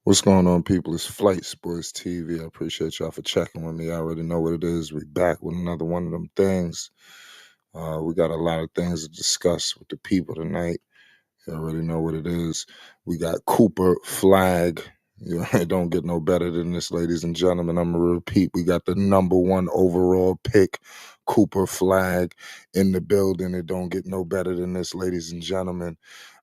What's going on, people? It's Flight Sports TV. I appreciate y'all for checking with me. I already know what it is. We back with another one of them things. We got a lot of things to discuss with the people tonight. You already know what it is. We got Cooper Flagg. You know, it don't get no better than this, ladies and gentlemen. I'm gonna repeat. We got the number one overall pick, Cooper Flagg, in the building. It don't get no better than this, ladies and gentlemen.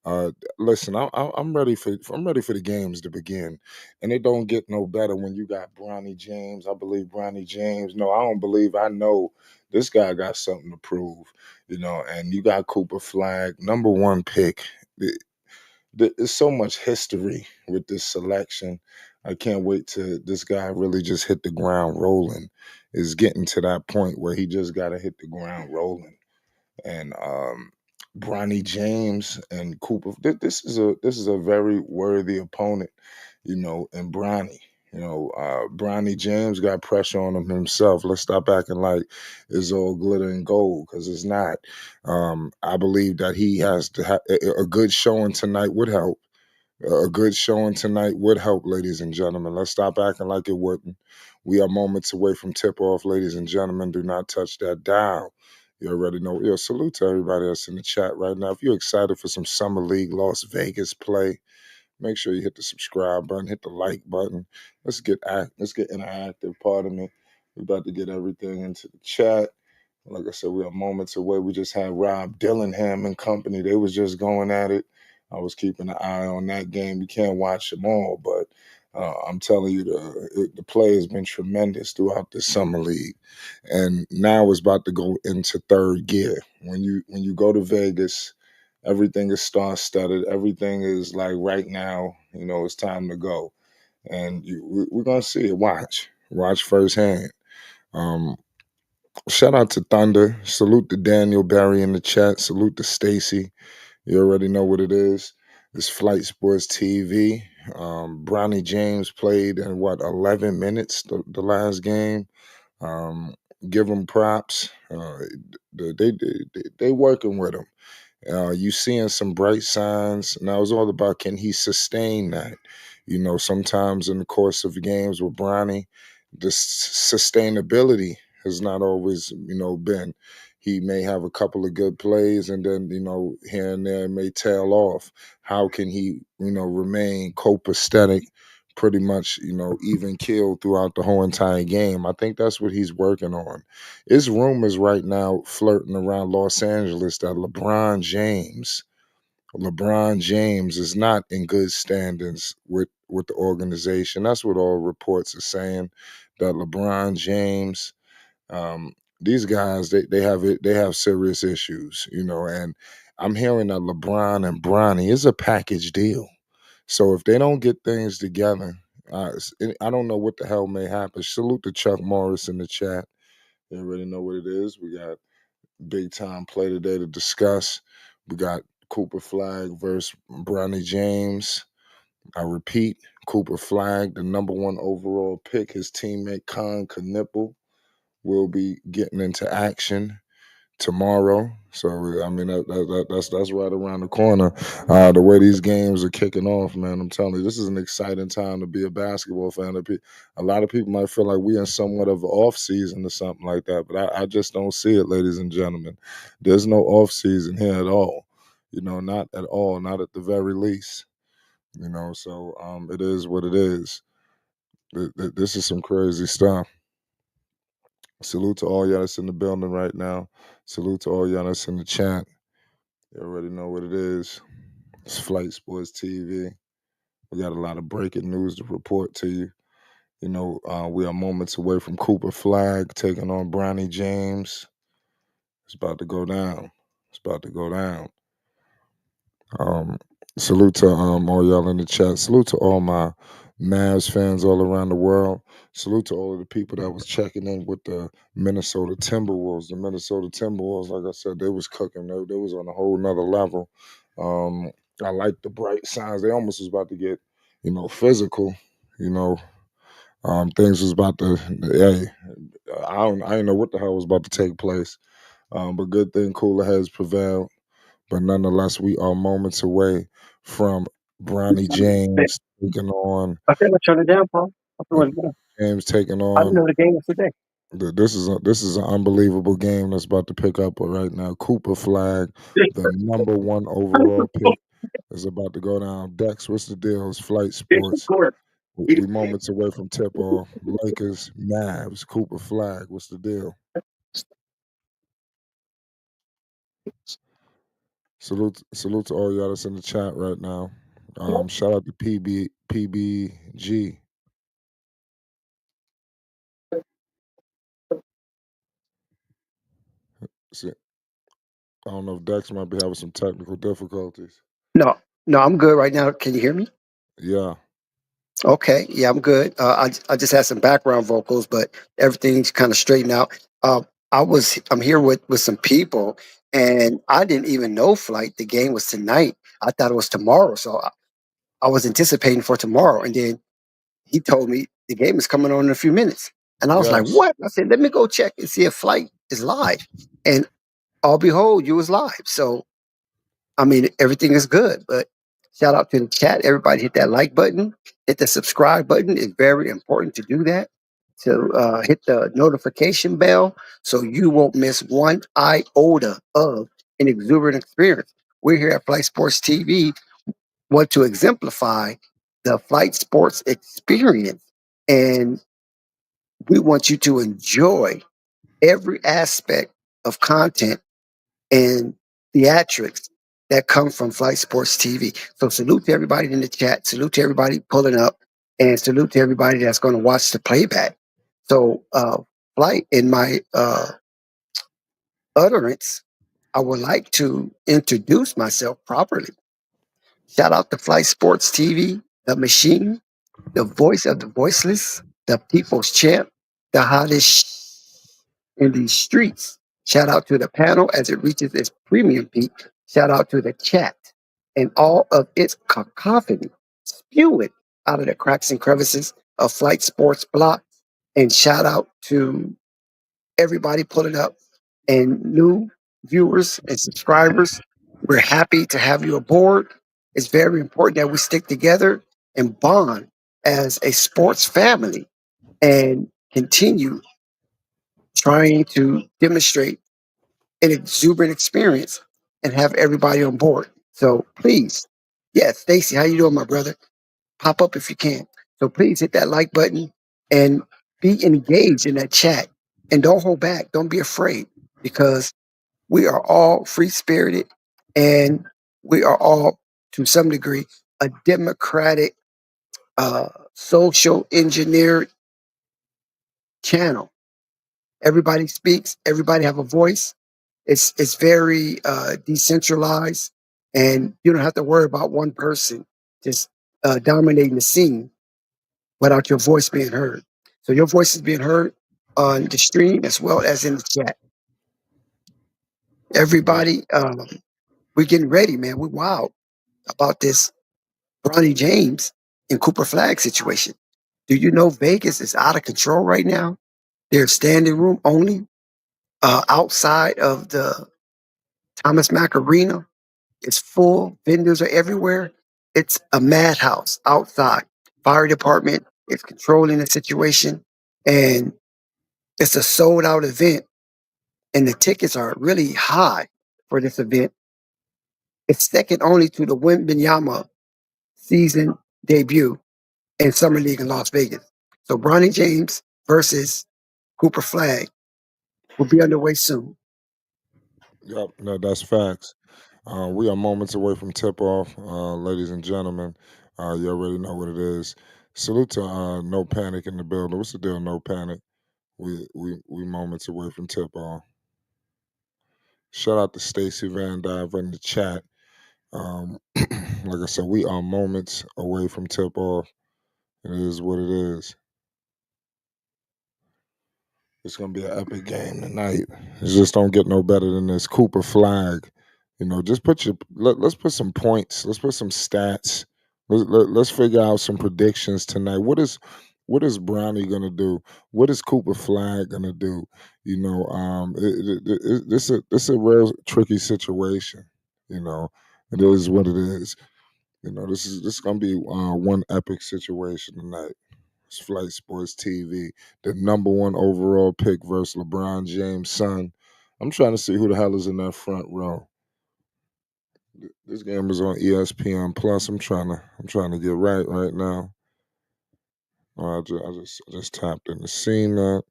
Uh, Listen, I'm ready for the games to begin, and it don't get no better when you got Bronny James. I believe Bronny James. No, I don't believe. I know this guy got something to prove. And you got Cooper Flagg, number one pick. There's so much history with this selection. I can't wait to this guy really just hit the ground rolling. Is getting to that point where he just got to hit the ground rolling. And Bronny James and Cooper. This is a very worthy opponent, and Bronny. Bronny James got pressure on him himself. Let's stop acting like it's all glitter and gold because it's not. I believe that he has to have a good showing tonight would help. A good showing tonight would help, ladies and gentlemen. Let's stop acting like it wouldn't. We are moments away from tip off, ladies and gentlemen. Do not touch that dial. You already know. Salute to everybody else in the chat right now. If you're excited for some Summer League Las Vegas play, make sure you hit the subscribe button, hit the like button. Let's get interactive. Pardon me. We're about to get everything into the chat. Like I said, we are moments away. We just had Rob Dillingham and company. They was just going at it. I was keeping an eye on that game. You can't watch them all, but I'm telling you, the play has been tremendous throughout the summer league, and now it's about to go into third gear. When you go to Vegas, everything is star studded. Everything is like right now. It's time to go, and we're gonna see it. Watch firsthand. Um, Shout out to Thunder. Salute to Daniel Barry in the chat. Salute to Stacy. You already know what it is. It's Flight Sports TV. Bronny James played in 11 minutes the last game. Um, give them props. They working with him. You seeing some bright signs. Now it's all about can he sustain that. Sometimes in the course of games with Bronny, the sustainability has not always been. He may have a couple of good plays, and then here and there it may tail off. How can he remain copacetic? Pretty much, even killed throughout the whole entire game. I think that's what he's working on. It's rumors right now flirting around Los Angeles that LeBron James is not in good standings with the organization. That's what all reports are saying. That LeBron James, these guys, they have serious issues, and I'm hearing that LeBron and Bronny is a package deal. So if they don't get things together, I don't know what the hell may happen. Salute to Chuck Morris in the chat. You already know what it is. We got big time play today to discuss. We got Cooper Flagg versus Bronny James. I repeat, Cooper Flagg, the number one overall pick. His teammate Con Knipple will be getting into action tomorrow. So I mean that's right around the corner. The way these games are kicking off, man, I'm telling you, this is an exciting time to be a basketball fan. A lot of people might feel like we in somewhat of an off season or something like that, but I just don't see it, ladies and gentlemen. There's no off season here at all. Not at all, not at the very least. So it is what it is. This is some crazy stuff. Salute to all y'all that's in the building right now. Salute to all y'all that's in the chat. You already know what it is. It's Flight Sports TV. We got a lot of breaking news to report to you. We are moments away from Cooper Flagg taking on Bronny James. It's about to go down. It's about to go down. Um, Salute to all y'all in the chat. Salute to all my Mavs fans all around the world. Salute to all of the people that was checking in with the Minnesota Timberwolves. The Minnesota Timberwolves, like I said, they was cooking. They was on a whole nother level. I like the bright signs. They almost was about to get, physical. You know, things was about to. Hey, I didn't know what the hell was about to take place. But good thing cooler heads prevailed. But nonetheless, we are moments away from Bronny James taking on Okay, let's turn it down, Paul. I uh, thought it was down. James taking I didn't on. know the game was today. This is an unbelievable game that's about to pick up right now. Cooper Flagg, the number one overall pick, is about to go down. Dex, what's the deal? It's Flight Sports. We moments away from tip off. Lakers, Mavs, Cooper Flagg. What's the deal? Salute to all y'all that's in the chat right now. Shout out to PBG. See, I don't know if Dex might be having some technical difficulties. No, no, I'm good right now. Can you hear me? Yeah. Okay, yeah, I'm good. I just had some background vocals, but everything's kind of straightened out. I'm here with some people, and I didn't even know flight. The game was tonight. I thought it was tomorrow, so I was anticipating for tomorrow, and then he told me the game is coming on in a few minutes, and I was like, Yes. "What?" I said, "Let me go check and see if flight is live," and all behold, you was live. So I mean, everything is good, but shout out to the chat. Everybody hit that like button, hit the subscribe button. It's very important to do that. To hit the notification bell so you won't miss one iota of an exuberant experience. We're here at Flight Sports TV, want to exemplify the flight sports experience. And we want you to enjoy every aspect of content and theatrics that come from Flight Sports TV. So salute to everybody in the chat, salute to everybody pulling up, and salute to everybody that's going to watch the playback. So Flight, in my utterance, I would like to introduce myself properly. Shout out to Flight Sports TV, the machine, the voice of the voiceless, the people's champ, the hottest in these streets. Shout out to the panel as it reaches its premium peak. Shout out to the chat and all of its cacophony spewing out of the cracks and crevices of Flight Sports Block. And shout out to everybody pulling up and new viewers and subscribers. We're happy to have you aboard. It's very important that we stick together and bond as a sports family and continue trying to demonstrate an exuberant experience and have everybody on board. So please, yes, Stacy, how you doing, my brother? Pop up if you can. So please hit that like button and be engaged in that chat. And don't hold back. Don't be afraid because we are all free spirited and we are all, to some degree, a democratic, social engineered channel. Everybody speaks, everybody have a voice. It's very decentralized, and you don't have to worry about one person just dominating the scene without your voice being heard. So your voice is being heard on the stream as well as in the chat. Yeah. Everybody, we're getting ready, man. We're wild about this Bronny James and Cooper Flagg situation. Do you know Vegas is out of control right now? There's standing room only outside of the Thomas Mack Arena. It's full. Vendors are everywhere. It's a madhouse outside. Fire department is controlling the situation, and it's a sold out event. And the tickets are really high for this event. It's second only to the Wembanyama season debut in Summer League in Las Vegas. So Bronny James versus Cooper Flagg will be underway soon. Yep. No, that's facts. We are moments away from tip off, ladies and gentlemen. You already know what it is. Salute to No Panic in the building. What's the deal, No Panic? We moments away from tip off. Shout out to Stacy Van Dive in the chat. Like I said, we are moments away from tip off. It is what it is. It's gonna be an epic game tonight. It just don't get no better than this. Cooper Flag. Just let's put some points. Let's put some stats. Let's figure out some predictions tonight. What is Brownie gonna do? What is Cooper Flag gonna do? This a real tricky situation. You know, it is what it is. This is gonna be one epic situation tonight. It's Flight Sports TV, the number one overall pick versus LeBron James' son. I'm trying to see who the hell is in that front row. This game is on ESPN Plus. I'm trying to get right now. I just tapped in the scene that.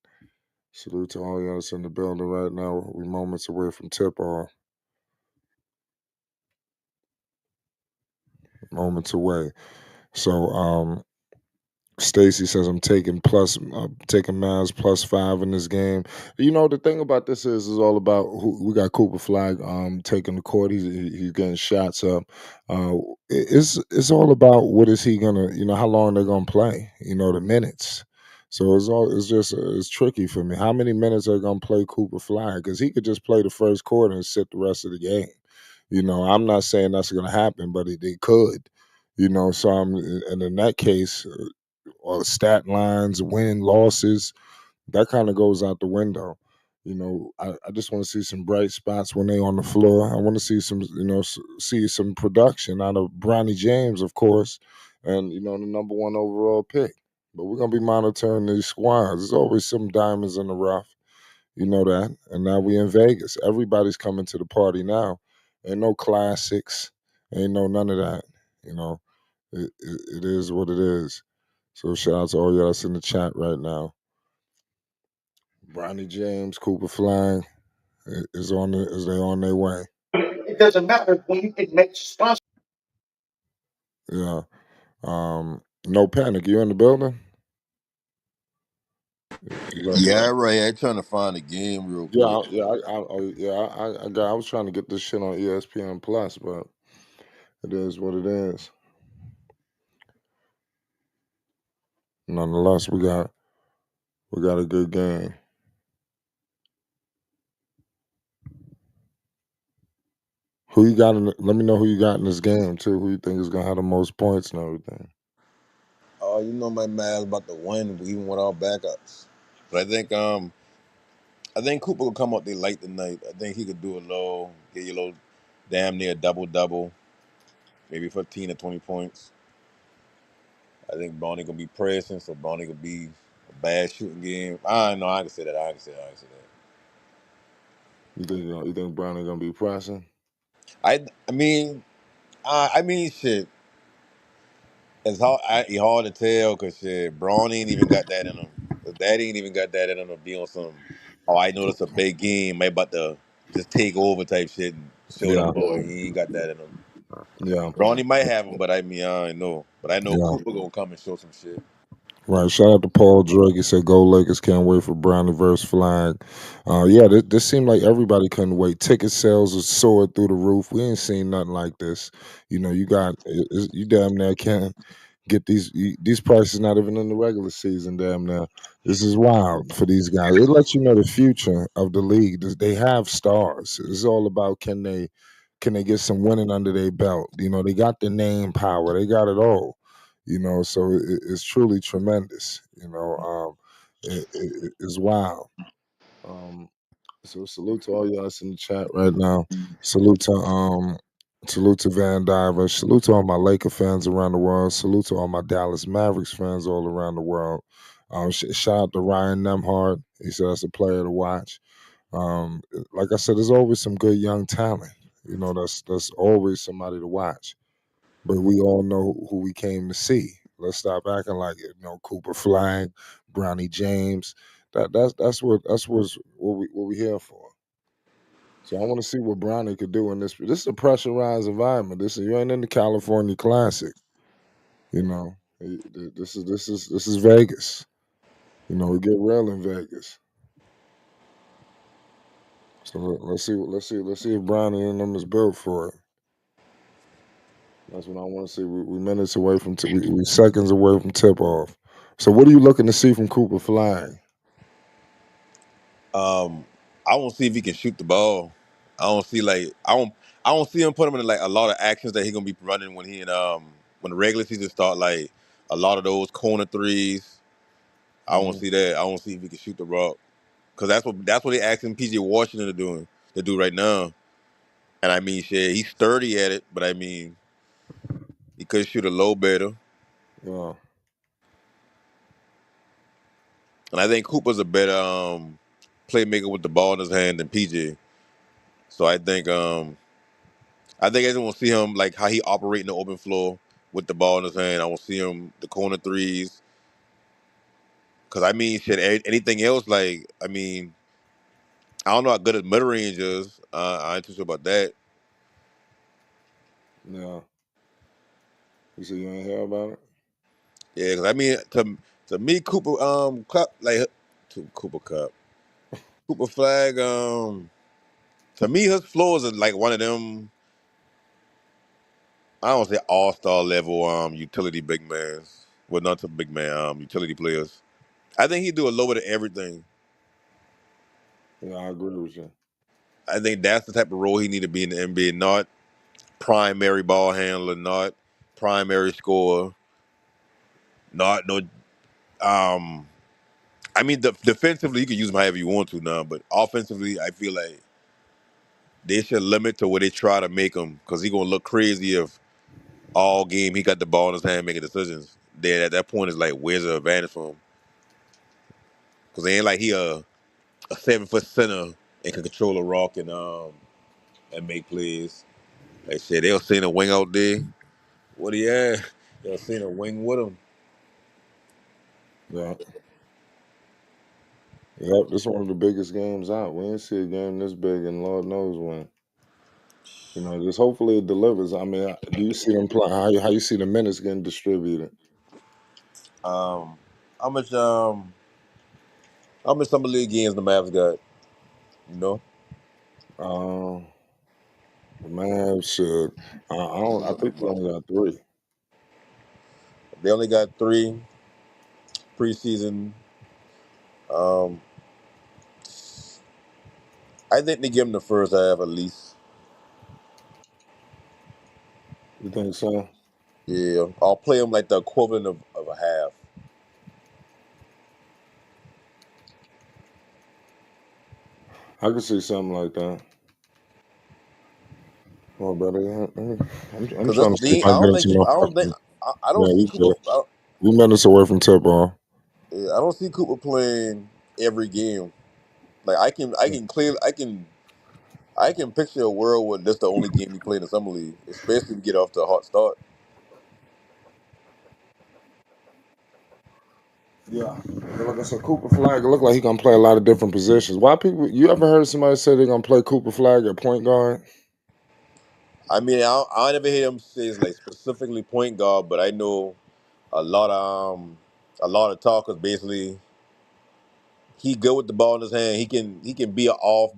Salute to all y'all that's in the building right now. We moments away from tip off. Moments away. So Stacy says I'm taking Mavs +5 in this game. The thing about this is all about who we got. Cooper Flagg taking the court. He's getting shots up. Uh, it's all about what is he gonna, how long they're gonna play. The minutes. So it's tricky for me. How many minutes are they gonna play Cooper Flagg? Because he could just play the first quarter and sit the rest of the game. I'm not saying that's gonna happen, but they could. So and in that case, or the stat lines, win losses, that kind of goes out the window. I just want to see some bright spots when they on the floor. I want to see some, see some production out of Bronny James, of course, and the number one overall pick. But we're gonna be monitoring these squads. There's always some diamonds in the rough, you know that. And now we in Vegas. Everybody's coming to the party now. Ain't no classics. Ain't no none of that. You know, it is what it is. So shout out to all y'all that's in the chat right now. Bronny James, Cooper Flag is they on their way. It doesn't matter when you can make sponsor. Yeah. No panic. You in the building? Yeah, right. I'm trying to find the game real Yeah, quick. I was trying to get this shit on ESPN Plus, but it is what it is. Nonetheless, we got a good game. Who you got let me know who you got in this game too. Who you think is gonna have the most points and everything. Oh, my man's about to win even with our backups. But I think Cooper will come up there late tonight. I think he could do a little, get you a little damn near double double, maybe 15 to 20 points. I think Bronny gonna be pressing, so Bronny gonna be a bad shooting game. I know I can say that. I can say You think Brownie gonna be pressing? that. I mean shit. It's hard to tell because shit, Braun ain't even got that in him. His daddy ain't even got that in him to be on some. Oh, I know it's a big game. May about to just take over type shit and show them Yeah, boy. He ain't got that in him. yeah, Bronny might have him, but I mean I don't know. But I know yeah. Cooper gonna come and show some shit. Right. Shout out to Paul Drake. He said, "Go Lakers! Can't wait for Brownie versus Flag." Yeah, this seemed like everybody couldn't wait. Ticket sales was soared through the roof. We ain't seen nothing like this. You damn near can't get these prices not even in the regular season. Damn near, this is wild for these guys. It lets you know the future of the league. They have stars. It's all about can they get some winning under their belt. They got the name power. They got it all. So it's truly tremendous. It's wild. Um, so salute to all y'all that's in the chat right now. Salute to salute to Van Diver. Salute to all my Laker fans around the world. Salute to all my Dallas Mavericks fans all around the world. Shout out to Ryan Nemhard. He said that's a player to watch. Like I said, there's always some good young talent. That's always somebody to watch. But we all know who we came to see. Let's stop acting like it. Cooper Flag, Brownie James. That's what we here for. So I want to see what Brownie could do in this. This is a pressurized environment. You ain't in the California Classic. You know, this is Vegas. We get real in Vegas. So let's see if Brownie and them is built for it. That's what I want to see. We minutes away from we seconds away from tip off. So what are you looking to see from Cooper Flag? Um, I want to see if he can shoot the ball. I don't see like I don't see him put him in like a lot of actions that he gonna be running when the regular season start, like a lot of those corner threes. I want to Hmm. see that. I want to see if he can shoot the rock because that's what they asking PJ Washington to do right now. And I mean, shit, he's sturdy at it, but I mean, He could shoot a low better. Yeah. And I think Cooper's a better playmaker with the ball in his hand than PJ. So I think I just want to see him like how he operate in the open floor with the ball in his hand. I want to see him the corner threes. Cause I mean, shit. Anything else? Like, I mean, I don't know how good his mid range is. I ain't too sure about that. Yeah. You see, you ain't hear about it? Yeah, cause I mean, to me, Cooper Cup like to Cooper Cup, Cooper Flag. To me, his floors is like one of them. I don't say all star level utility big man. Well, not to big man utility players. I think he do a little bit of everything. Yeah, I agree with you. I think that's the type of role he need to be in the NBA. Not primary ball handler, not primary scorer, not no. Um, I mean, defensively you can use him however you want to now, but offensively, I feel like they should limit to where they try to make him because he gonna look crazy if all game he got the ball in his hand making decisions. Then at that point, it's like where's the advantage for him? Because it ain't like he a 7 foot center and can control a rock and make plays. Like shit, they'll send a wing out there. What he at? They'll send a wing with him. Yeah. Yep, this one of the biggest games out. We ain't see a game this big and Lord knows when. Just hopefully it delivers. I mean, do you see them play? How you see the minutes getting distributed? Um, how much summer league games the Mavs got? You know, Um, the Mavs should. I don't. I think they only got three. they only got three preseason. Um, I think they give them the first half at least. You think so? Yeah, I'll play them like the equivalent of a half. I could see something like that. Well, better. Yeah, I'm Cause trying that's to see if the I I can get don't into think my I don't think fucking. I don't Yeah, see we Cooper. good. We minutes away from tip off. I don't see Cooper playing every game. Like I can picture a world where that's the only game he played in the summer league, especially if we get off to a hot start. Yeah. Like I said, Cooper Flagg, it look like he gonna play a lot of different positions. Why people? You ever heard somebody say they're gonna play Cooper Flagg at point guard? I mean, I never hear him say it's like specifically point guard, but I know a lot of talkers basically he good with the ball in his hand. He can be a off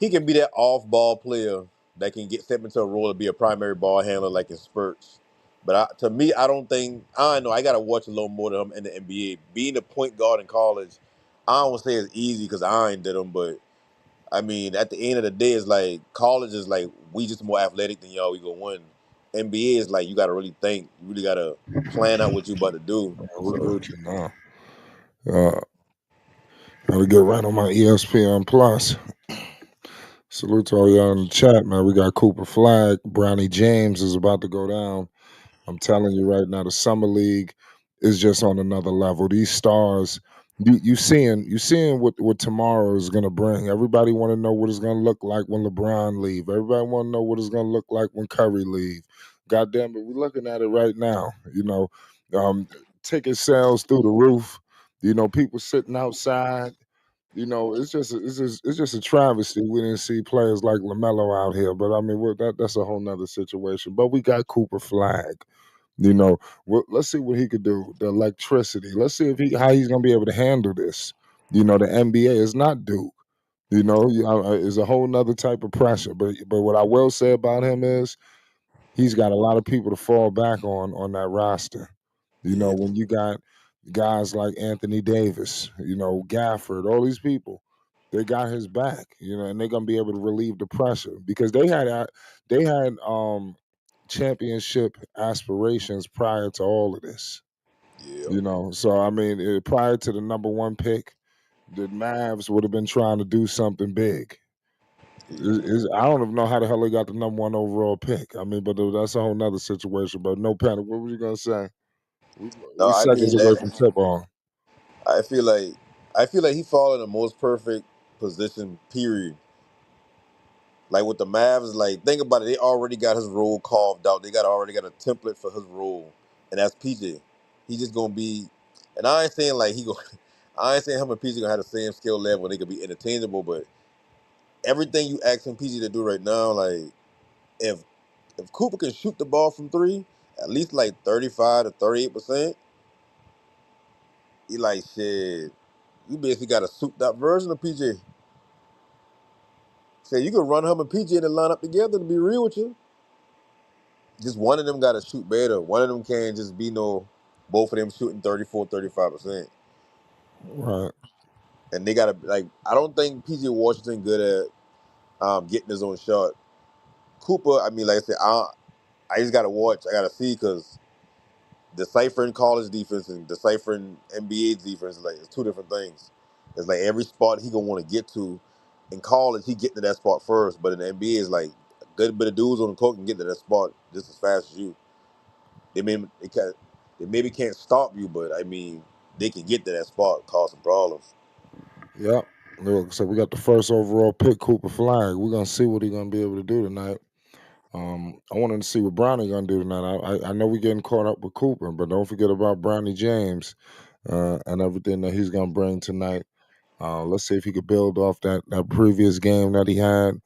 he can be that off ball player that can get step into a role to be a primary ball handler like in spurts. But to me, I don't think I don't know. I gotta watch a little more of him in the NBA. Being a point guard in college, I don't say it's easy because I ain't did them, but I mean, at the end of the day, it's like college is like we just more athletic than y'all. We gonna win. NBA is like you gotta really think. You really gotta plan out what you about to do. We So good you now. Gotta get right on my ESPN Plus. Salute to all y'all in the chat, man. We got Cooper Flagg. Brownie James is about to go down. I'm telling you right now, the summer league is just on another level. These stars, you seeing what tomorrow is gonna bring. Everybody want to know what it's gonna look like when LeBron leave. Everybody want to know what it's gonna look like when Curry leave. God damn it, we're looking at it right now. Um, ticket sales through the roof. People sitting outside. It's just a travesty. We didn't see players like Lamelo out here, but I mean, that's a whole nother situation. But we got Cooper Flag. Let's see what he could do. The electricity. Let's see if how he's gonna be able to handle this. The NBA is not Duke. Is a whole nother type of pressure. But what I will say about him is he's got a lot of people to fall back on that roster. yeah, When you got guys like Anthony Davis, Gafford, all these people, they got his back, and they're gonna be able to relieve the pressure because they had championship aspirations prior to all of this. yeah, So I mean, prior to the number one pick, the Mavs would have been trying to do something big. I don't even know how the hell they got the number one overall pick. I mean, but that's a whole nother situation. But no panic. What were you gonna say? We, No, we I seconds mean away that. from tip on. I feel like I feel like he fall in the most perfect position. Period. Like with the Mavs, like think about it. They already got his role carved out. They got already got a template for his role, and that's PJ. He just gonna be. And I ain't saying like he go. I ain't saying him and PJ gonna have the same skill level and they could be interchangeable, but everything you asking PG to do right now, like if if Cooper can shoot the ball from three, at least like 35 to 38%, he like shit. You basically got a souped up version of PJ. Say you could run him and PJ in the lineup together. To be real with you, just one of them got to shoot better. One of them can't just be no. Both of them shooting 34, 35%, Right. and they gotta like. I don't think PJ Washington good at getting his own shot. Cooper, I mean, like I said, I just gotta watch. I gotta see because deciphering college defense and deciphering NBA defense is like it's two different things. It's like every spot he gonna want to get to. In college, he get to that spot first, but in the NBA, it's like a good bit of dudes on the court can get to that spot just as fast as you. They maybe can't stop you, but I mean they can get to that spot, cause some problems. Yep. Look, so we got the first overall pick, Cooper Flagg. We're gonna see what he's gonna be able to do tonight. I wanted to see what Bronny gonna do tonight. I know we're getting caught up with Cooper, but don't forget about Bronny James and everything that he's gonna bring tonight. Let's see if he could build off that previous game that he had.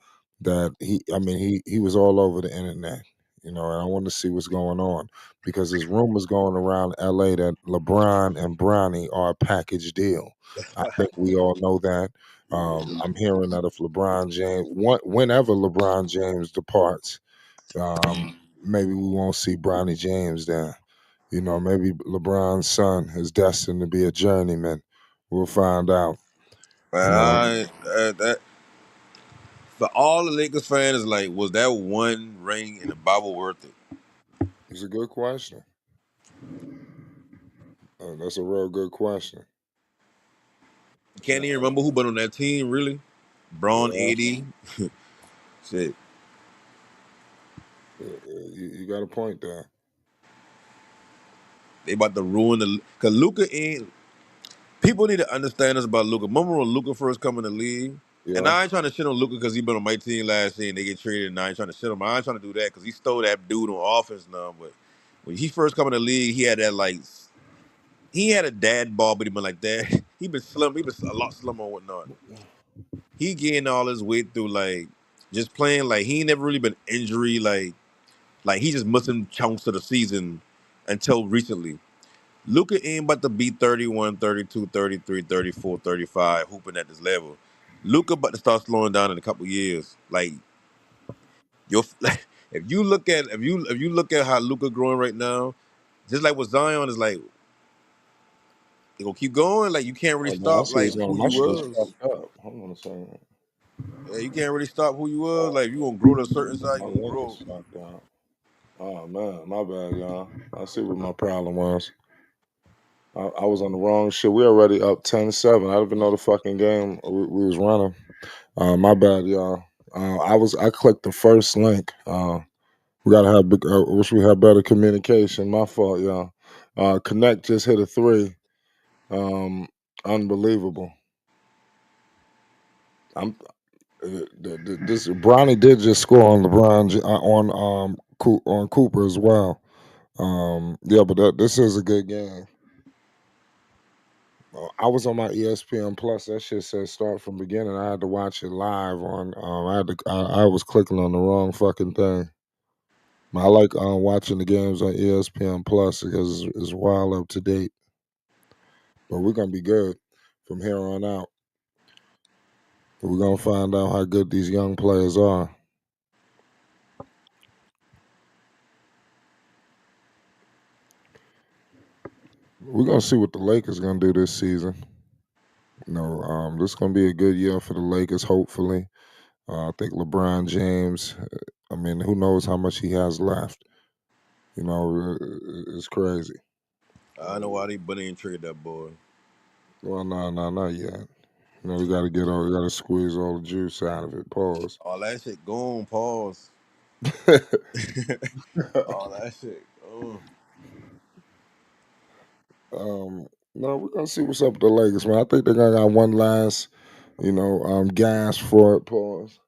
That I mean, he was all over the internet, and I want to see what's going on because there's rumors going around LA that LeBron and Bronny are a package deal. I think we all know that. I'm hearing that if LeBron James, whenever LeBron James departs, maybe we won't see Bronny James there. Maybe LeBron's son is destined to be a journeyman. We'll find out. Man, You know, that for all the Lakers fans, like, was that one ring in the Bible worth it? it's a good question. That's a real good question. You can't even remember who been on that team, really. Braun, Yeah, 80. Shit. you got a point there. They about to ruin the. Because Luca ain't. People need to understand this about Luca. Remember when Luca first come in the league? And Yeah, I ain't trying to shit on Luca because he been on my team last year and they get traded, and I ain't trying to shit on him. I ain't trying to do that because he stole that dude on offense now. But when he first come in the league, he had that, like. He had a dad bod, but he been like that. He been slim. He been a lot slimmer and whatnot. He gained all his weight through, like, just playing. Like, he ain't never really been injury, like he just missing chunks of the season until recently. Luka ain't about to be 31, 32, 33, 34, 35, hooping at this level. Luka about to start slowing down in a couple years. Like your if you look at how Luka growing right now, just like with Zion is like you gonna keep going. Like you can't really oh, no, I stop see like what's going who on. My you shit is was. fucked up. Hold on a second. Yeah, you can't really stop who you was. Like if you gonna grow to a certain size, My you gonna link grow. is fucked up. Oh man, my bad, y'all. I see what my problem was. I was on the wrong shit. We already up 10-7. I didn't even know the fucking game we was running. My bad, y'all. I clicked the first link. We gotta have big. Wish we had better communication. My fault, y'all. Connect just hit a three. Um, Unbelievable. I'm this Bronny did just score on LeBron on Cooper as well. Yeah, but this is a good game. I was on my ESPN Plus. That shit said start from beginning. I had to watch it live on. I was clicking on the wrong fucking thing. I like watching the games on ESPN Plus because it's wild up to date. But we're gonna be good from here on out. We're gonna find out how good these young players are. We're gonna see what the Lakers gonna do this season. This is gonna be a good year for the Lakers. Hopefully, I think LeBron James. I mean, who knows how much he has left? It's crazy. I know why they bunny and trade that boy. Well, no, not yet. You know, you got to get all, you got to squeeze all the juice out of it. Pause. All that shit gone. Pause. All that shit gone. No, we're gonna see what's up with the Lakers, man. I think they're gonna got one last, gas for it. Pause.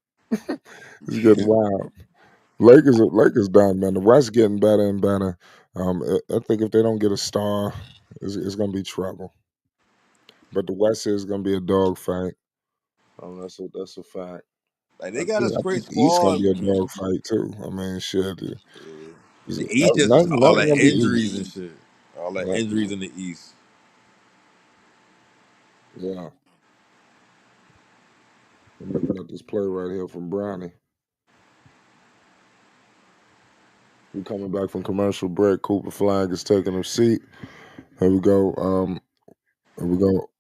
It's getting wild. Lakers done, man. The West getting better and better. I think if they don't get a star, it's gonna be trouble. But the West is gonna be a dogfight. That's a fact. Like I they got a think I straight think the East gonna squad. be a dogfight too. I mean, shit. Yeah. The East just is all Nothing that gonna be injuries easy. and shit. All that Yeah, injuries in the East. yeah. I'm looking at this play right here from Bronny. We coming back from commercial break. Cooper Flagg is taking a seat. Here we go. Here we go.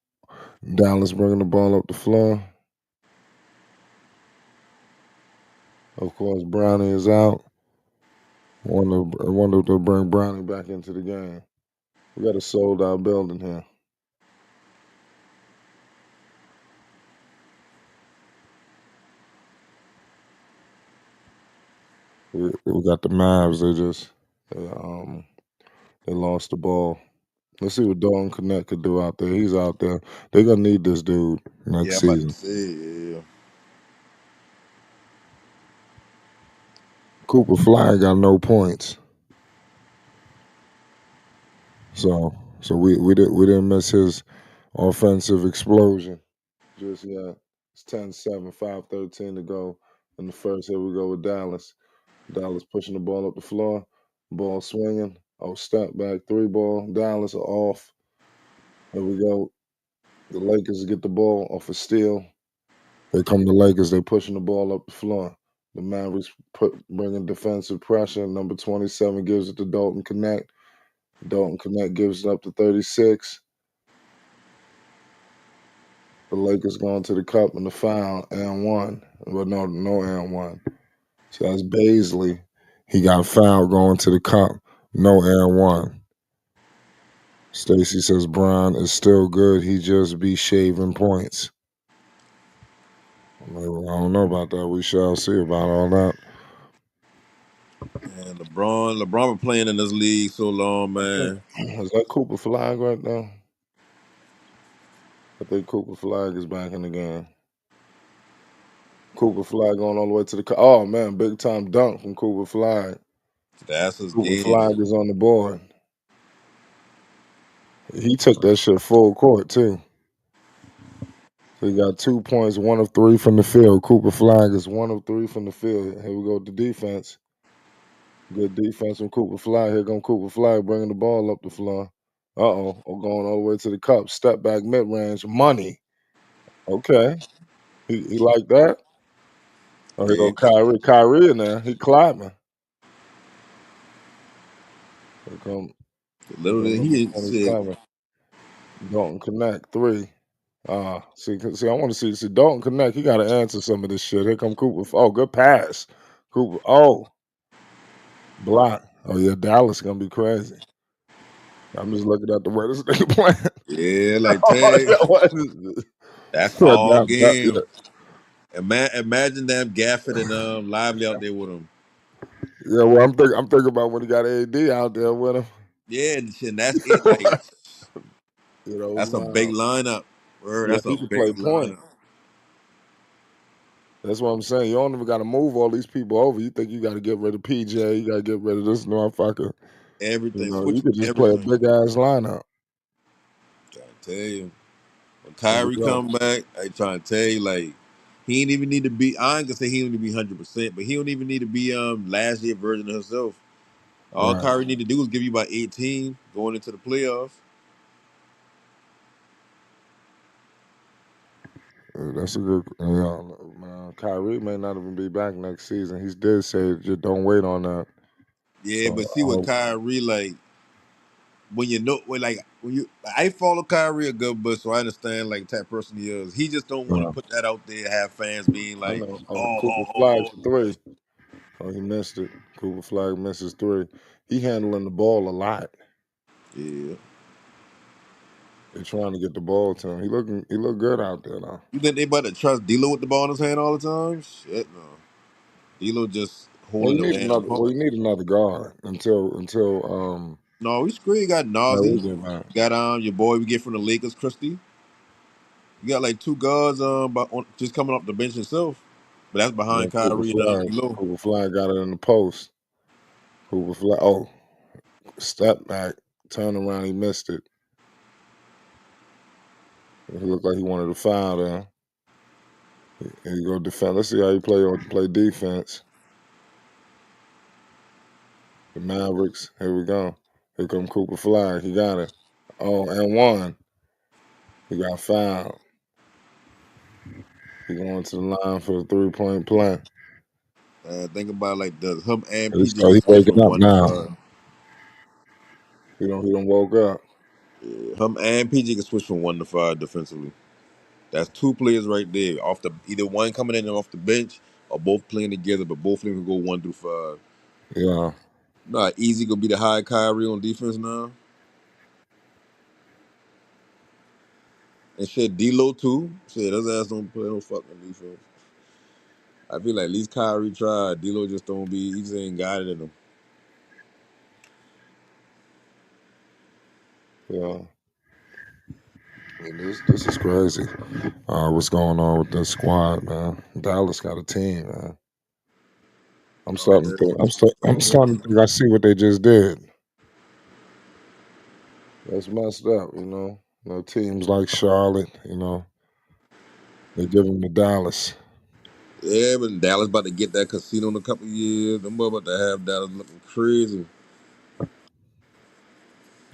Dallas bringing the ball up the floor. Of course, Brownie is out. I wonder if they'll bring Brownie back into the game. We got a sold out building here. We got the Mavs. They lost the ball. Let's see what Dalton Knecht could do out there. He's out there. They're gonna need this dude Yeah, next I'm about to season. say, yeah. Cooper Fly got no points, so we didn't miss his offensive explosion just yet. It's 10-7, 5:13 to go in the first. Here we go with Dallas. Dallas pushing the ball up the floor. Ball swinging. Oh, step back, three ball. Dallas are off. Here we go. The Lakers get the ball off a steal. Here come the Lakers. They pushing the ball up the floor. The Mavericks bringing defensive pressure. Number 27 gives it to Dalton Knecht. Dalton Knecht gives it up to 36. The Lakers going to the cup and the foul and one. But no and one. So that's Baisley. He got fouled going to the cup. No and one. Stacy says Brown is still good. He just be shaving points. Well, I don't know about that. We shall see about all that. And LeBron been playing in this league so long, man. Is that Cooper Flag right now? I think Cooper Flag is back in the game. Cooper Flag going all the way to the cup. Oh man, big time dunk from Cooper Flag. That's his Cooper game. Flag is on the board. He took that shit full court too. So he got 2 points, one of three from the field. Cooper Flag is one of three from the field. Here we go with the defense. Good defense from Cooper Flag. Here come Cooper Flag bringing the ball up the floor. Uh-oh. Going all the way to the cup. Step back mid-range. Money. Okay. He like that. Oh, here Yeah, go Kyrie. Kyrie in there. He climbing. Here come, here come literally number he shit. 27. Dalton Connect. Three. See, I want to see Dalton Connect. He got to answer some of this shit. Here come Cooper. Oh, good pass. Cooper. Oh, block. Oh, yeah, Dallas going to be crazy. I'm just looking at the way this nigga playing. Yeah, like Oh, Tay. yeah, what is this? That's Yeah, all yeah. game. Imagine them Gafford and Lively out there with him. Yeah, well, I'm thinking about when he got AD out there with him. Yeah, and shit, and that's it. Like It's that's a big wild. lineup. Word, Yeah, that's a he could big play point. lineup. That's what I'm saying. You don't even got to move all these people over. You think you got to get rid of PJ? You got to get rid of this motherfucker. Everything, You switch could just play a everything. big ass lineup. Trying to tell you. When Here we Kyrie go. come back, I trying to tell you, like, he ain't even need to be. I ain't gonna say he don't need to be 100%, but he don't even need to be last year version of himself. All Right. Kyrie need to do is give you about 18 going into the playoffs. That's a good. Man, Kyrie may not even be back next season. He did say just don't wait on that. Yeah, So but see I with hope. Kyrie, like when you know when you I follow Kyrie a good bit, so I understand like type of person he is. He just don't want to Yeah, put that out there, have fans being I like, know. oh, Cooper oh, oh, Flag oh. for three. Oh, he missed it. Cooper Flag misses three. He handling the ball a lot. Yeah. They're trying to get the ball to him. He look good out there now. You think they about to trust D'Lo with the ball in his hand all the time? Shit, no. D'Lo just Well, holding the hand pumping. you need another guard until No, we screwed. You got we Nazi. get back. You got your boy we get from the Lakers, Christie. You got like two guards just coming off the bench himself. But that's Yeah, behind Kyrie and D'Lo. Cooper Flag got it in the post. Cooper Flag, oh, step back, turn around, he missed it. He looked like he wanted to foul there. Here you go defend. Let's see how you play defense. The Mavericks. Here we go. Here come Cooper Flag. He got it. Oh, and one. He got fouled. He going to the line for the 3-point play. Think about it like this. Him and PG Oh, can he switch waking from up one to now. five. He don't woke up. Yeah, him and PG can switch from 1 to 5 defensively. That's two players right there. Off the either one coming in off the bench or both playing together, but both of them can go 1 through 5. Yeah. Not easy gonna be the high Kyrie on defense now. And shit, D'Lo too. Shit, those ass don't play no fucking defense. I feel like at least Kyrie tried. D'Lo just don't be. He just ain't got it in him. Yeah. This is crazy. What's going on with this squad, man? Dallas got a team, man. I'm Oh starting yeah, to think. I'm yeah. starting to think I see what they just did. That's messed up, you know. Teams like Charlotte, they give them to Dallas. Yeah, but Dallas about to get that casino in a couple years. Them boy about to have Dallas looking crazy.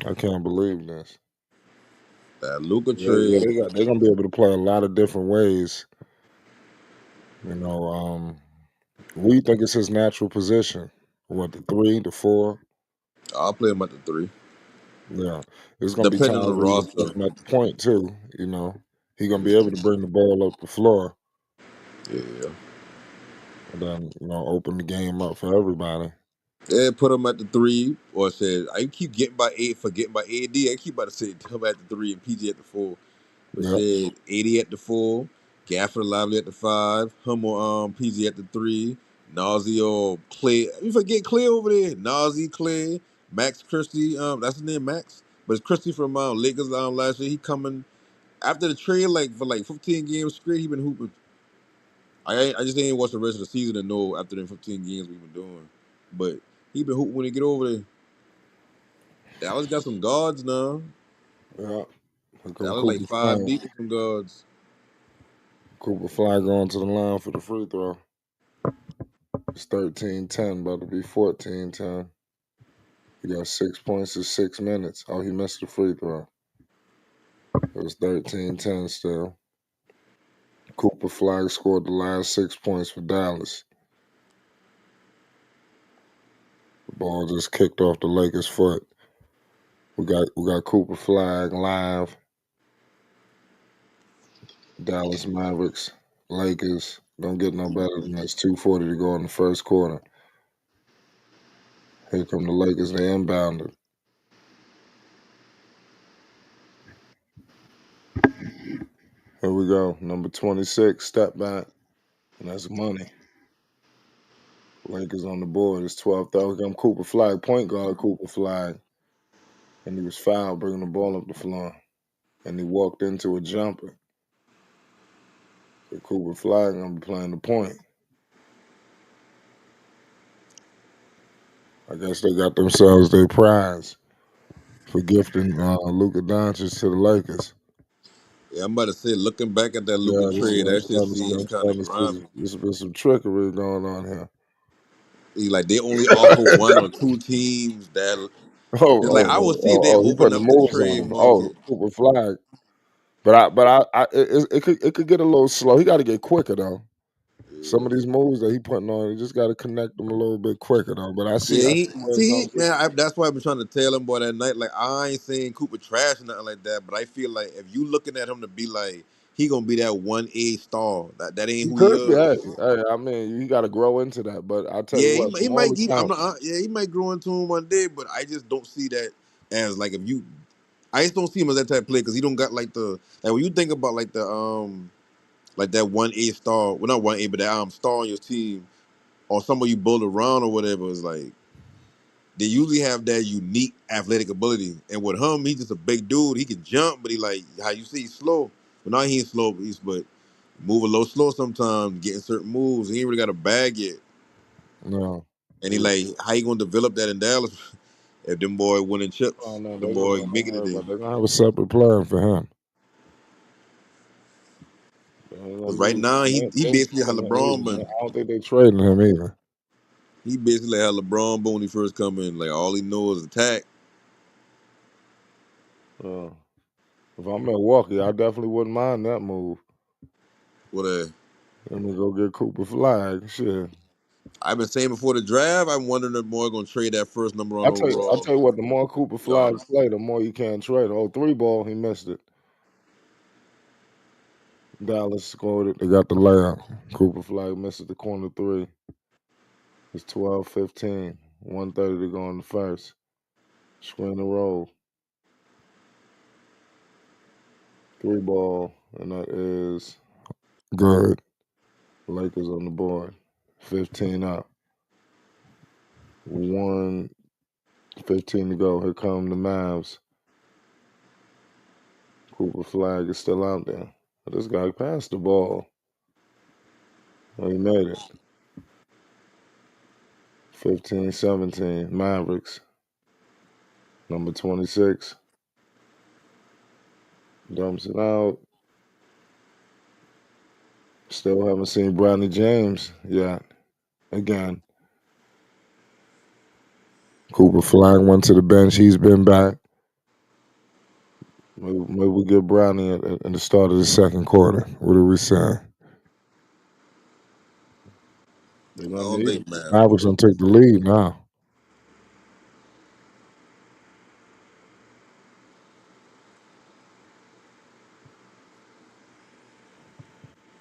I can't believe this. That Luka Yeah, trade. they're gonna be able to play a lot of different ways. You know, we think it's his natural position. What, the 3, the 4? I'll play him at the 3, Yeah, there's gonna be depending on the times where you can roster. put him at the point too. He gonna be able to bring the ball up the floor Yeah. and then open the game up for everybody. Yeah, put him at the 3, or said I keep getting by 8, forgetting by AD. I keep about to say him at the 3 and PG at the 4. But Yeah, said 80 at the 4, Gafford Lively at the 5, him or PG at the 3, Nazi or Clay. You forget Clay over there. Nazi, Clay, Max Christie. That's his name, Max. But it's Christie from Lakers last year. He coming after the trade like for like 15 games straight. He been hooping. I just didn't watch the rest of the season to know after them 15 games we've been doing. But he been hooping when he get over there. Dallas got some guards now. yeah. Here come Dallas like Cooper 5 Flag. deep with some guards. Cooper Flag going to the line for the free throw. It's 13-10, about to be 14-10. He got 6 points in 6 minutes. Oh, he missed the free throw. It was 13-10 still. Cooper Flag scored the last 6 points for Dallas. The ball just kicked off the Lakers' foot. We got Cooper Flag live. Dallas Mavericks, Lakers. Don't get no better than this. 2:40 to go in the first quarter. Here come the Lakers. They inbounded. Here we go. Number 26, step back. And that's money. Lakers on the board. It's 12-0. I'm Cooper Flag, point guard Cooper Flag. And he was fouled bringing the ball up the floor. And he walked into a jumper. So Cooper Flag gonna be playing the point. I guess they got themselves their prize for gifting Luka Doncic to the Lakers. Yeah, I'm about to say, looking back at that Luka Yeah, trade, that shit I'm seems kind of starting to see grimy. there's been some trickery going on here. Like they only offer 1 or 2 teams that. It's like I will see if they He open putting the up the moves on trade him. Oh, market. Cooper Flag. It could get a little slow. He got to get quicker though. Some of Yeah, these moves that he putting on, he just got to connect them a little bit quicker though. But yeah. I see where it's gonna Man, go. that's why I've been trying to tell him boy that night. Like I ain't saying Cooper trash or nothing like that, but I feel like if you looking at him to be like he gonna be that 1A star, that ain't He who he could be. is. I mean, you got to grow into that. But I tell you Yeah, what, he from all might give. I'm not. accounts, Yeah, he might grow into him one day, but I just don't see that as like if you. I just don't see him as that type of player because he don't got like when you think about like that 1A star, well not 1A, but that star on your team or someone you build around or whatever is like they usually have that unique athletic ability. And with him, he's just a big dude. He can jump, but he like how you see he's slow. But now he ain't slow, but move a little slow sometimes, getting certain moves. He ain't really got a bag yet. No. And he like how you gonna develop that in Dallas if them boy winning Oh chips, no, them they're boy gonna don't making it worry there. about it. They're gonna have a separate plan for him. They ain't Cause gonna right be now he they ain't basically had trading him LeBron, either. but I don't think they trading him either. he basically had LeBron, but when he first come in, like all he knows is attack. Uh, if I'm Milwaukee, I definitely wouldn't mind that move. What a Let me go get Cooper Flagg. Shit. I've been saying before the draft, I'm wondering if more gonna trade that first number on I overall tell you what, the more Cooper Flagg Giannis. play, the more you can't trade. Oh, three ball, he missed it. Dallas scored it. They got the layup. Cooper Flagg misses the corner three. It's 12-15. 1:30 to go in the first. Screen and roll. Three ball, and that is good. Lakers on the board. 15 up. 1:15 to go. Here come the Mavs. Cooper Flagg is still out there. But this guy passed the ball. Oh, he made it. 15-17. Mavericks. Number 26. Dumps it out. Still haven't seen Bronny James yet. Again. Cooper Flagg went to the bench. He's been back. Maybe we get Bronny at the start of the second quarter. What are we saying? They're I gonna don't need him. think man. Mavericks gonna take the lead now.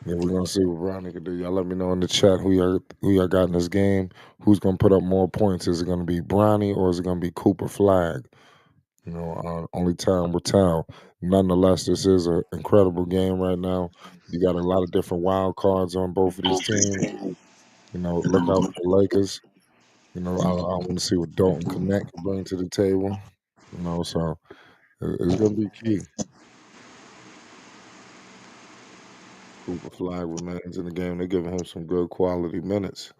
Yeah, we're gonna see what Bronny can do. Y'all let me know in the chat who y'all got in this game. Who's gonna put up more points? Is it gonna be Bronny or is it gonna be Cooper Flagg? Only time will tell. Nonetheless, this is an incredible game right now. You got a lot of different wild cards on both of these teams. Look out for the Lakers. I want to see what Dalton Knecht can bring to the table. So it's gonna be key. Cooper Flagg remains in the game. They're giving him some good quality minutes.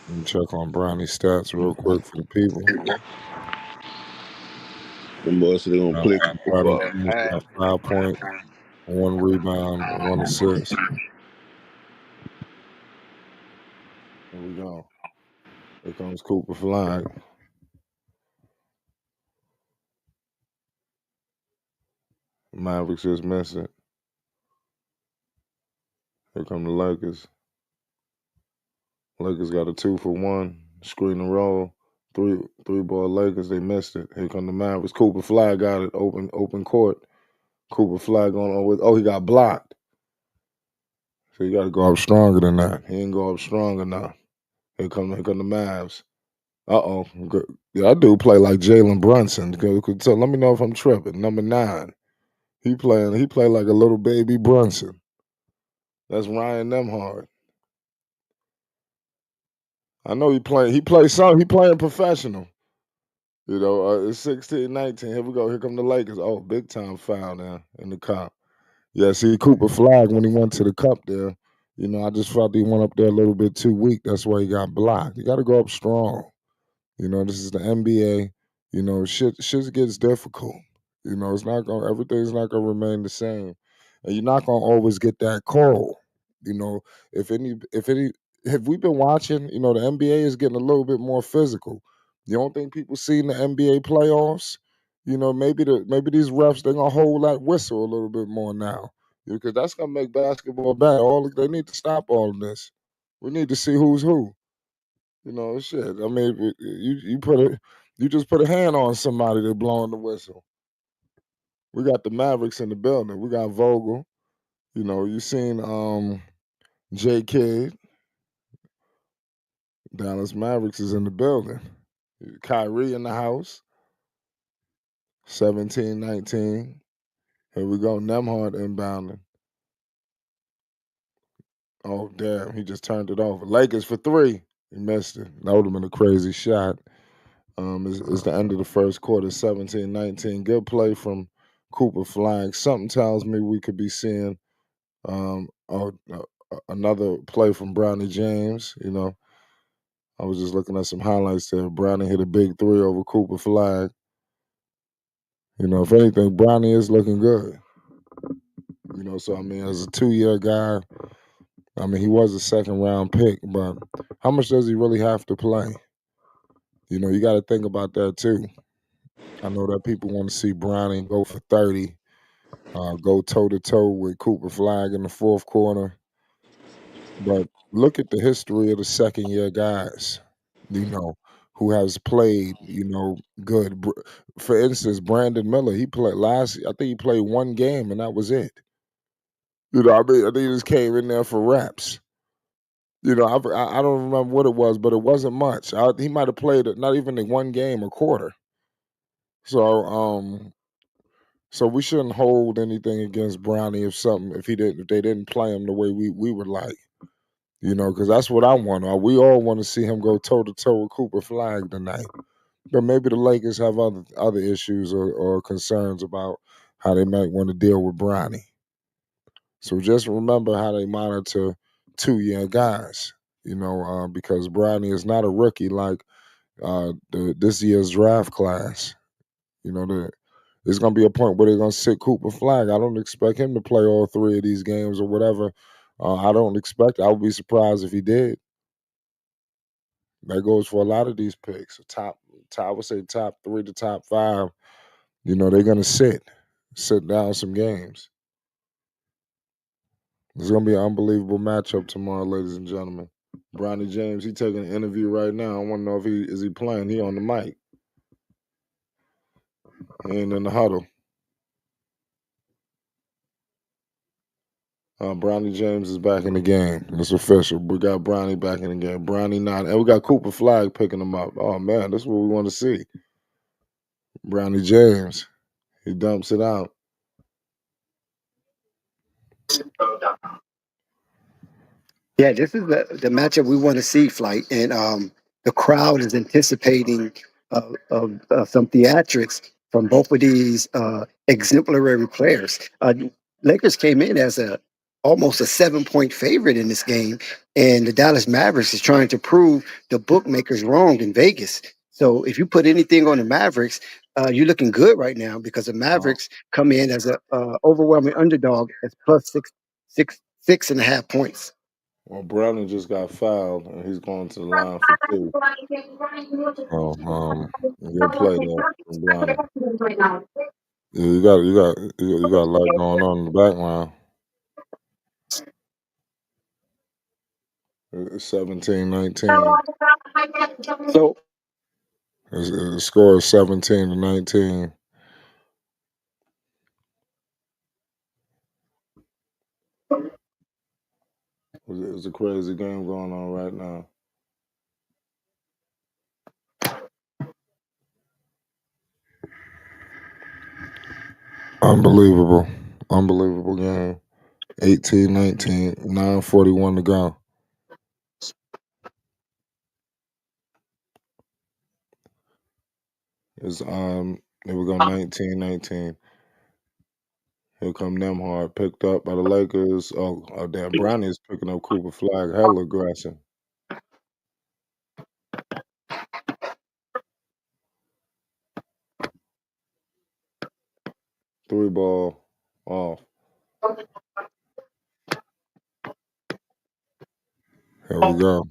Let me check on Brownie's stats real quick for the people. Them boys said they gonna play Brownie Cooper James high. got 5 points, one rebound, and one assist. Here we go. Here comes Cooper Flagg. Mavericks just missed it. Here come the Lakers. Lakers got a 2-for-1. Screen and roll. Three ball Lakers. They missed it. Here come the Mavericks. Cooper Flagg got it. Open court. Cooper Flagg on with. Oh, he got blocked. So you got to go up stronger than that. He ain't go up strong enough. Here come the Mavs. Uh-oh. Yeah, I do play like Jalen Brunson. So let me know if I'm tripping. Number 9. He play like a little baby Brunson. That's Ryan Nemhard. I know he playing professional. It's 16-19. Here we go. Here come the Lakers. Oh, big time foul now in the cup. Yeah, see Cooper Flagg when he went to the cup there. I just felt he went up there a little bit too weak. That's why he got blocked. You got to go up strong. This is the NBA. Shit gets difficult. It's not going. Everything's not gonna remain the same, and you're not gonna always get that call. You know, if we've been watching, the NBA is getting a little bit more physical. You don't think people see in the NBA playoffs? Maybe these refs they're gonna hold that whistle a little bit more now, because that's gonna make basketball bad. They need to stop all of this. We need to see who's who. Shit. I mean, you just put a hand on somebody that's blowing the whistle. We got the Mavericks in the building. We got Vogel. You seen J Kidd. Dallas Mavericks is in the building. Kyrie in the house. 17-19. Here we go. Nemhard inbounding. Oh, damn. He just turned it over. Lakers for three. He missed it. That would have been a crazy shot. It's the end of the first quarter, 17-19. Good play from Cooper Flagg. Something tells me we could be seeing another play from Bronny James. I was just looking at some highlights there. Bronny hit a big three over Cooper Flagg. If anything, Bronny is looking good. So I mean, as a 2-year guy, I mean, he was a second round pick, but how much does he really have to play? You got to think about that too. I know that people want to see Bronny go for 30, go toe to toe with Cooper Flagg in the fourth quarter. But look at the history of the second year guys, you know, who has played, good. For instance, Brandon Miller, he played I think he played one game and that was it. I mean, I think he just came in there for reps. I don't remember what it was, but it wasn't much. He might have played not even in one game, a quarter. So, so we shouldn't hold anything against Brownie if they didn't play him the way we would like. Because that's what I want. We all want to see him go toe to toe with Cooper Flagg tonight. But maybe the Lakers have other issues or concerns about how they might want to deal with Brownie. So just remember how they monitor 2-year guys. Because Brownie is not a rookie like this year's draft class. There's going to be a point where they're going to sit Cooper Flagg. I don't expect him to play all three of these games or whatever. I don't expect. I would be surprised if he did. That goes for a lot of these picks. I would say top 3 to top 5. They're going to sit down some games. It's going to be an unbelievable matchup tomorrow, ladies and gentlemen. Bronny James, he taking an interview right now. I want to know if he playing. He on the mic. He ain't in the huddle. Bronny James is back in the game. It's official. We got Bronny back in the game. Bronny not, and we got Cooper Flagg picking him up. Oh man, that's what we want to see. Bronny James, he dumps it out. Yeah, this is the matchup we want to see, Flight, and the crowd is anticipating some theatrics from both of these exemplary players. Lakers came in as almost a 7-point favorite in this game, and the Dallas Mavericks is trying to prove the bookmakers wrong in Vegas. So if you put anything on the Mavericks, you're looking good right now because the Oh, Mavericks come in as a overwhelming underdog as plus 6.5 points. well, Bronny just got fouled, and he's going to the line for 2. So, good play there from Bronny. Yeah, you got a lot going on in the background. It's 17-19. So The score is 17-19. It's a crazy game going on right now. Unbelievable. Unbelievable game. 18-19, 9:41 to go. It's here we go, 19-19. Here come Nemhard, picked up by the Lakers. Oh damn, Bronny is picking up Cooper Flagg. Hella aggression. 3 ball off. Here we go.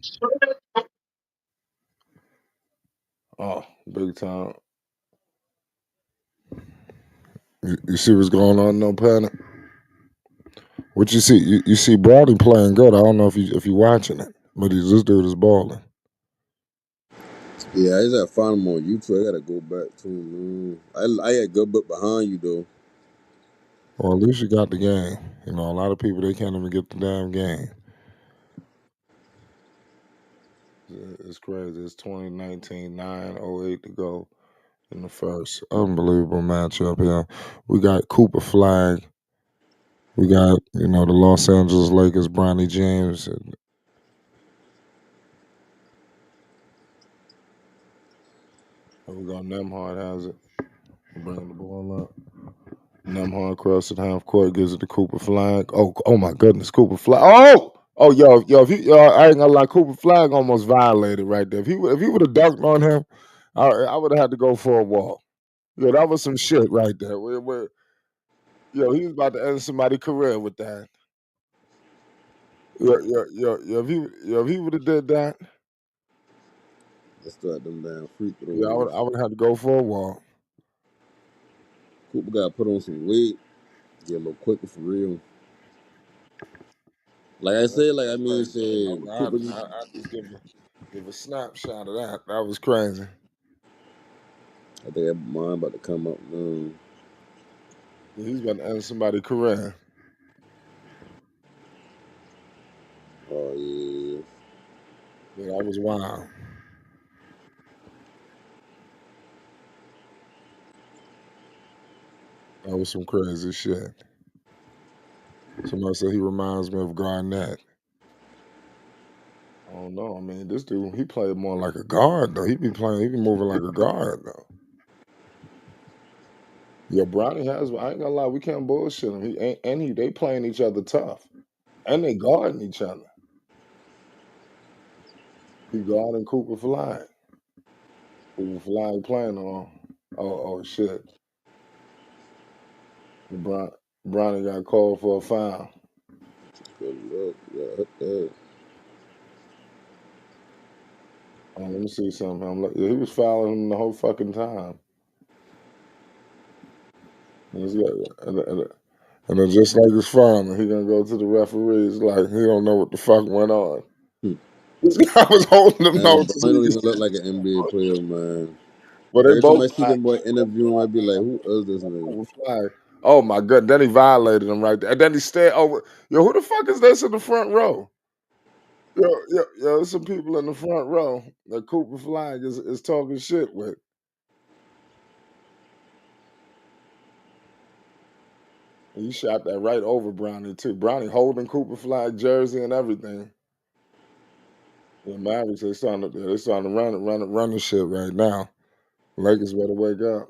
Oh, big time. You see what's going on? No panic. What you see? You see Brownie playing good. I don't know if you watching it, but this dude is balling. Yeah, I just gotta find him on YouTube. I gotta go back to him. I had good book behind you though. Well, at least you got the game. A lot of people they can't even get the damn game. It's crazy. It's 2019, 9:08 to go in the first. Unbelievable matchup here. We got Cooper Flagg. We got, the Los Angeles Lakers, Bronny James. And we got Nemhard has it. Bringing the ball up. Nemhard crosses half court, gives it to Cooper Flagg. Oh my goodness, Cooper Flagg. Yo, I ain't gonna lie, Cooper Flagg almost violated right there. If he would have dunked on him, I would have had to go for a walk. Yo, that was some shit right there. Yo, he was about to end somebody's career with that. If he would have did that, Let's start them damn free yeah, throws. I would have had to go for a walk. Cooper got to put on some weight, get a little quicker for real. Like I said, like I That's mean, crazy. shit, Cooper just I just give a snapshot of that. That was crazy. I think that mine about to come up now. He's about to end somebody's career. Oh yeah. Yeah, that was wild. That was some crazy shit. Somebody said he reminds me of Garnett. I don't know. I mean, this dude, he played more like a guard though. He be moving like a guard though. Yeah, Bronny has. I ain't gonna lie, we can't bullshit him. They playing each other tough, and they guarding each other. He guarding Cooper Flag. Cooper Flag playing on. Oh shit. Bron, Bronny got called for a foul. Good luck. Yeah, hit that. Oh, let me see something. Yeah, he was fouling him the whole fucking time. And, he's got- and, and, and then just like his father, he gonna go to the referees like he don't know what the fuck went on. Hmm. This guy was holding them Man, notes. LeBron don't even look like an NBA player, man. But they Every time both I see them boy interviewing, I be like, who is this nigga? was flag. Oh my god! Then he violated him right there, and then he stared over. Yo, who the fuck is this in the front row? Yo, there's some people in the front row that Cooper Flag is talking shit with. And he shot that right over Bronny too. Bronny holding Cooper Flag jersey and everything. The Mavericks they starting to run the shit right now. Lakers better wake up.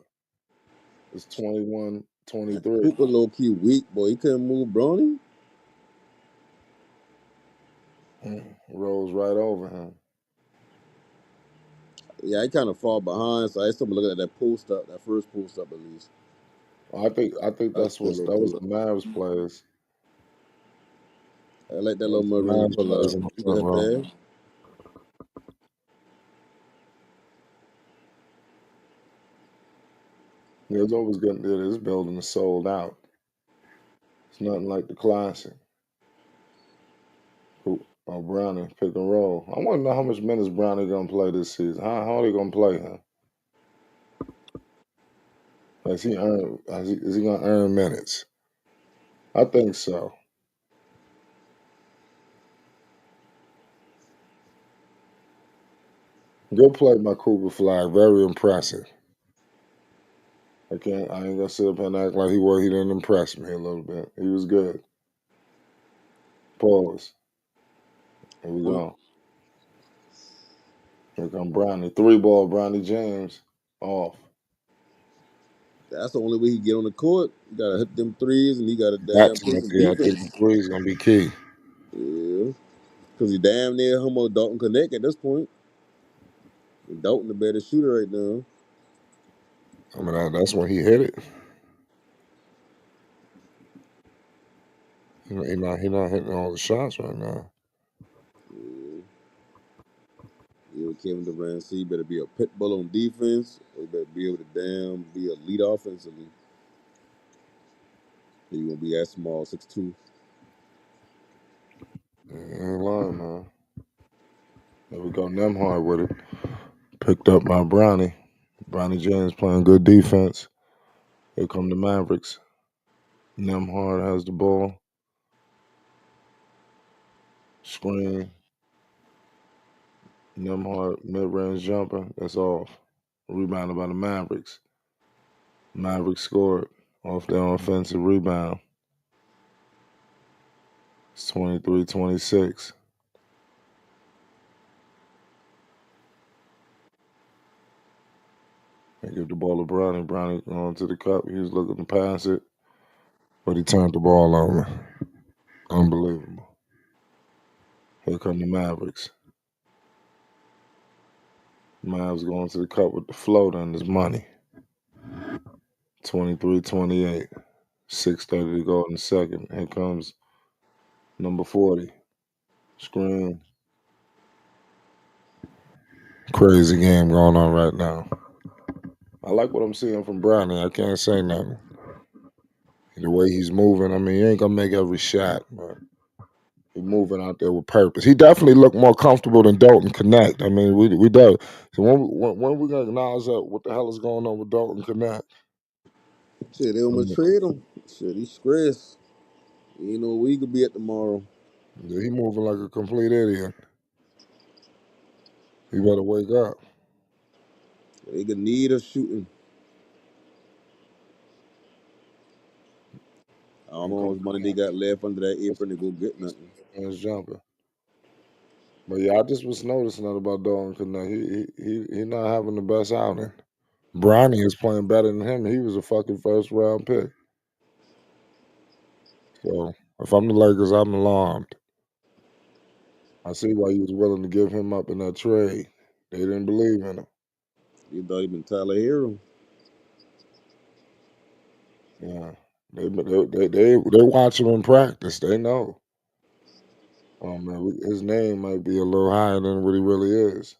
It's 21-23. Cooper low key weak, boy. He couldn't move Bronny. Rolls right over him. Yeah, I kind of fall behind, so I still be looking at that post up, that first post up at least. I think That's that's still a what little that was pull the up. Mavericks players. I like that That little was the mid-range Mavericks pull players up. in the You can front hit row. that. Yeah, it's always good. Yeah, this building is sold out. It's nothing like the classic. Brownie pick and roll. I want to know how much minutes Brownie gonna play this season. How are they gonna play him? Is he gonna earn minutes? I think so. Good play by Cooper Flag. Very impressive. I ain't gonna sit up and act like he didn't impress me a little bit. He was good. Pause. Here we Point. go. Here come Brownie. Three ball Brownie James. Off. That's the only way he get on the court. You gotta hit them threes, and he gotta damn That's play what some I think the defense. three is gonna be key. Yeah, because he damn near homo Dalton Knecht at this point. And Dalton the better shooter right now. I mean that's when he hit it. He not hitting all the shots right now. Yeah. Yeah, with Kevin Durant, so you better be a pit bull on defense, or you better be able to damn be a lead offensively. Or you gonna be that small, 6'2". Yeah, ain't lying, man. There we go. Nemhard with it. Picked up by Bronny. Bronny James playing good defense. Here come the Mavericks. Nemhard has the ball. Screen. Nemhard mid-range jumper. That's off. Rebounded by the Mavericks. Mavericks scored off their offensive rebound. It's 23-26. They give the ball to Bronny. Bronny going to the cup. He was looking to pass it, but he turned the ball over. Unbelievable. Here come the Mavericks. Mavs going to the cup with the floater and his money. 23-28. 6:30 to go in the second. Here comes number 40. Screen. Crazy game going on right now. I like what I'm seeing from Brownie. I can't say nothing. The way he's moving, I mean, he ain't gonna make every shot, but he's moving out there with purpose. He definitely looked more comfortable than Dalton Knecht. I mean, we do. So when we gonna acknowledge that what the hell is going on with Dalton Knecht? Shit, they I almost mean, trade him. Shit, he's stressed. He ain't know where he could be at tomorrow. yeah, he moving like a complete idiot. He better wake up. They could need a shooting. I don't Here know how comes much money they got left under that apron to go get this nothing. man's jumper. But yeah, I just was noticing that about Dalton Knecht. He not having the best outing. Bronny is playing better than him. He was a fucking first round pick. So if I'm the Lakers, I'm alarmed. I see why he was willing to give him up in that trade. They didn't believe in him. You thought he been Tyler Hero. Yeah, they watch him in practice. They know. Oh man, his name might be a little higher than what he really is.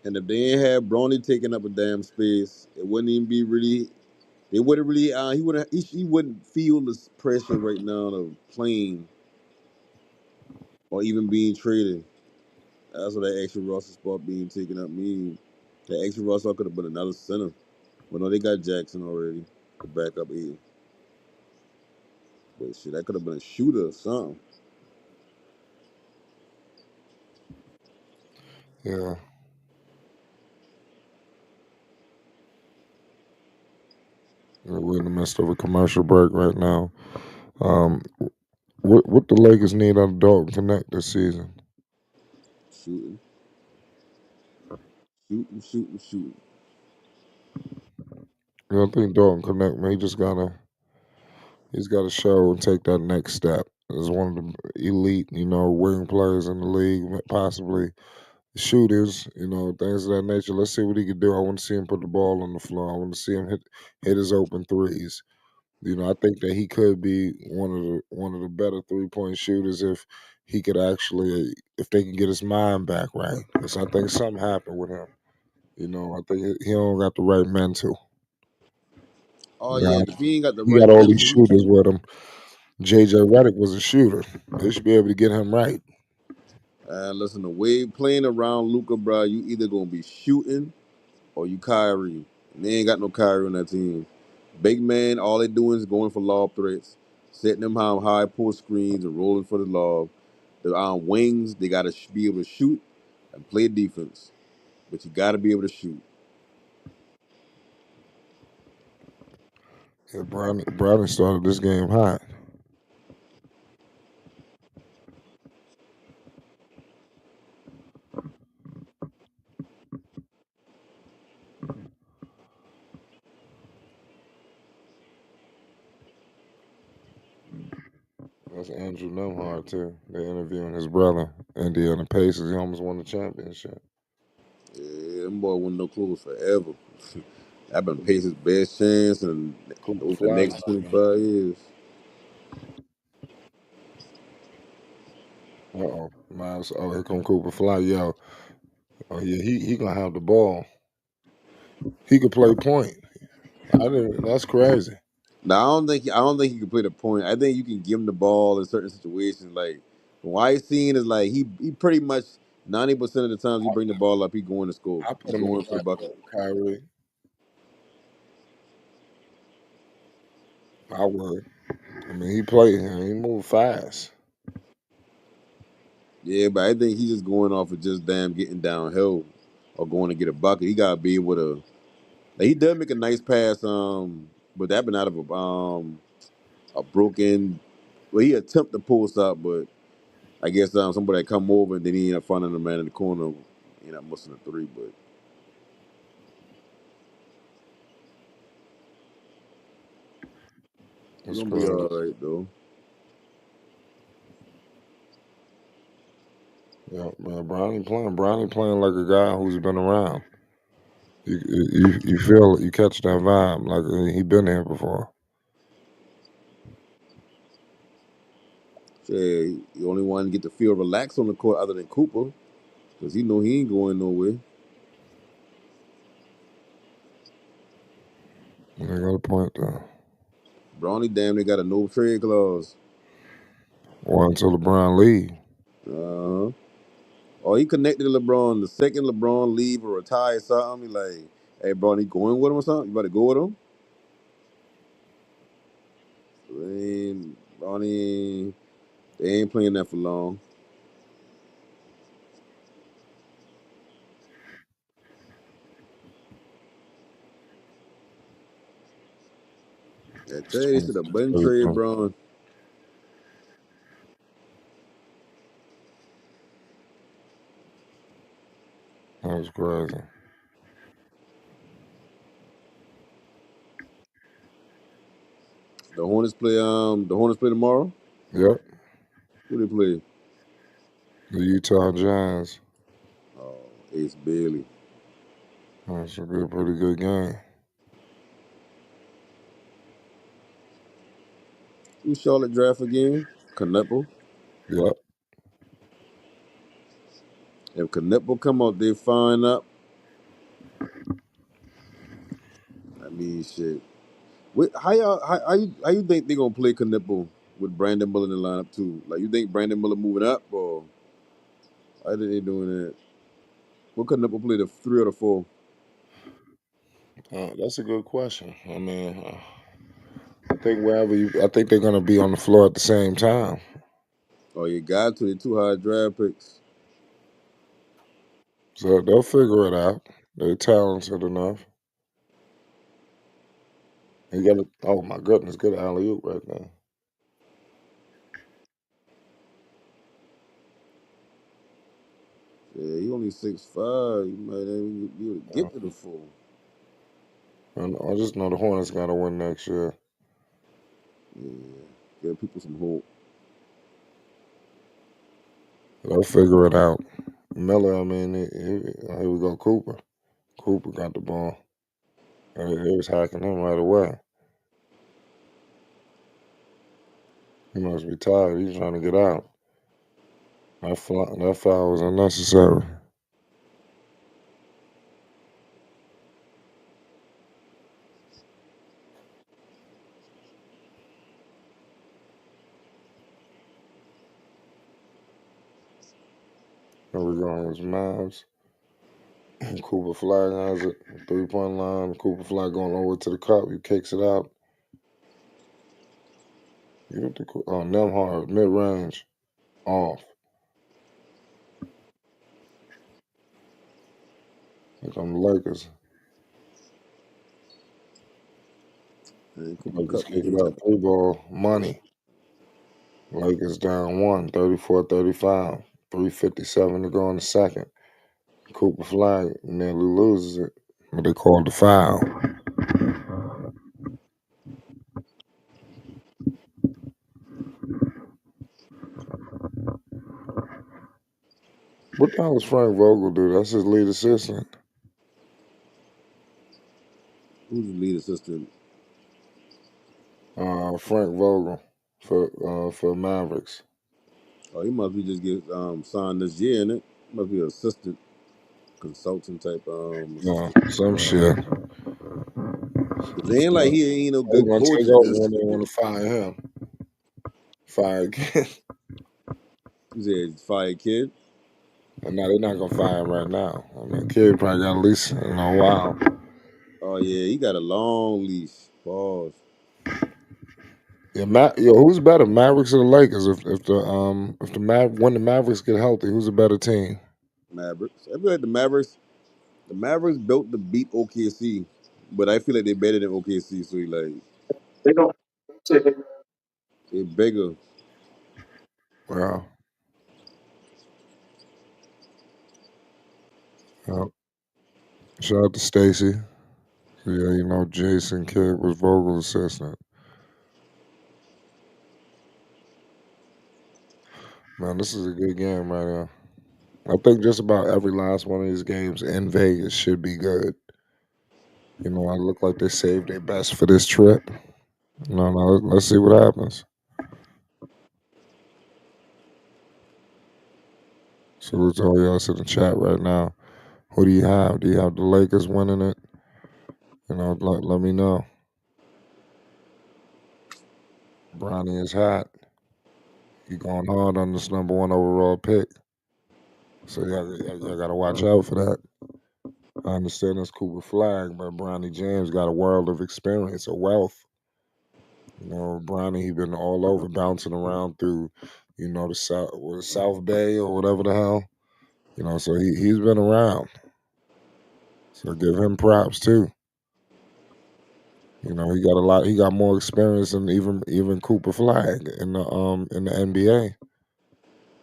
And if they ain't had Bronny taking up a damn space, it wouldn't even be really. They wouldn't really. He wouldn't feel this pressure right now of playing or even being traded. That's what that extra roster spot being taken up mean. That extra roster could have been another center. But no, they got Jackson already to back up Aiden. But shit, that could have been a shooter or something. Yeah, we're in the midst of a commercial break right now. Um, what the Lakers need out of Dalton Knecht this season? Shooting, shooting, shooting, shooting. I think Dalton Knecht, man, he's gotta show and take that next step as one of the elite, wing players in the league, possibly shooters, things of that nature. Let's see what he can do. I want to see him put the ball on the floor. I want to see him hit his open threes. I think that he could be one of the better 3-point shooters if he could actually if they can get his mind back right. Because I think something happened with him. I think he don't got the right mental. Oh yeah, Now if he ain't got the he right got all these mental, shooters with him. JJ Redick was a shooter. They should be able to get him right. listen, the way playing around Luca, bro, you either gonna be shooting or you Kyrie. And they ain't got no Kyrie on that team. Big man, all they doing is going for lob threats, setting them high pull screens and rolling for the lob. The wings, they gotta be able to shoot and play defense, but you gotta be able to shoot. Yeah, Brownie started this game hot. That's Andrew Nemhard too. They're interviewing his brother, Indiana Pacers. He almost won the championship. Yeah, them boy won no clothes forever. I've been Pacers' best chance in Cooper the Flag. next 25 years. Uh-oh. Miles. Oh, here come Cooper Flag. Yo. Oh yeah, he gonna have the ball. He could play point. I didn't. That's crazy. Now I don't think you can play the point. I think you can give him the ball in certain situations. Like from what I seen is like he pretty much 90% of the times you bring the ball up, he going to score. I He put him in the going for the bucket. backcourt with Kyrie. I would. I mean, he played him. He moved fast. Yeah, but I think he's just going off of just damn getting downhill or going to get a bucket. He gotta be able to. Like, he does make a nice pass, but that been out of a broken. Well, he attempt to pull up, but I guess somebody come over and then he end up finding the man in the corner. He not missing a three, but he's That's gonna be crazy. all right though. Yeah, man. Bronny playing like a guy who's been around. You feel it, you catch that vibe like he been there before. Yeah, he only one to get to feel relaxed on the court other than Cooper, because he know he ain't going nowhere. They got a point there. Bronny damn they got a no trade clause. Or until LeBron leave. Uh huh. Or he connected to LeBron. The second LeBron leave or retire or something, he like, hey, Bronny, going with him or something? You better go with him. Bronny, they ain't playing that for long. I tell It's you, they should have been 20, trade Bron. That's crazy. The Hornets play tomorrow. Yep. Who they play? The Utah Jazz. Oh, Ace Bailey. That should be a pretty good game. Who Charlotte draft again? Knecht. Yep. If Knecht come out, they fine up. I mean, shit. How you think they gonna play Knecht with Brandon Miller in the lineup too? Like, you think Brandon Miller moving up, or how think they doing that? What Knecht play, the three or the four? That's a good question. I mean, I think they're gonna be on the floor at the same time. Oh, you got to. They two high draft picks. So they'll figure it out. They're talented enough. He got a, oh my goodness, good alley oop right there. Yeah, he only 6'5". You might not even be able to get to the Uh, four. and I just know the Hornets gotta win next year. Yeah, give people some hope. They'll figure it out. Miller, I mean, here we go, Cooper. Cooper got the ball. He was hacking him right away. He must be tired. He's trying to get out. That foul was unnecessary. Here we go. It's Mavs. Cooper Flagg has it. 3-point line. Cooper Flagg going over to the cup. He kicks it out. Nemhard, mid range. Off. Here come the Lakers. And Cooper Lakers Cup kick it getting out. 3-ball. Money. Lakers down 1. 34-35. 3:57 to go in the second. Cooper Flagg nearly loses it. But they called the foul. What the hell does Frank Vogel do? That's his lead assistant. who's the lead assistant? Frank Vogel for Mavericks. Oh, he must be just get signed this year, innit? Must be an assistant consultant type assistant. Some shit. 'Cause it ain't like he ain't no They're good gonna coach. take It's over just when they want to fire him. Fire again. he said fire kid. And now they're not gonna fire him right now. I mean, kid probably got at least a while. Oh yeah, he got a long leash. Pause. Yeah, yo, who's better, Mavericks or the Lakers? If when the Mavericks get healthy, who's a better team? Mavericks. I feel like the Mavericks built to beat OKC, but I feel like they're better than OKC. So like They don't. they're bigger. Wow. Yeah. Shout out to Stacy. Yeah, Jason Kidd was vocal assistant. Man, this is a good game right here. I think just about every last one of these games in Vegas should be good. I look like they saved their best for this trip. No, let's see what happens. So let's all y'all in the chat right now. Who do you have? Do you have the Lakers winning it? Let me know. Bronny is hot. He going hard on this number one overall pick. So y'all gotta watch out for that. I understand it's Cooper Flagg, but Bronny James got a world of experience, a wealth. Bronny, he been all over, bouncing around through, South Bay or whatever the hell. So he's been around. So give him props too. He got a lot. He got more experience than even Cooper Flagg in the NBA.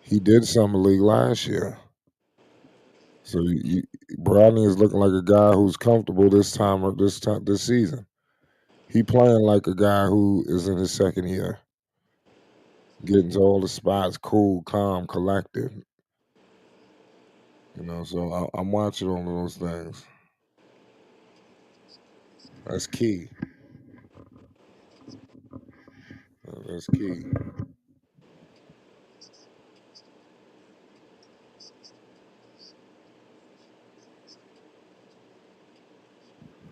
He did summer league last year. So Bronny is looking like a guy who's comfortable this season. He playing like a guy who is in his second year, getting to all the spots, cool, calm, collected. So I'm watching all of those things. That's key. That's key.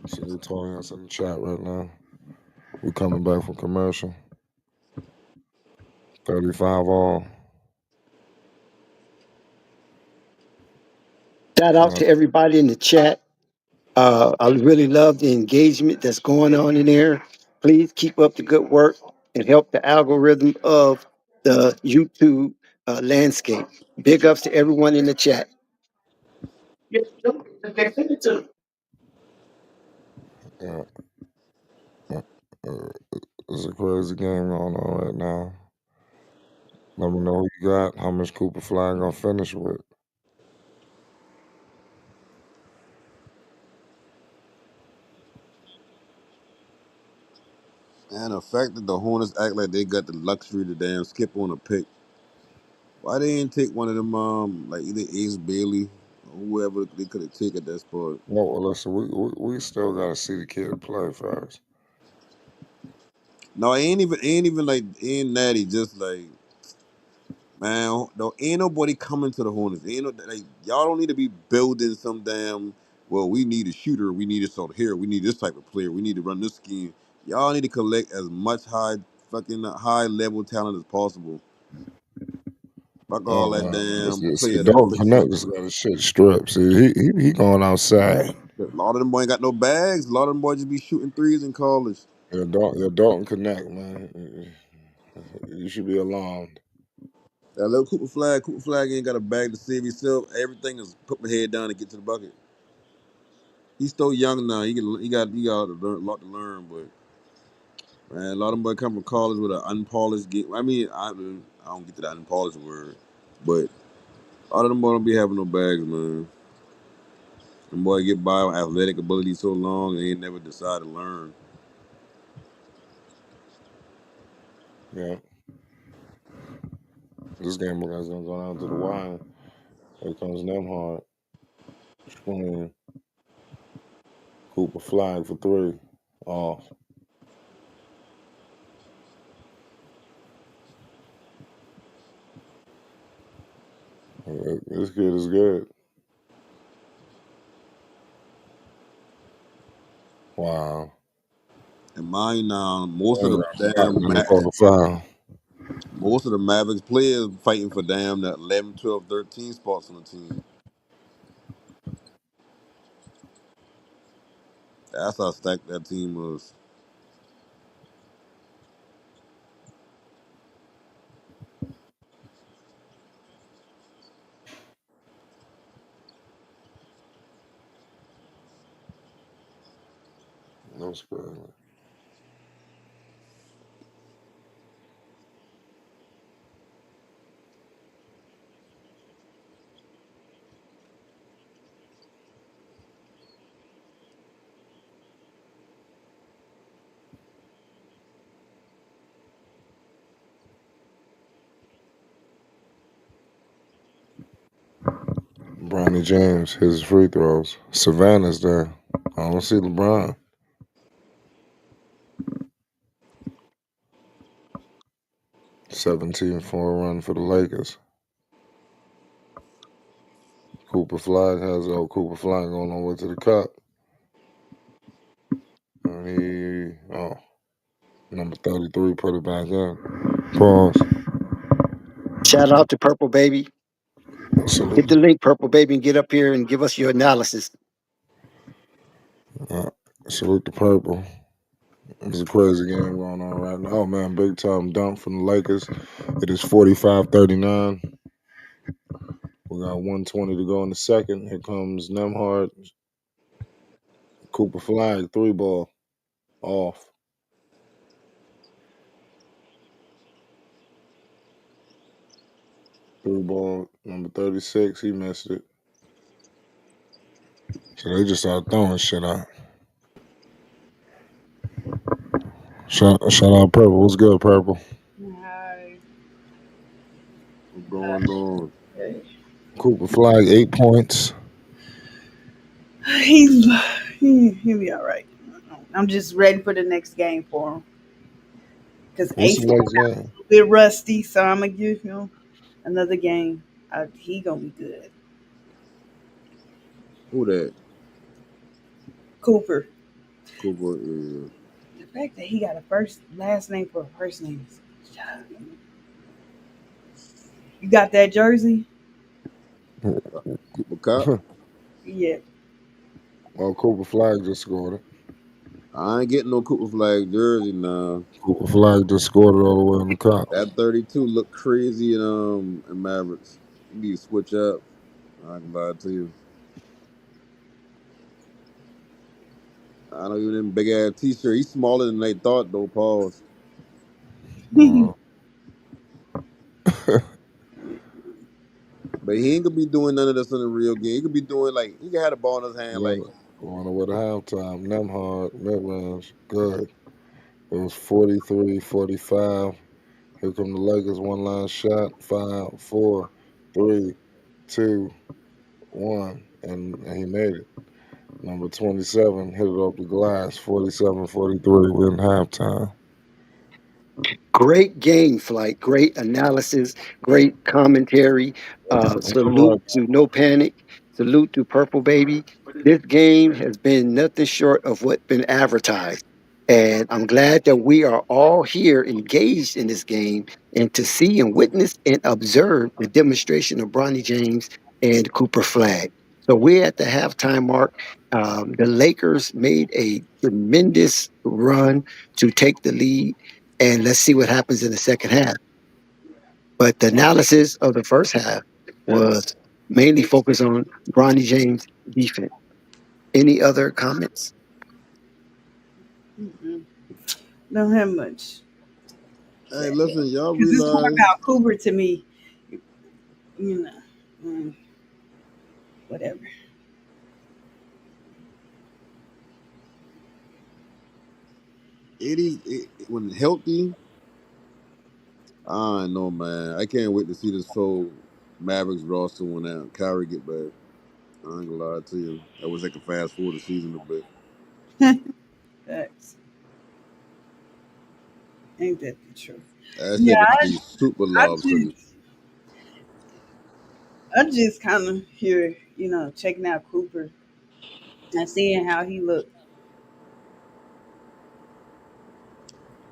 So they're telling us in the chat right now. We're coming back from commercial. 35 all. Shout out Uh, to everybody in the chat. I really love the engagement that's going on in there. Please keep up the good work and help the algorithm of the YouTube landscape. Big ups to everyone in the chat. uh, uh, uh, it's a crazy game going on right now. Let me know who you got. How much Cooper Flag gonna finish with? And the fact that the Hornets act like they got the luxury to damn skip on a pick. Why they didn't take one of them like either Ace Bailey or whoever they could have taken at that spot? Well, listen, we still gotta see the kid play first. No, ain't even like ain't natty. Just like man, no, ain't nobody coming to the Hornets. Ain't no like y'all don't need to be building some damn. Well, we need a shooter. We need this out here. We need this type of player. We need to run this scheme. Y'all need to collect as much high level talent as possible. Fuck all that damn See, player that Dalton play Connect just simple. got his shit stripped. See, he going outside. A lot of them boys ain't got no bags. A lot of them boys just be shooting threes in college. Dalton Connect, man. You should be alarmed. That little Cooper Flag ain't got a bag to save himself. Everything is put my head down and get to the bucket. He's still young now. He got a lot to learn, but man, a lot of them boys come from college with an unpolished game. I mean, I don't get to that unpolished word, but a lot of them boys don't be having no bags, man. Them boy get by with athletic ability so long and they ain't never decide to learn. Yeah, this game is gonna go down to the wire. Here comes Nemhard. Screen. Cooper Flag for three. Off. This kid is good. Wow. And mind now, I'm gonna call the foul. Most of the Mavericks players fighting for damn the 11, 12, 13 spots on the team. That's how stacked that team was. That's crazy. Bronny James, his free throws. Savannah's there. I don't see LeBron. 17-4 run for the Lakers. Cooper Flagg has old Cooper Flagg going all the way to the cup. And number 33 put it back in. Pause. Shout out to Purple Baby. Hit the Salute. link, Purple Baby, and get up here and give us your analysis. Uh, salute the purple. It's a crazy game going on right now. Oh man, big time dunk from the Lakers. It is 45-39. We got 120 to go in the second. Here comes Nemhard. Cooper Flag, three ball, off. Three ball, number 36, he missed it. So they just started throwing shit out. Shout out Purple. What's good, Purple? Hi. What's going on? Hey. Cooper Flag, 8 points. He's he'll be all right. I'm just ready for the next game for him because What's Ace the is next game? a bit rusty, so I'm gonna give him another game. He gonna be good. Who that? Cooper. Cooper. The fact that he got a first last name for a first name is. You got that jersey? Cooper Cup. Yeah. Well, Cooper Flag just scored it. I ain't getting no Cooper Flag jersey now. Cooper Flag just scored it all the way in the cup. That 32 look crazy in Mavericks. You need to switch up. I can lie to you. I know even in big ass t-shirt. He's smaller than they thought though. Pause. Uh, But he ain't gonna be doing none of this in the real game. He could be doing like he can have the ball in his hand like going away to halftime. Nemhard, mid range, good. It was 43-45. Here come the Lakers, one line shot, 5, 4, 3, 2, 1, and he made it. Number 27 hit it off the glass, 47-43. We're in halftime. Great game, Flight. Great analysis. Great commentary. I'm all Salute right. to No Panic. Salute to Purple Baby. This game has been nothing short of what's been advertised. And I'm glad that we are all here engaged in this game and to see and witness and observe the demonstration of Bronny James and Cooper Flag. So we're at the halftime mark. The Lakers made a tremendous run to take the lead, and let's see what happens in the second half. But the analysis of the first half was mainly focused on Bronny James' defense. Any other comments? Mm-mm. Don't have much. hey, listen, y'all Because it's more realize about Cooper to me. You know, whatever. 80 when healthy. I know, man. I can't wait to see this full Mavericks roster when Kyrie get back. I ain't gonna lie to you. I wish I could fast forward the season a bit. That's ain't that the truth? That Yeah, shit gonna be super I lopsided. just I just kind of here, checking out Cooper and seeing how he looked.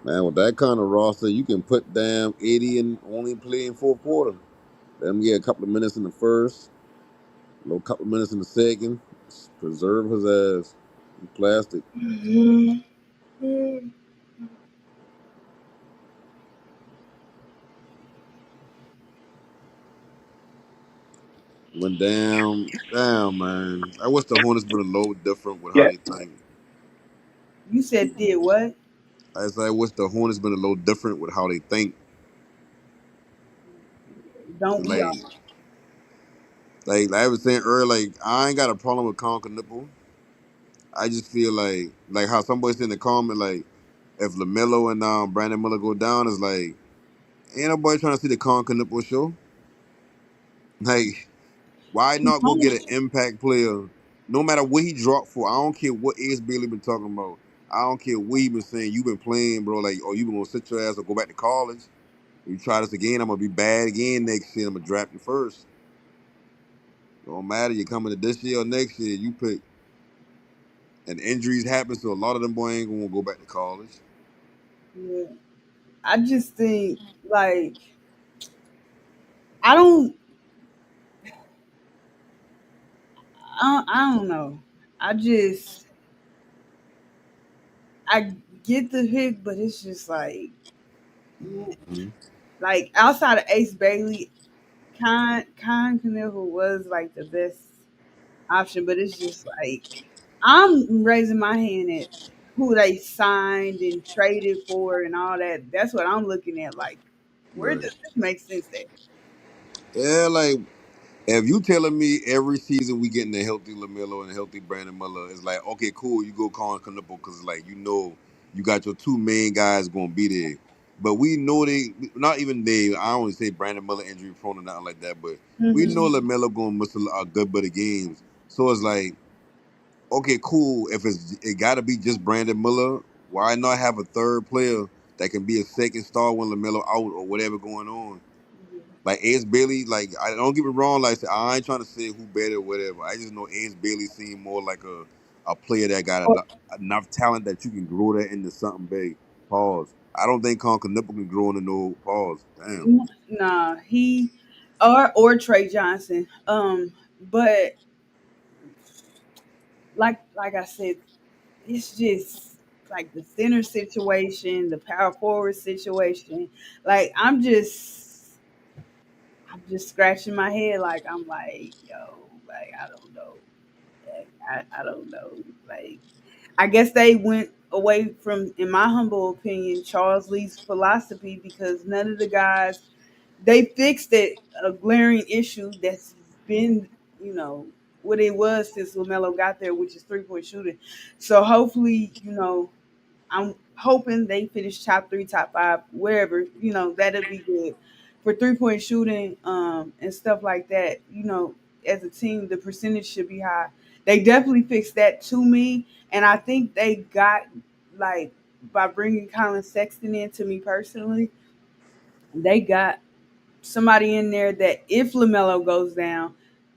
Man, with that kind of roster, you can put damn 80 and only play in fourth quarter. Let him get a couple of minutes in the first, a little couple of minutes in the second. Preserve his ass. He's plastic. Mhm. Went down, man. I wish the Hornets would have low different with how Yeah, they think. You said did what? I wish the Hornets been a little different with how they think. Don't we all? Like, like I was saying earlier, like I ain't got a problem with Colin Nipple. I just feel like how somebody said in the comment, like if Lamelo and Brandon Miller go down, it's like ain't nobody trying to see the Colin Nipple show. Like, why not go get an impact player? No matter what he dropped for, I don't care what Ace Bailey been talking about. I don't care what he been saying. You been playing, bro. Like, oh, you been gonna sit your ass or go back to college. You try this again, I'm gonna be bad again next year. I'm gonna draft you first. Don't matter. You coming to this year or next year, you pick. And injuries happen, so a lot of them boys ain't gonna go back to college. Yeah. I just think like I don't I don't know. I just I get the pick, but it's just man, Mhm. like outside of Ace Bailey, Con Knuckle was like the best option, but it's just like I'm raising my hand at who they signed and traded for and all that. That's what I'm looking at. Like, where Right. does this make sense at? Yeah, like if you telling me every season we getting a healthy Lamelo and a healthy Brandon Miller, it's like okay, cool. You go Colin Knuckle because like you got your two main guys gonna be there. But we know they not even they. I don't want to say Brandon Miller injury prone or nothing like that, but we know Hmm. Lamelo gonna miss a good bit of games. So it's like okay, cool. If it got to be just Brandon Miller, why not have a third player that can be a second star when Lamelo out or whatever going on? Like Ace Bailey, like I don't get me wrong, like I ain't trying to say who better or whatever. I just know Ace Bailey seemed more like a player that got enough talent that you can grow that into something big. Pause. I don't think Con Nipple can grow into no pause. Damn. Nah, he or Trey Johnson. But like I said, it's just like the center situation, the power forward situation. Like I'm just scratching my head. Like I'm like, yo, like I don't know. Like, I don't know. Like I guess they went away from, in my humble opinion, Charles Lee's philosophy because none of the guys they fixed it a glaring issue that's been, you know, what it was since Lamelo got there, which is 3-point shooting. So hopefully, I'm hoping they finish top three, top five, wherever. That'll be good for 3-point shooting, and stuff like that. As a team, the percentage should be high. They definitely fixed that to me, and I think they got like by bringing Colin Sexton in to me personally, they got somebody in there that if Lamelo goes down,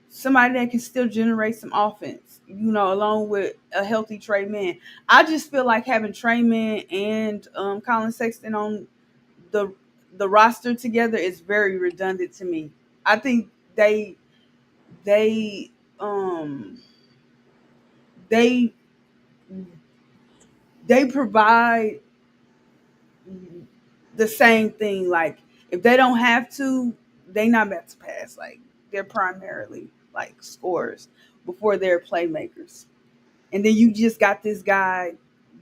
somebody that can still generate some offense, along with a healthy Trey Man. I just feel like having Trey Man and Colin Sexton on the the roster together is very redundant to me. I think they um they they provide the same thing. Like if they don't have to, they not about to pass. Like they're primarily like scorers before they're playmakers. And then you just got this guy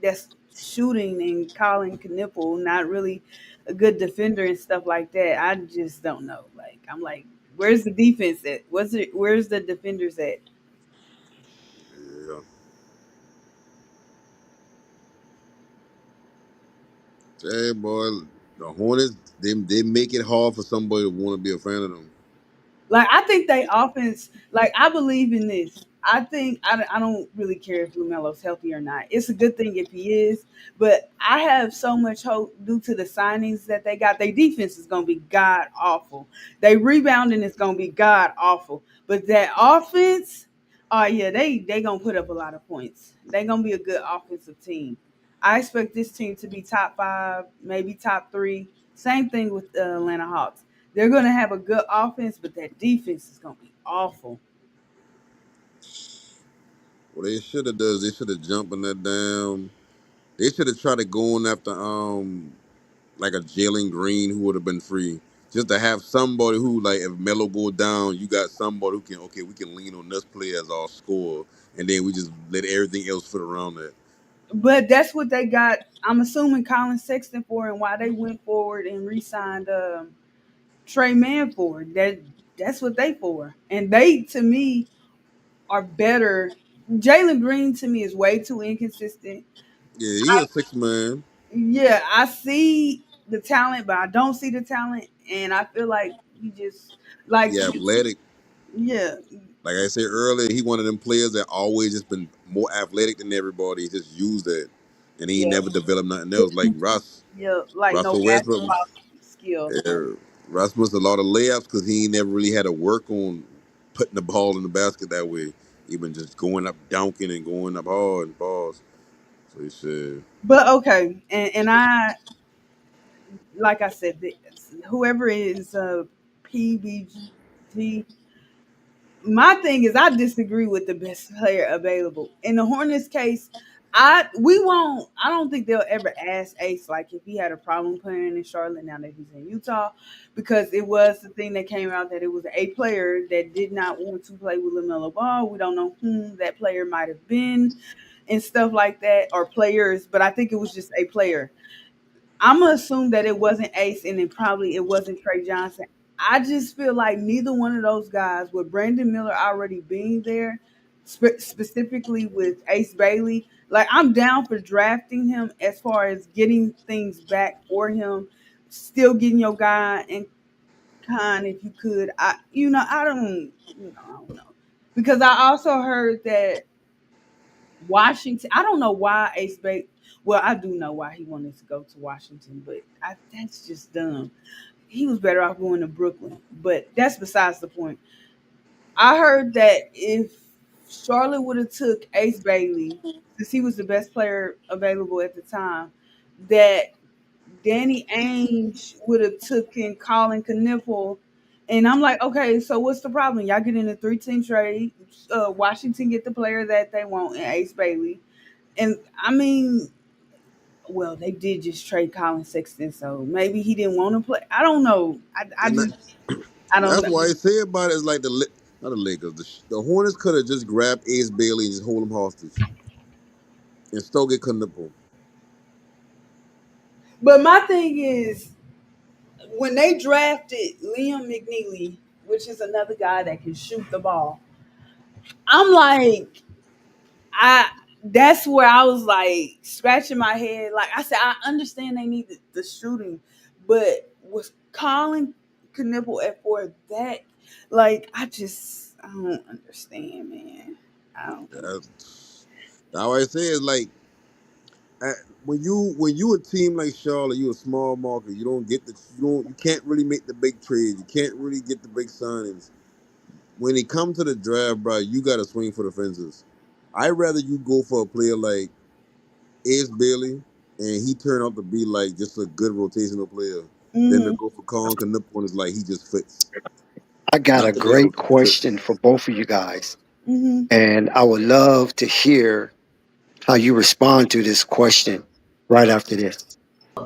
that's shooting and calling Knipple, not really a good defender and stuff like that. I just don't know. Like I'm like, where's the defense at? Where's the defenders at? Yeah. Hey boy, the Hornets they make it hard for somebody to want to be a fan of them. Like I think they offense. Like I believe in this. I think I don't really care if Lumelo's healthy or not. It's a good thing if he is, but I have so much hope due to the signings that they got. Their defense is gonna be god awful. They rebounding is gonna be god awful. But that offense, oh yeah, they gonna put up a lot of points. They gonna be a good offensive team. I expect this team to be top five, maybe top three. Same thing with the Atlanta Hawks. They're going to have a good offense, but that defense is going to be awful. What they should have does they should have jumped on that down. They should have tried to go on after like a Jalen Green who would have been free. Just to have somebody who like if Melo go down, you got somebody who can we can lean on this player as our scorer, and then we just let everything else fit around that. But that's what they got. I'm assuming Colin Sexton for, and why they went forward and re-signed Trey Manford. That's what they for, and they to me are better. Jalen Green to me is way too inconsistent. Yeah, he a six man. Yeah, I see the talent, but I don't see the talent, and I feel like he just like Yeah, athletic. yeah, Like I said earlier, he one of them players that always just been more athletic than everybody. He just used that, and he yeah, never developed nothing else. Like yeah, like no Russell Westbrook basketball was. skill. Russ missed a lot of layups because he never really had to work on putting the ball in the basket that way. He been just going up, dunking, and going up hard and balls. So he said, But okay, and I like I said, whoever is PBG, my thing is I disagree with the best player available. In the Hornets case, I don't think they'll ever ask Ace like if he had a problem playing in Charlotte now that he's in Utah, because it was the thing that came out that it was a player that did not want to play with LaMelo Ball. We don't know whom that player might have been and stuff like that, or players, but I think it was just a player. I'm gonna assume that it wasn't Ace, and then probably it wasn't Trey Johnson. I just feel like neither one of those guys, with Brandon Miller already being there, specifically with Ace Bailey, like I'm down for drafting him as far as getting things back for him, still getting your guy and if you could. I don't know because I also heard that Washington. I don't know why Ace Bailey. Well, I do know why he wanted to go to Washington, but that's just dumb. He was better off going to Brooklyn, but that's besides the point. I heard that if Charlotte would have took Ace Bailey, since he was the best player available at the time, that Danny Ainge would have taken Colin Kniffel. And I'm like, okay, so what's the problem? Y'all get in a 3-team trade. Washington get the player that they want in Ace Bailey. And I mean, well, they did just trade Colin Sexton, so maybe he didn't want to play. I don't know. and I don't that's know. why I say about it is like not the Lakers. The Hornets could have just grabbed Ace Bailey and just hold him hostage and still get Knuckle. But my thing is, when they drafted Liam McNeely, which is another guy that can shoot the ball, I'm like, I that's where I was like scratching my head. Like I said, I understand they need the shooting, but was Colin Kniffel at four that like I don't understand, man. I don't That's why I say is like uh, when you a team like Charlotte, you a small market. You can't really make the big trades. You can't really get the big signings. When it comes to the draft, bro, you got to swing for the fences. I'd rather you go for a player like Ace Bailey, and he turned out to be like just a good rotational player, than to mm-hmm, go for Colin Knuckle one is like he just fits. I got a Not that they don't great fit. question for both of you guys, mm-hmm. and I would love to hear how you respond to this question right after this.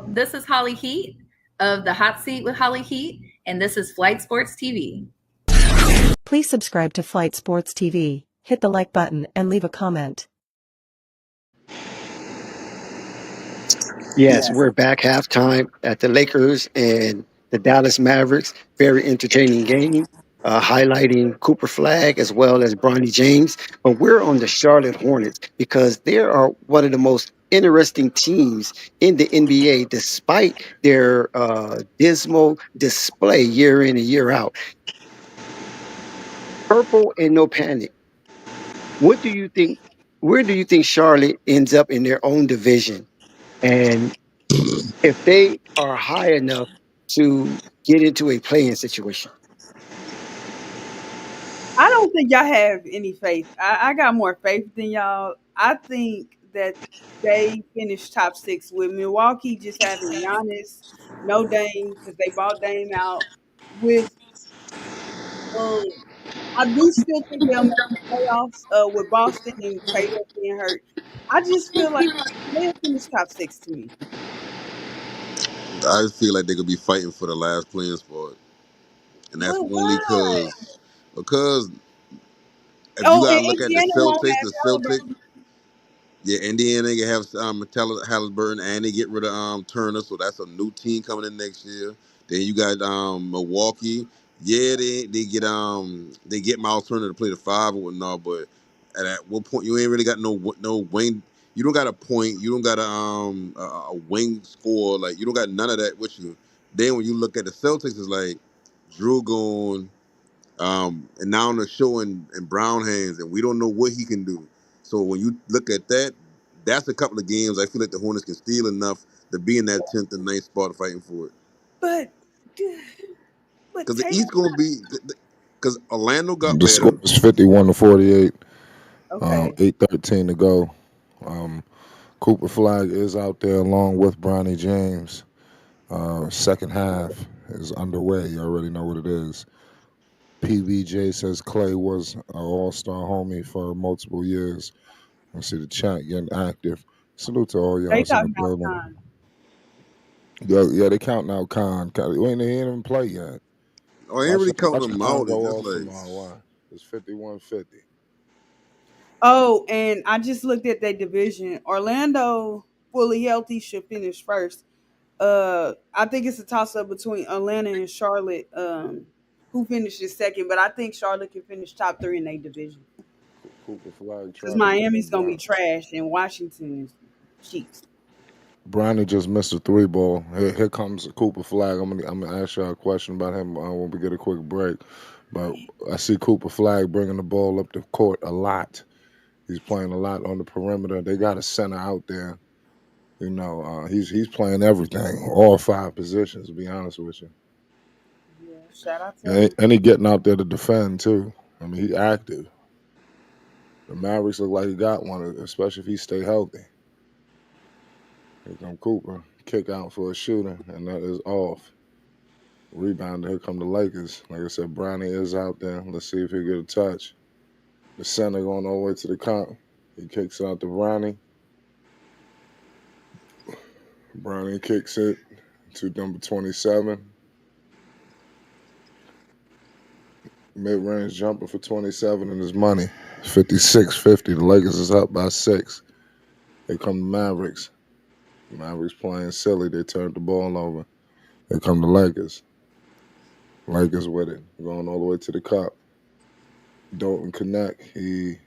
This is Holly Heat of the Hot Seat with Holly Heat, and this is Flight Sports TV. Please subscribe to Flight Sports TV, hit the like button, and leave a comment. Yes, we're back halftime at the Lakers and the Dallas Mavericks. Very entertaining game, highlighting Cooper Flagg as well as Bronny James. But we're on the Charlotte Hornets because they are one of the most interesting teams in the NBA, despite their dismal display year in and year out. Purple and no panic. What do you think? Where do you think Charlotte ends up in their own division? And if they are high enough to get into a playing situation. I don't think y'all have any faith. I got more faith than y'all. I think that they finished top six with Milwaukee just having Giannis, no Dame because they bought Dame out. With um, I do still think they'll make the playoffs with Boston and Tatum being hurt. I just feel like they'll finish top six to me. I feel like they could be fighting for the last playing spot, and that's But only why? because if you Oh, and gotta look at the Indiana won't Celtics, have Halliburton. Yeah, and then they have Halliburton, and they get rid of Turner, so that's a new team coming in next year. Then you got Milwaukee. Yeah, they get Miles Turner to play the five or whatnot, but at what point you ain't really got no wing. You don't got a point. You don't got a wing score. Like you don't got none of that with you. Then when you look at the Celtics, it's like Drew gone. And now they're showing in Brown hands, and we don't know what he can do. So when you look at that, that's a couple of games I feel like the Hornets can steal enough to be in that 10th and ninth spot fighting for it. But but Because the Tatum, East gonna be, because Orlando got The score better. is 51-48. okay. 8:13 to go. Um, Cooper Flag is out there along with Bronny James. Second half is underway. You already know what it is. PBJ says Clay was an all-star homie for multiple years. I see the chat getting active. Salute to all y'all They that's in the talking about building. time. Yeah, yeah, they counting out Khan. We ain't even play yet. Oh, I ain't Watch really it, counting watch them Khan out. It's go just off like, tomorrow. Why? It's 51-50. Oh, and I just looked at their division. Orlando, fully healthy, should finish first. I think it's a toss up between Atlanta and Charlotte. Who finishes second? But I think Charlotte can finish top three in their division Cooper Flag because tried to get Miami's them gonna be down. trash and Washington is cheeks. Bronny just missed a three ball. Here comes Cooper Flag. I'm gonna ask y'all a question about him when we get a quick break. But I see Cooper Flag bringing the ball up the court a lot. He's playing a lot on the perimeter. They got a center out there. He's playing everything, all five positions. To be honest with you, Yeah, shout out to and him. he getting out there to defend too. I mean, he active. The Mavericks look like he got one, especially if he stay healthy. Here come Cooper, kick out for a shooter, and that is off. Rebound. Here come the Lakers. Like I said, Bronny is out there. Let's see if he get a touch. The center going all the way to the count. He kicks it out to Bronny. Bronny kicks it to number 27. Mid range jumper for 27 and his money. 56-50. The Lakers is up by six. Here come the Mavericks. Mavericks playing silly. They turned the ball over. Here come the Lakers. Lakers with it. Going all the way to the cup. Dalton Knecht.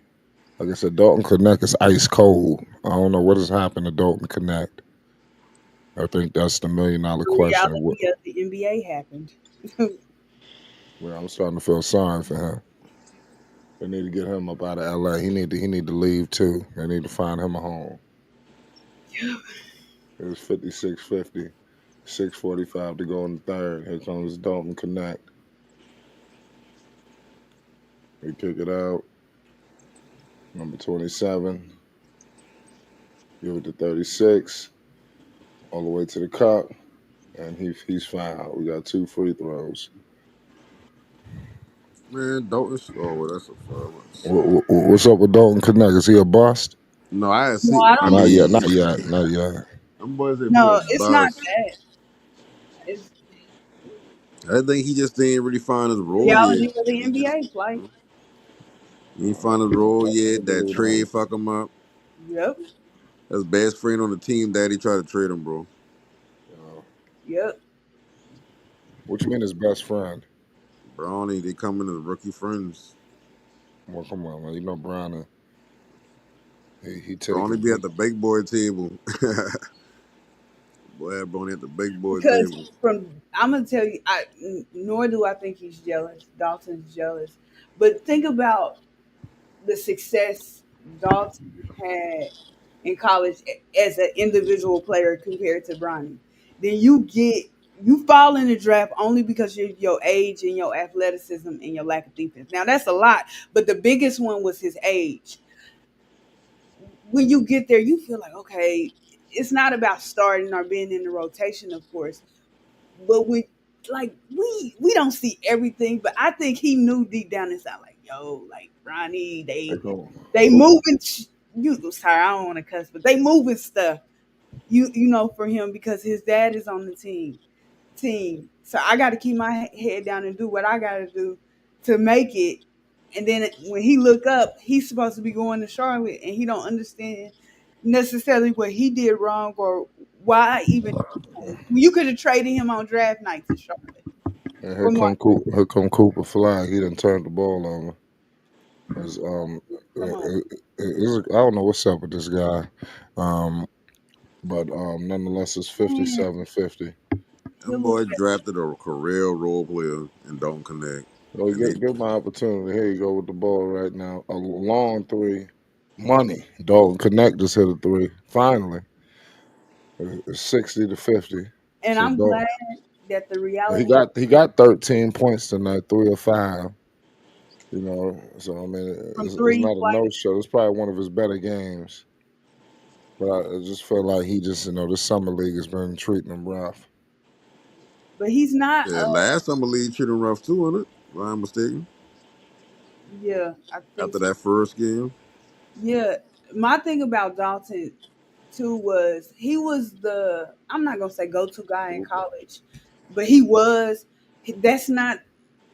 Like I said, Dalton Knecht is ice cold. I don't know what has happened to Dalton Knecht. I think that's the $1 million The question. reality of the NBA happened. Well, I'm starting to feel sorry for him. They need to get him up out of LA. He need to leave too. They need to find him a home. It was 56-50. 6:45 to go in the third. Here comes Dalton Knecht. They kick it out. Number 27. Give it to 36. All the way to the cup. And he's fouled. We got two free throws. man, Dalton. Oh, well, that's a foul. What's up with Dalton Knecht? Is he a bust? No, I No, see. I I don't Not think. yet. Not mean, yet. Not yet. them boys say be a No, it's not bust. that. It's I think he just ain't really find his role yet. reality of the He just NBA play. he ain't find his role yet. That trade fuck him up. Yep, His best friend on the team, Daddy tried to trade him, bro. Uh, yep. what you mean his best friend? Bronny, they coming as rookie friends. Well, come on, man. You know Brown. He Bronny taking be he, at the big boy table. Boy, Bronny at the big boy Because table. from I'm gonna tell you, nor do I think he's jealous. Dalton's jealous, but think about the success Dalton had in college as an individual player compared to Bronny. Then you fall in the draft only because of your age and your athleticism and your lack of defense. Now that's a lot, but the biggest one was his age. When you get there, you feel like, okay, it's not about starting or being in the rotation, of course, but we don't see everything. But I think he knew deep down inside, like, yo, like Ronnie, they they go. they moving. You sorry, I don't want to cuss, but they moving stuff. You know, for him because his dad is on the team. So I got to keep my head down and do what I got to do to make it. And then when he look up, he's supposed to be going to Charlotte, and he don't understand. necessarily what he did wrong or why even you could have traded him on draft night to Charlotte. And From what? Here come Cooper Flagg. He done turned the ball over. It's, Come on. I don't know what's up with this guy, um, but nonetheless, it's Man, 57-50. he a Them little boys better. drafted a career role player and don't connect. So And they give my opportunity. Here you go with the ball right now. A long three. Money. Dalton Connect just hit a three. Finally. It's 60-50. And So I'm glad Dalton. that the He reality of got he got 13 points tonight, 3 of 5. You know, so I mean, from it's three not a no like show. It's probably one of his better games. But I just feel like he just, this summer league has been treating him rough. but he's not yeah, last summer league treated him rough too, wasn't it? If I'm mistaken. yeah, I think After so. that first game. Yeah. My thing about Dalton too was he was the I'm not gonna say go to guy in college, but he was that's not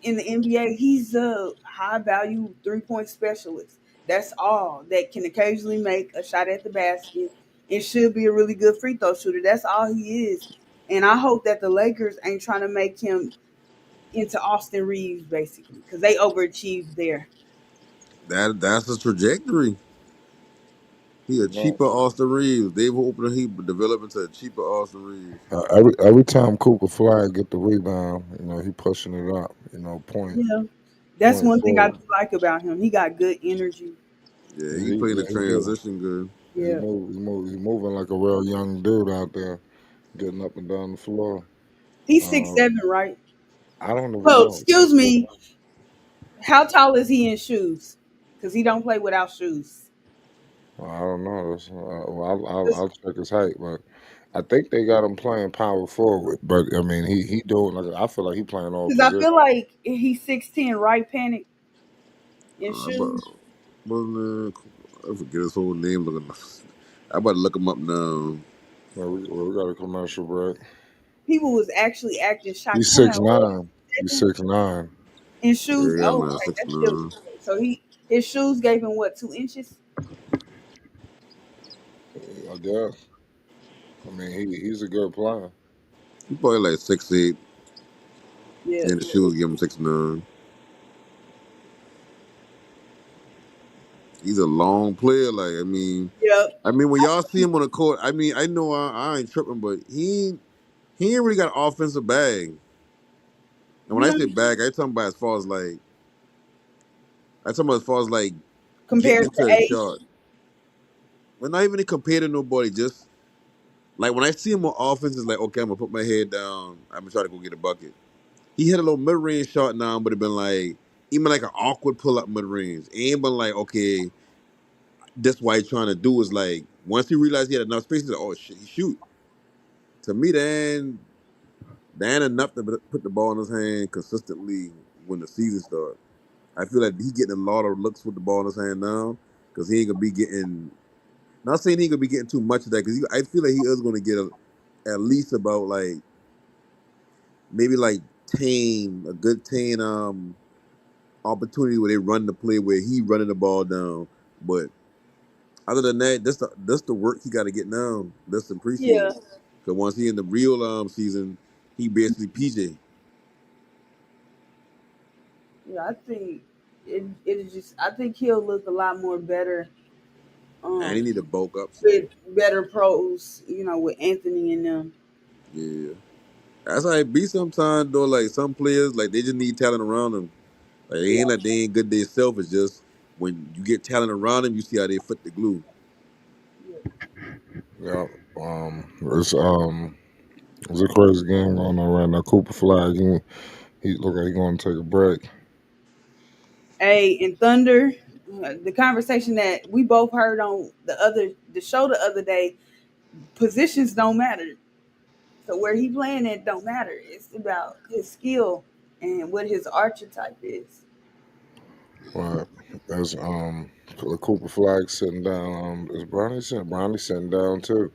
in the NBA. He's a high value 3-point specialist. That's all that can occasionally make a shot at the basket and should be a really good free throw shooter. That's all he is. And I hope that the Lakers ain't trying to make him into Austin Reeves basically because they overachieved there. That's the trajectory. He a No. cheaper Austin Reeves. They've opened he developed into a cheaper Austin Reeves. Every time Cooper Flag get the rebound, he pushing it up. Yeah, that's Point one thing I forward. do like about him. He got good energy. Yeah, he playing the Yeah, he do. transition good. Yeah, He's moving like a real young dude out there, getting up and down the floor. he's six Uh, seven, right? I don't even Well, know. excuse me. How tall is he in shoes? Because he don't play without shoes. I don't know. Well, I'll check his height, but I think they got him playing power forward. But I mean, he doing like I feel like he playing all Because I positions. feel like he's 6'10", right? Panic in But shoes. I forget his whole name. Looking, I about to look him up now. We got a commercial break. People was actually acting shocked. He's Talking six about what nine. He's 7 6'9". in shoes. Yeah, Oh, man, okay, six that's still nine. so his shoes gave him what 2 inches? I guess. I mean, he's a good player. He probably like 6'8", Yeah, and the shoes give him 6'9". He's a long player. Like yeah. I mean, when y'all see him on the court, I mean, I know I ain't tripping, but he ain't really got an offensive bag. And when I No, say bag, I talking about as far as like I talking about as far as like getting compared to into a age, shot. But not even compared to nobody. Just like when I see him on offense, it's like okay, I'm gonna put my head down. I'm gonna try to go get a bucket. He had a little mid range shot now, but it been like even like an awkward pull up mid range. Ain't been like okay, that's why he's trying to do is like once he realized he had enough space, he's like oh shit, he shoot. To me, then enough to put the ball in his hand consistently when the season starts. I feel like he getting a lot of looks with the ball in his hand now because he ain't gonna be getting. Not saying he ain't gonna be getting too much of that because I feel like he is gonna get at least about like maybe like 10 a good 10 opportunity where they run the play where he running the ball down. But other than that, that's the work he got to get now. That's in yeah, preseason because once he in the real season, he basically PJ yeah. I think it is just. I think he'll look a lot more better. and he Um, need to bulk up some. with better pros, with Anthony and them. Yeah. That's how it be sometimes though. Like some players, like they just need talent around them. Like they Yeah, ain't like they ain't good themselves. It's just when you get talent around them, you see how they fit the glue. yeah. Yeah. It's a crazy game going on right now. Cooper Flag, he look like he going to take a break. Hey, and Thunder, the conversation that we both heard on the show the other day, positions don't matter. So where he playing at don't matter. It's about his skill and what his archetype is. Right. There's Cooper Flag sitting down. Is Bronny sitting down too.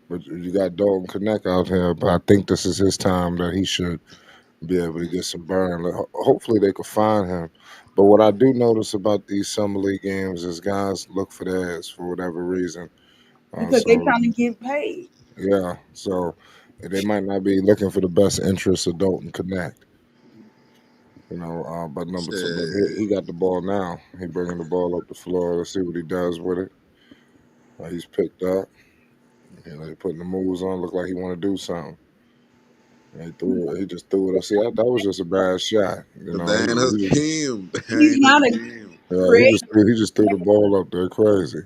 But you got Dalton Connect out here. But I think this is his time that he should be able to get some burn. Hopefully they could find him. But what I do notice about these summer league games is guys look for theirs for whatever reason. because they So trying to get paid. yeah, so they might not be looking for the best interests of Dalton Connect. But number two, but Shit. he got the ball now. He bringing the ball up the floor. Let's see what he does with it. He's picked up. He putting the moves on. Look like he want to do something. And he threw it. He just threw it. See, that was just a bad shot. The man has came. The He's man has not a came. Yeah, creator, he just threw the ball up there crazy.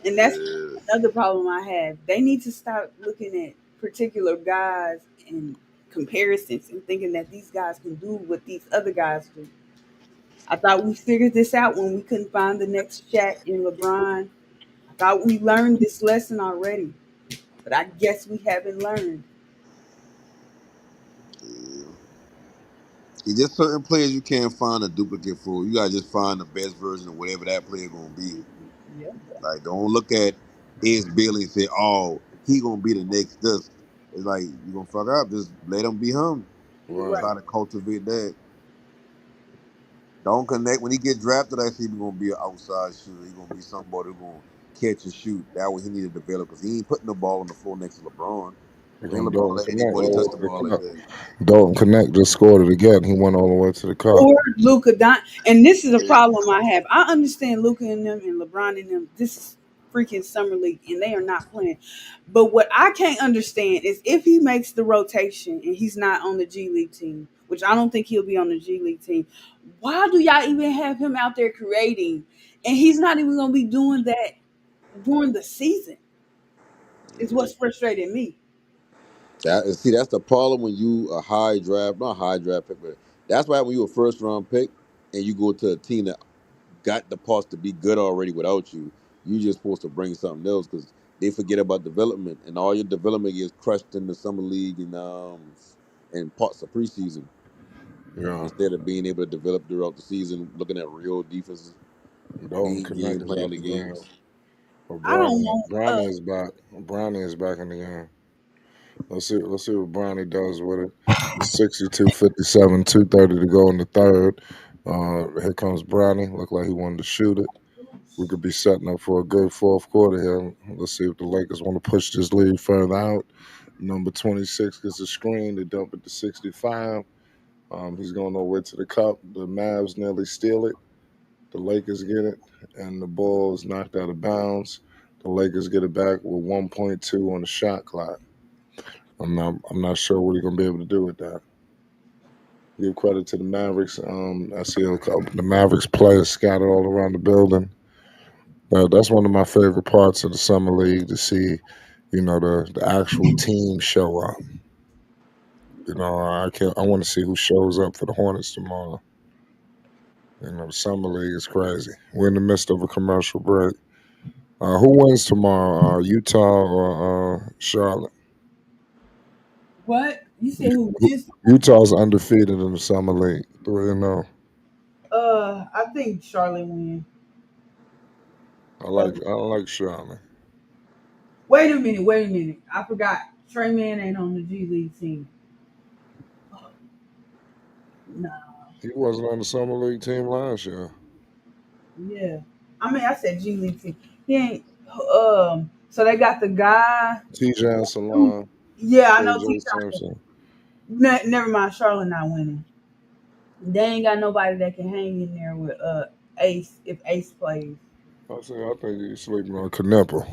and that's Yeah. another problem I have. They need to stop looking at particular guys and comparisons and thinking that these guys can do what these other guys do. I thought we figured this out when we couldn't find the next Shaq and LeBron. I thought we learned this lesson already, but I guess we haven't learned. Yeah. It's just certain players you can't find a duplicate for. You gotta just find the best version of whatever that player gonna be. Yeah. Like, don't look at Ace Bailey and say, "Oh, he gonna be the next this." It's like you gonna fuck up. Just let him be him and Right. Right. try to cultivate that. Don't connect when he get drafted. I see he gonna be an outside shooter. He gonna be somebody who gonna catch and shoot. That what he need to develop because he ain't putting the ball on the floor next to LeBron. Here Ain't come LeBron Dalton let Connect anybody all the touch way the to the ball like cup. that. Dalton Connect just scored it again. He went all the way to the cup. Or Luca Don, and this is a problem I have. I understand Luca and them and LeBron and them. This is freaking summer league, and they are not playing. But what I can't understand is if he makes the rotation and he's not on the G League team, which I don't think he'll be on the G League team. Why do y'all even have him out there creating, and he's not even going to be doing that during the season? Is what's frustrating me. See, that's the problem when you a high draft, not high draft pick, but that's why when you a first round pick and you go to a team that got the parts to be good already without you, you just supposed to bring something else because they forget about development and all your development gets crushed in the summer league and parts of preseason Yeah, instead of being able to develop throughout the season, looking at real defenses, Dalton main Connect game, is playing out the the game. games. But I don't Bronny, want. Bronny is back. Bronny is back in the game. Let's see what Bronny does with it. It's 62-57, 2:30 to go in the third. Here comes Bronny. Look like he wanted to shoot it. We could be setting up for a good fourth quarter here. Let's see if the Lakers want to push this lead further out. Number 26 gets a screen. They dump it to 65. He's going all the way to the cup. The Mavs nearly steal it. The Lakers get it, and the Bulls knocked out of bounds. The Lakers get it back with 1.2 on the shot clock. I'm not sure what he's gonna be able to do with that. Give credit to the Mavericks. I see the Mavericks players scattered all around the building. That's one of my favorite parts of the summer league to see, the actual team show up. I want to see who shows up for the Hornets tomorrow. The summer league is crazy. We're in the midst of a commercial break. Who wins tomorrow? Utah or Charlotte? What you said? Who wins? Utah's undefeated in the summer league. 3-0. I think Charlotte win. I like Charlotte. Wait a minute, wait a minute. I forgot. Trey Man ain't on the G League team. Nah, He wasn't on the summer league team last year. yeah. I mean, I said G League team. He ain't. So they got the guy. TJ Salon, Yeah, I know. KJ Simpson. Never mind. Charlotte not winning. They ain't got nobody that can hang in there with Ace if Ace plays. I think he's sleeping on Knipple.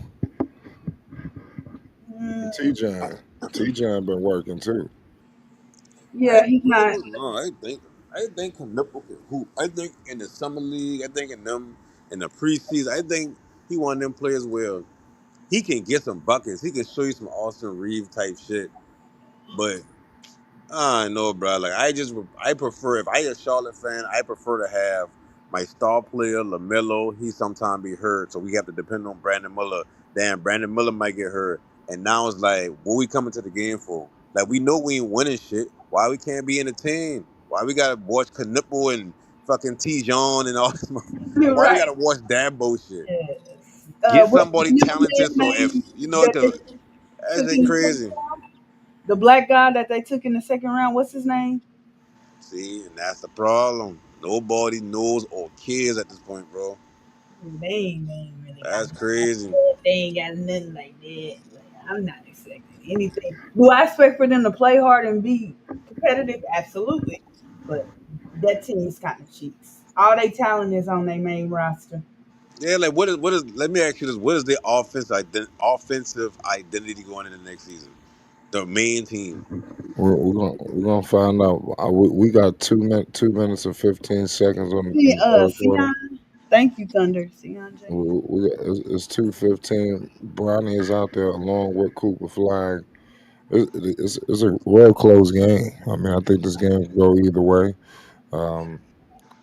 Mm, TJ been working too. yeah, he's I not. don't know. I think Nipple can hoop. I think in the summer league, I think in the preseason, I think he one of them players where he can get some buckets. He can show you some Austin Reeve type shit. But I know, bro. Like I prefer if I a Charlotte fan, I prefer to have my star player Lamelo. He sometime be hurt, so we have to depend on Brandon Miller. Damn, Brandon Miller might get hurt, and now it's like, what we coming to the game for? Like we know we ain't winning shit. Why we can't be in the team? Why we gotta watch Knipple and fucking T. John and all this? You're Why we right. gotta watch that bullshit? Yes. Get What's the somebody young talented. So man's if name you know, that they cause that's took it in the second crazy. round? The black guy that they took in the second round. What's his name? See, and that's the problem. Nobody knows or cares at this point, bro. They ain't really got That's no. crazy. they ain't got nothing like that. Like, I'm not expecting anything. Do I expect for them to play hard and be competitive? Absolutely. But that team's kind of cheats. All they talent is on their main roster. Yeah, like what is? Let me ask you this: what is their offensive identity going into next season? The main team. We're gonna find out. We got 2 minutes and 15 seconds on See, the third quarter. Sion, thank you, Thunder. Sion J. It's 2:15. Bronny is out there along with Cooper Flagg. It's a real close game. I mean, I think this game can go either way. Um,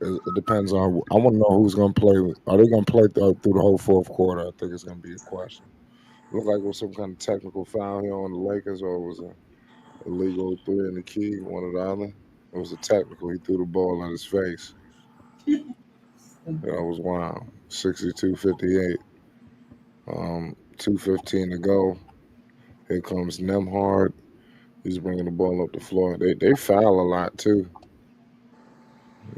it depends on. I want to know who's going to play. Are they going to play through the whole fourth quarter? I think it's going to be a question. Look like it was some kind of technical foul here on the Lakers, or it was a illegal three in the key, one or the other. It was a technical. He threw the ball at his face. That was wild. 62-58. 2:15 to go. Here comes Nemhard. He's bringing the ball up the floor. They foul a lot too.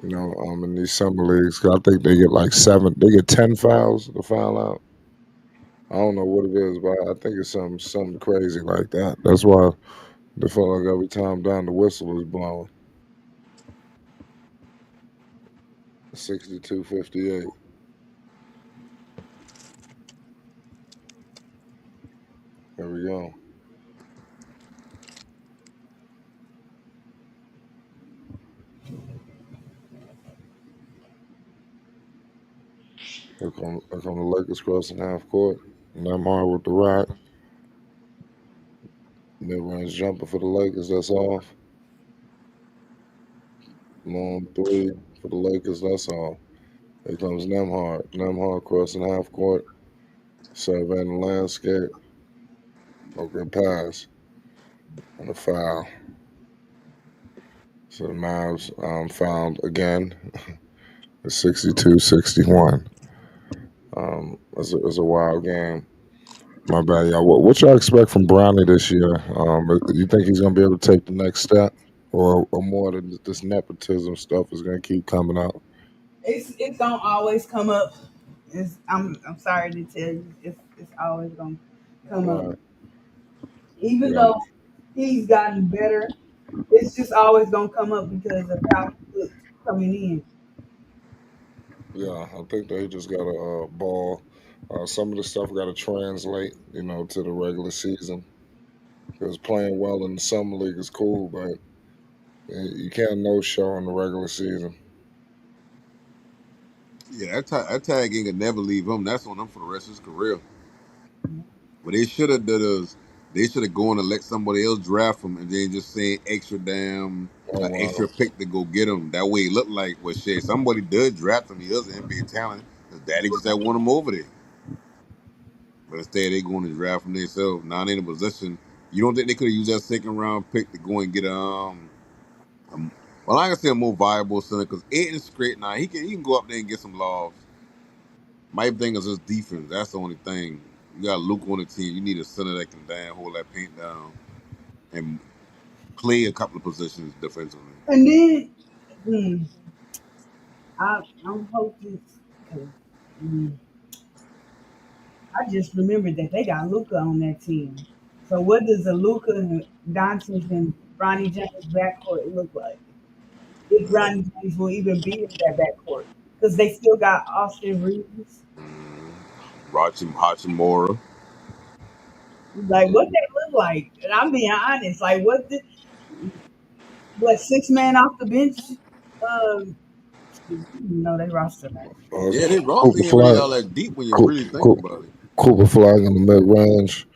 In these summer leagues, 'cause I think they get like seven. They get 10 fouls to foul out. I don't know what it is, but I think it's something crazy like that. That's why they feel like every time down the whistle is blowing. 62-58. Here we go. Here come the Lakers crossing half court. Nemhard with the rock. Mid range jumper for the Lakers. That's off. Long three for the Lakers. That's all. Here comes Nemhard. Nemhard crossing half court. Surveying the landscape. Okay, pass. And a foul. So the Mavs fouled again. It's 62-61. It's a wild game. My bad, y'all. What y'all expect from Bronny this year? You think he's gonna be able to take the next step, or more than this nepotism stuff is gonna keep coming out? It's gonna always come up. I'm sorry to tell you, it's always gonna come up. Right. Even Yeah. though he's gotten better, it's just always gonna come up because of how he looked coming in. Yeah. I think they just got a ball. Some of the stuff got to translate, to the regular season. Because playing well in the summer league is cool, but you can't no show in the regular season. Yeah, that tag ain't gonna never leave him. That's on him for the rest of his career. What they should have done is they should have gone and let somebody else draft him, and then just saying extra damn Oh an extra wow. pick to go get him. That way, it looked like well, shit. Somebody did draft him. He was an NBA talent. His daddy just had want him over there, but instead they going to draft him themselves. Now they in a position. You don't think they could have used that second round pick to go and get a well, I can say a more viable center because Aiton's great now. He can go up there and get some lobs. My thing is just defense. That's the only thing. You got Luke on the team. You need a center that can damn hold that paint down and play a couple of positions defensively. And then hmm, I'm hoping because I just remembered that they got Luca on that team. So what does a Luca and Doncic and Bronny James backcourt look like? If Bronny James will even be in that backcourt because they still got Austin Reeves. Hachimura. Like what they look like, and I'm being honest. Like what 6 man off the bench? Um, they roster that. Yeah, they roster Cooper ain't really Flag, all that deep when you Coop, really think Coop, about it. Cooper Flag in the mid range.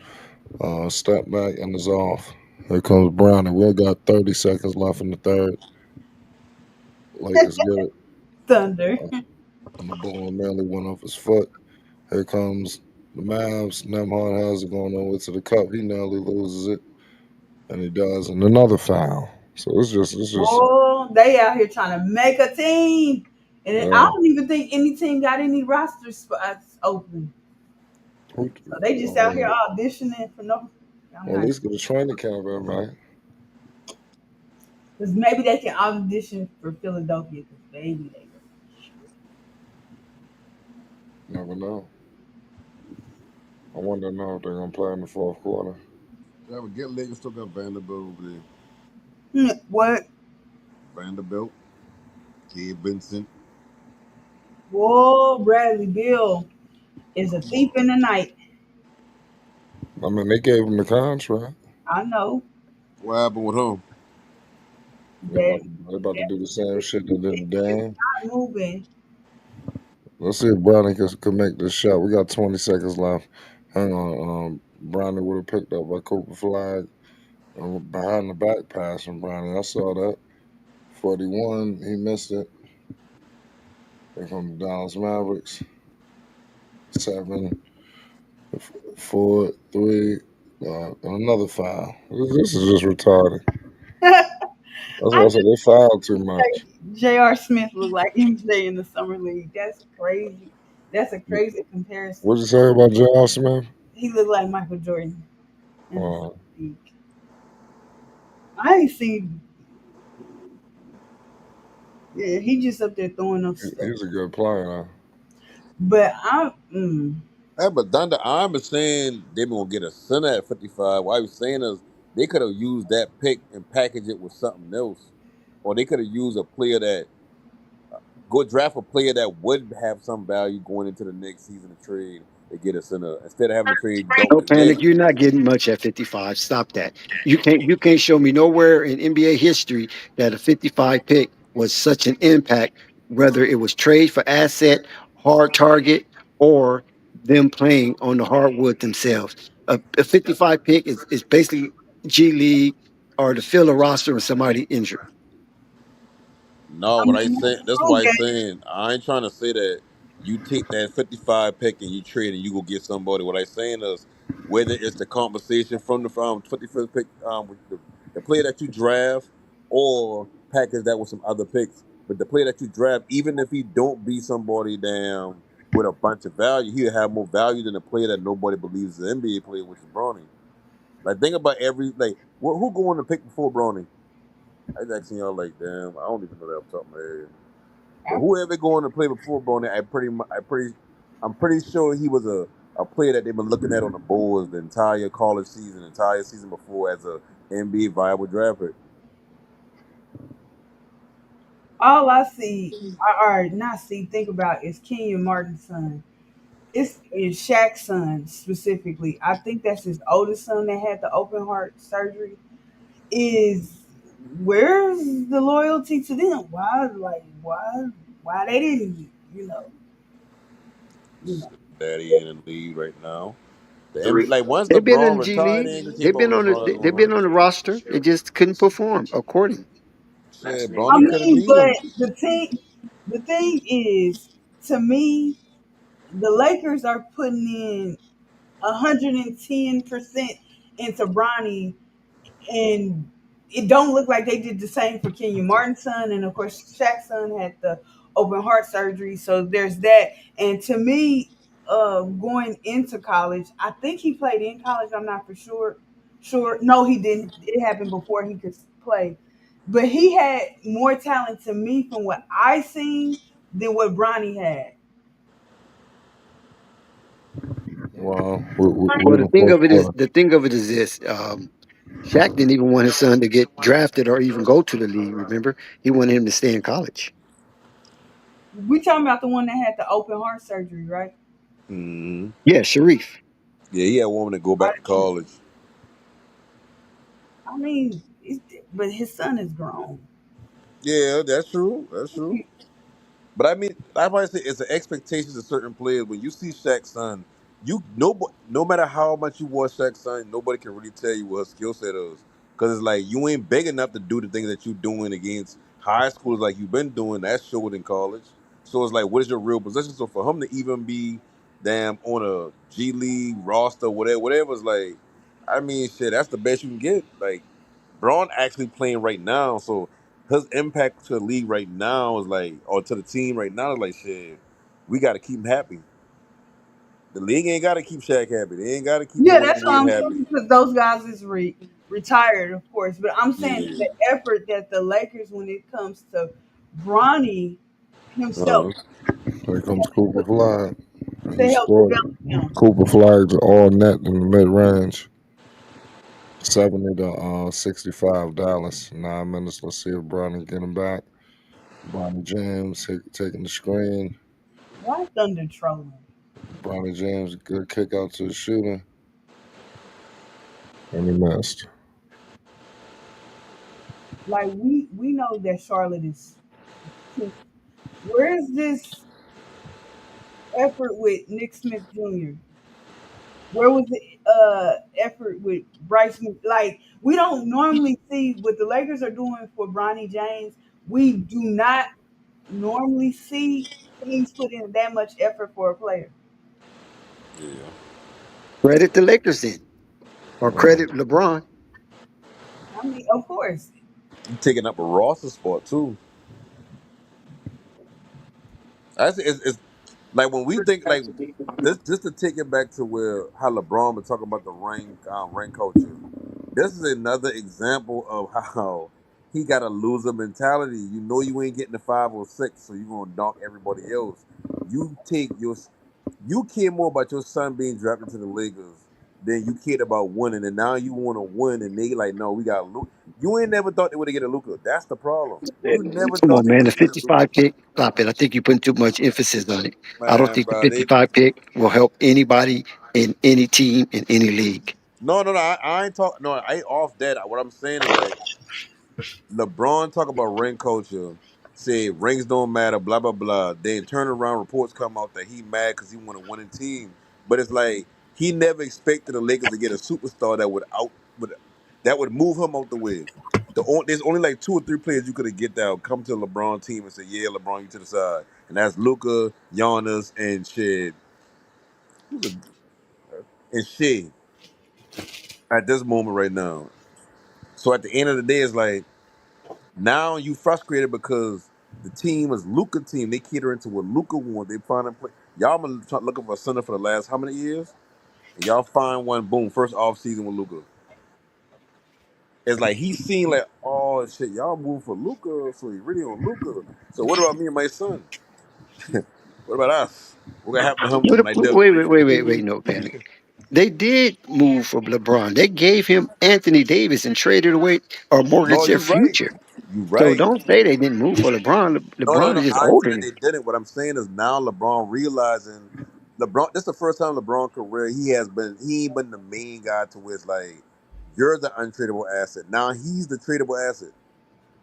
Step back and is off. Here comes Brown, and we got 30 seconds left in the third. Lakers get it. Thunder. And the ball nearly went off his foot. Here comes the Mavs. Nemhard has it going over to the cup. He nearly loses it, and he does. And another foul. So it's just, Oh, they out here trying to make a team, and I yeah. don't even think any team got any roster spots open. Who, So they just out here well, auditioning for no. I'm well, at not least get a training camp in, man. because maybe they can audition for Philadelphia because maybe they. Never know. I wonder now if they're gonna play in the fourth quarter. Yeah, but get Lakers still got Vanderbilt over there. What? Vanderbilt, Gabe Vincent. Whoa, Bradley Bill is a thief in the night. I mean, they gave him the contract. I know What happened with him? that They about to do the same shit they did to is Dan. not moving. Let's see if Bronny can make this shot. We got 20 seconds left. Hang on. Bronny would have picked up by Cooper Flag behind the back pass from Bronny. I saw that. 41, he missed it. They're from the Dallas Mavericks. 7, 4, 3, another foul. This is just retarded. That's I why I said they fouled too much. just J.R. Smith look like MJ in the summer league. That's crazy. That's a crazy comparison. What'd you say about J.R. Smith? He looked like Michael Jordan in the Uh, summer league. I ain't seen. Yeah, he just up there throwing up stuff. he's a good player. But I'm. Hey, but Thunder I'm is saying they gonna get a center at 55. Why he was saying is they could have used that pick and packaged it with something else, or they could have used a player that go draft a player that would have some value going into the next season of trade to get a center instead of having to trade No Dalton and panic. Knecht. You're not getting much at 55. Stop that. You can't show me nowhere in NBA history that a 55 pick was such an impact, whether it was trade for asset, hard target, or them playing on the hardwood themselves. A 55 pick is basically G League or to fill a roster with somebody injured. No, I what I mean, say that's why I'm okay. saying I ain't trying to say that you take that 55 pick and you trade and you go get somebody. What I saying is whether it's the compensation from the 51st pick, with the player that you draft, or package that with some other picks. But the player that you draft, even if he don't be somebody damn with a bunch of value, he'll have more value than a player that nobody believes is an NBA player, which is Bronny. Like think about every like who going to pick before Bronny? I was asking y'all like, damn, I don't even know that off the top of my head. But whoever going to play before Bronny, I'm pretty sure he was a player that they've been looking at on the boards the entire college season, entire season before as a NBA viable draft pick. All I see, or not see, think about is Kenyon Martin's son. It's Shaq's son specifically. I think that's his oldest son that had the open heart surgery. Is where's the loyalty to them? Why they didn't you know Daddy in the league right now. The NBA, Three. like once They've been LeBron in the G retired, League. they ain't gonna keep They've about been on LeBron the they've going been on. on the roster. They just couldn't perform according. Shit, I Bronny could have mean, lead but them. the thing is, to me, the Lakers are putting in 110% into Bronny, and it don't look like they did the same for Kenyon Martin's son, and of course Shaq's son had the open heart surgery, so there's that. And to me, going into college, I think he played in college. I'm not for sure. Sure, no, he didn't. It happened before he could play, but he had more talent to me from what I seen than what Bronny had. Well, we Well, in the fourth quarter. the thing of it is this: Shaq didn't even want his son to get drafted or even go to the league. Remember, he wanted him to stay in college. We talking about the one that had the open heart surgery, right? Hmm. Yeah, Sharif. Yeah, he had a woman to go back to college. I mean, but his son is grown. Yeah, that's true. That's true. But I mean, I might say it's the expectations of certain players. When you see Shaq's son, no matter how much you watch Shaq's son, nobody can really tell you what her skill set is. Because it's like you ain't big enough to do the things that you doing against high schools like you've been doing. That's showed in college. So it's like, what is your real position? So for him to even be damn on a G League roster, whatever, is like, I mean, shit, that's the best you can get. Like, Braun actually playing right now, so his impact to the league right now is like, or to the team right now is like, shit, we got to keep him happy. The league ain't got to keep Shaq happy. They ain't got to keep Yeah, Dwayne that's what Wade I'm happy. saying because those guys is retired, of course. But I'm saying Yeah. the effort that the Lakers, when it comes to Bronny Uh, himself, here comes Cooper Flag. He to help scored. develop him. Cooper Flagg's all net in the mid range. 70 to 65 Dallas. 9 minutes. Let's see if Bronny get him back. Bronny James taking the screen. Why Thunder trolling? Bronny James, good kick out to the shooter. And he missed. Like we know that Charlotte is. Where is this effort with Nick Smith Jr.? Where was the effort with Bryce? Like we don't normally see what the Lakers are doing for Bronny James. We do not normally see teams put in that much effort for a player. Yeah. Credit the Lakers then, or Uh, credit LeBron. I mean, of course, You taking up a roster spot too. It's like when we think like this. Just to take it back to where how LeBron was talking about the ring culture. This is another example of how he got a loser mentality. You know you ain't getting the 5 or 6, so you gonna dunk everybody else. You take your you care more about your son being drafted to the Lakers than you cared about winning, and now you want to win, and they like, no, we got Luka. You ain't never thought they would get a Luka. That's the problem. You never Come thought on, they man. would The get a Luka. 55 pick, stop it. I think you're putting too much emphasis on it. I don't Man, think the bro, they 55 pick will help anybody in any team in any league. no. I ain't talk. No, I ain't off that. What I'm saying is like LeBron talk about ring culture, say rings don't matter, blah blah blah. Then turn around, reports come out that he mad because he want a winning team. But it's like he never expected the Lakers to get a superstar that would move him out the way. There's only like 2 or 3 players you could have get that would come to the LeBron team and say, "Yeah, LeBron, you to the side," and that's Luca, Giannis, and shit. Who's a and shit at this moment right now. So at the end of the day, it's like. Now you frustrated because the team is Luca team. They cater into what Luca want. They find a play. Y'all been looking for a center for the last how many years? And y'all find one. Boom. First off season with Luca. It's like he's seen like, oh shit, y'all move for Luca, so he really on Luca. So what about me and my son? What about us? What gonna happen to him? Like the Wait. No panic. They did move for LeBron. They gave him Anthony Davis and traded away or no, mortgaged their you right. future. You So right. don't say they didn't move for LeBron. No. LeBron is just I ain't older saying than they didn't. What I'm saying is now LeBron realizing LeBron. This is the first time LeBron career he ain't been the main guy to where it's like you're the untradeable asset. Now he's the tradable asset.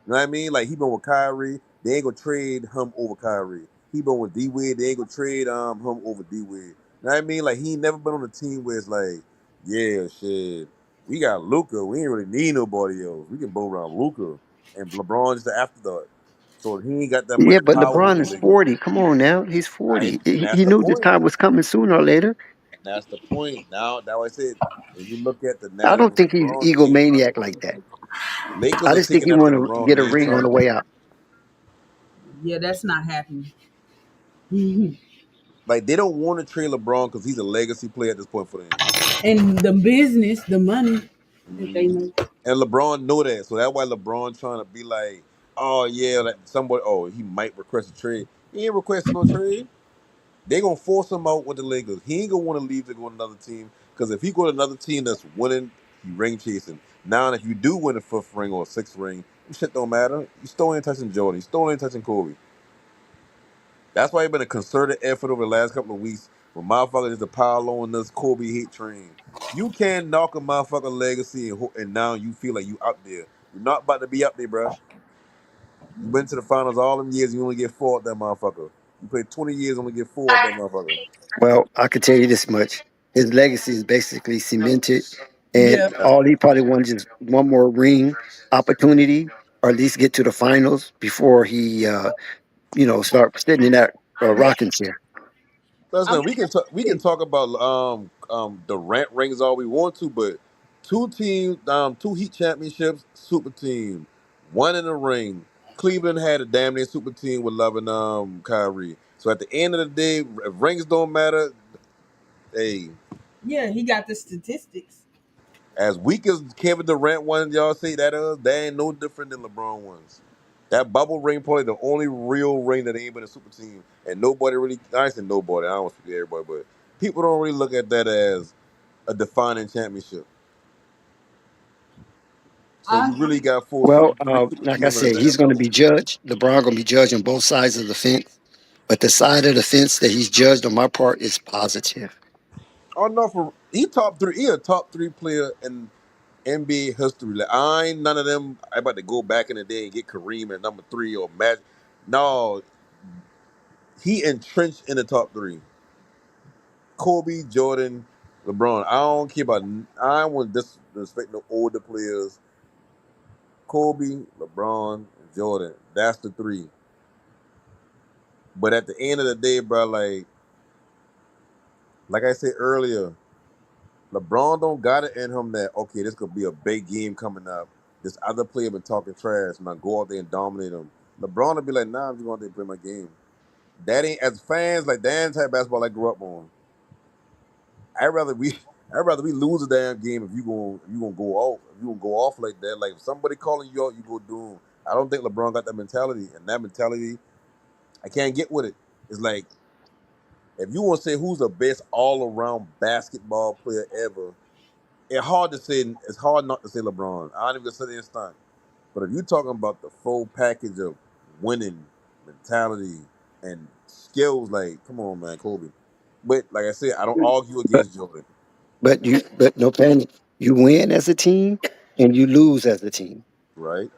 You know what I mean? Like he been with Kyrie, they ain't gonna trade him over Kyrie. He been with D Wade, they ain't gonna trade him over D Wade. You know what I mean? Like he ain't never been on a team where it's like, yeah, shit, we got Luca, we ain't really need nobody else. We can bow around Luca, and LeBron's the afterthought. So he ain't got that Yeah, much but power with LeBron the is Lakers. 40. Come on now. He's Right? 40. And that's He the knew this point. time was coming sooner or later. And that's the point. Now I said, when you look at the I narrative don't of think he's LeBron team, egomaniac like that. Lakers I are just think taking he after want to LeBron get a ring on the mentality. way out. yeah, that's not happening. Like they don't want to trade LeBron because he's a legacy player at this point for them. And the business, the money that they hmm make. And LeBron know that, so that's why LeBron trying to be like, oh yeah, like somebody, oh he might request a trade. He ain't requesting no trade. They gonna force him out with the Lakers. He ain't gonna want to leave to go to another team because if he go to another team that's winning, he ring chasing. Now, if you do win a 5th ring or a 6th ring, shit don't matter. You still ain't touching Jordan. You still ain't touching Kobe. That's why it's been a concerted effort over the last couple of weeks for motherfuckers just to pile on this Kobe hate train. You can't knock a motherfucker legacy and now you feel like you up there. You're not about to be up there, bruh. You been to the finals all them years, you only get 4 at that motherfucker. You played 20 years, only get 4 at that motherfucker. Well, I could tell you this much. His legacy is basically cemented, and Yeah. all he probably wants is one more ring opportunity, or at least get to the finals before he, start sitting in that rocking chair. I Listen, we can mean, talk about the rant rings all we want to, but 2 teams, 2 Heat championships, super team, one in the ring. Cleveland had a damn near super team with Love and Kyrie. So at the end of the day, if rings don't matter, hey, yeah, he got the statistics. as weak as Kevin Durant one, y'all say that ain't no different than LeBron ones. That bubble ring probably the only real ring that ain't been a super team, and nobody really. I ain't say nobody. I don't speak to everybody, but people don't really look at that as a defining championship. So I you really got four Well, three super like I teams in the said, damn he's going to bubble. be judged. LeBron going to be judged on both sides of the fence. But the side of the fence that he's judged on my part is positive. Oh no, for he top three. He a top three player in NBA history. Like I ain't none of them. I about to go back in the day and get Kareem at number three or Matt. No, he entrenched in the top three. Kobe, Jordan, LeBron. I don't care about. I don't want disrespect no older players. Kobe, LeBron, and Jordan. That's the three. But at the end of the day, bro, like I said earlier, LeBron don't got it in him that okay, this could be a big game coming up. This other player been talking trash, and I go out there and dominate him. LeBron will be like, nah, I'm just going out there and play my game. That ain't as fans like that type of basketball I grew up on. I'd rather we I'd rather we lose a damn game if you gonna go off if you gonna go off like that. Like if somebody calling you out, you go do 'em. I don't think LeBron got that mentality, and that mentality I can't get with it. It's like if you want to say who's the best all around basketball player ever, it's hard not to say LeBron. I don't even say the instant. But if you're talking about the full package of winning mentality and skills, like come on, man, Kobe. But like I said, I don't argue But against Jordan, but no panic. You win as a team and you lose as a team. right?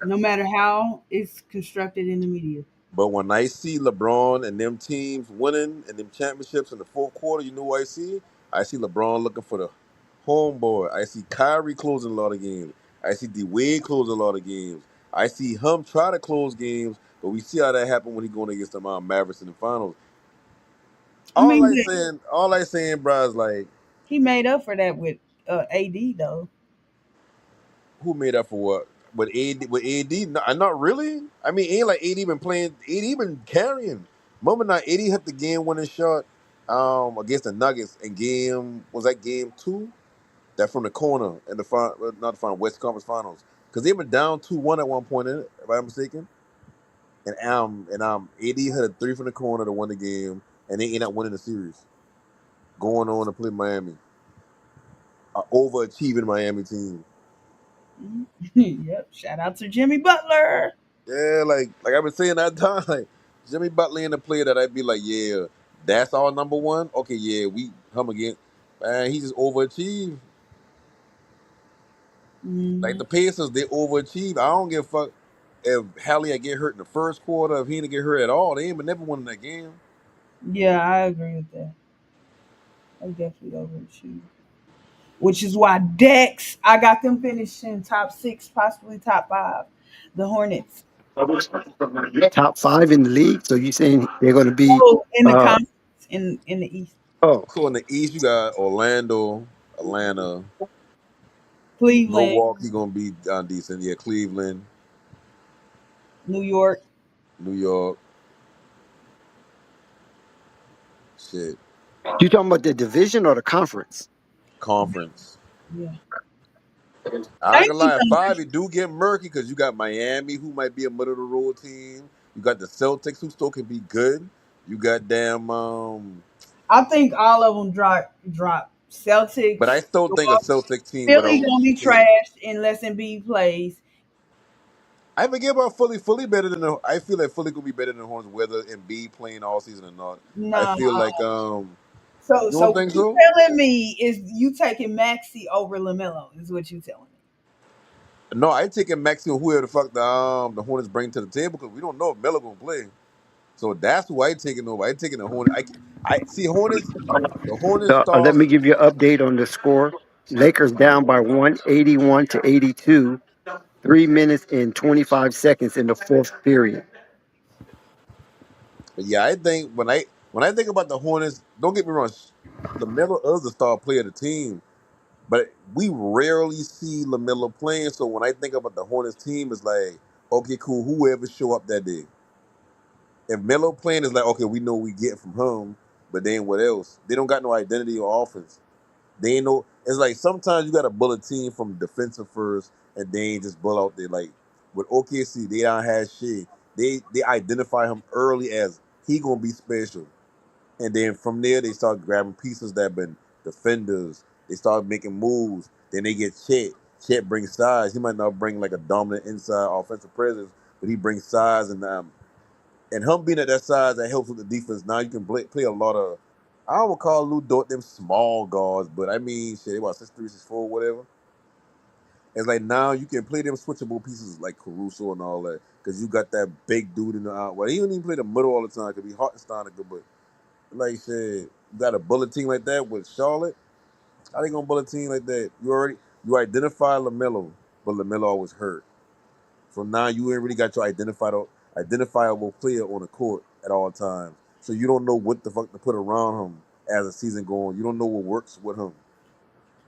no matter how it's constructed in the media. But when I see LeBron and them teams winning and them championships in the fourth quarter, you know what I see? I see LeBron looking for the homeboy. I see Kyrie closing a lot of games. I see D Wade closing a lot of games. I see him try to close games, but we see how that happened when he going against the Mavericks in the finals. I mean, but All I saying, bro, is like, he made up for that with AD though. who made up for what? With AD, not really. I mean, ain't like AD been playing. AD been carrying. Moment now, AD hit the game winning shot against the Nuggets in game 2? That from the corner in the not the final West Conference Finals because they were down 2-1 at one point in it, if I'm mistaken. And AD hit a three from the corner to win the game, and they ended up winning the series, going on to play Miami, a overachieving Miami team. Mhm. Yep. Shout out to Jimmy Butler. Yeah, like I've been saying that time, like Jimmy Butler in the player that I'd be like, yeah, that's our number one. Okay, yeah, we come again. Man, he just overachieved. Like Hmm. the Pacers, they overachieved. I don't give a fuck if Hallie I get hurt in the first quarter, if he didn't get hurt at all. They ain't been never winning that game. Yeah, I agree with that. I definitely overachieved. Which is why Dex, I got them finishing top six, possibly top five. The Hornets. Top five in the league. So you saying they're going to be? Oh, in the Uh, conference in the East. oh, So in the East, you got Orlando, Atlanta, Cleveland, Milwaukee gonna be decent. Yeah, Cleveland, New York. New York, shit, you talking about the division or the conference? conference. Yeah. I ain't Thank gonna you. lie, five it do get murky because you got Miami who might be a middle of the road team. You got the Celtics who still can be good. You got damn I think all of them drop. but I Celtics, still think a Milwaukee, Celtic team Philly without gonna be Tatum. trashed unless Embiid plays. I forget about Philly. Philly better than the I feel like Philly gonna be better than the Hornets whether Embiid playing all season or not. I Nah. feel like So you don't what think you so? telling me is you taking Maxi over Lamelo? Is what you telling me? No, I taking Maxi or whoever the fuck the Hornets bring to the table because we don't know if Melo gonna play. So that's who I taking over. I taking the Hornets. I see Hornets. The Hornets Let me stars. give you an update on the score. Lakers down by 181 to 82. 3 minutes and 25 seconds in the fourth period. But yeah, I think when I think about the Hornets, don't get me wrong, LaMelo is the star player of the team, but we rarely see LaMelo playing. So when I think about the Hornets team, it's like, okay, cool, whoever show up that day. If Melo playing, it's like, okay, we know we get from him, but then what else? They don't got no identity or offense. They ain't no. It's like sometimes you got to build a team from defensive first, and they ain't just bull out there like with OKC, they don't have shit. They identify him early as he gonna be special. And then from there, they start grabbing pieces that been defenders. They start making moves. Then they get Chet. Chet brings size. He might not bring like a dominant inside offensive presence, but he brings size. And him being at that size, that helps with the defense. Now you can play a lot of, I would call Lou Dort them small guards, but I mean, shit, they about 6'3", 6'4", whatever. It's like now you can play them switchable pieces like Caruso and all that because you got that big dude in the out. Well, he don't even play the middle all the time. It could be Hartenstein, but like you said, you got a bullet team like that with Charlotte. How they gonna bullet team like that? You identify Lamelo, but Lamelo was hurt. So now you ain't really got your identifiable player on the court at all times. So you don't know what the fuck to put around him as the season going. You don't know what works with him.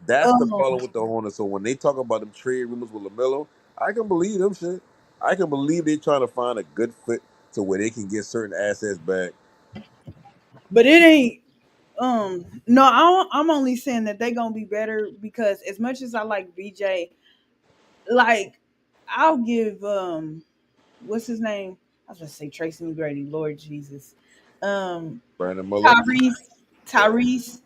That's the Um, problem with the Hornets. So when they talk about them trade rumors with Lamelo, I can believe them shit. I can believe they trying to find a good fit to where they can get certain assets back. but it ain't. No, I'm only saying that they gonna be better because as much as I like BJ, like I'll give what's his name? I was gonna say Tracy McGrady, Lord Jesus. Um Brandon Miller. Tyrese. Oh, Tyrese.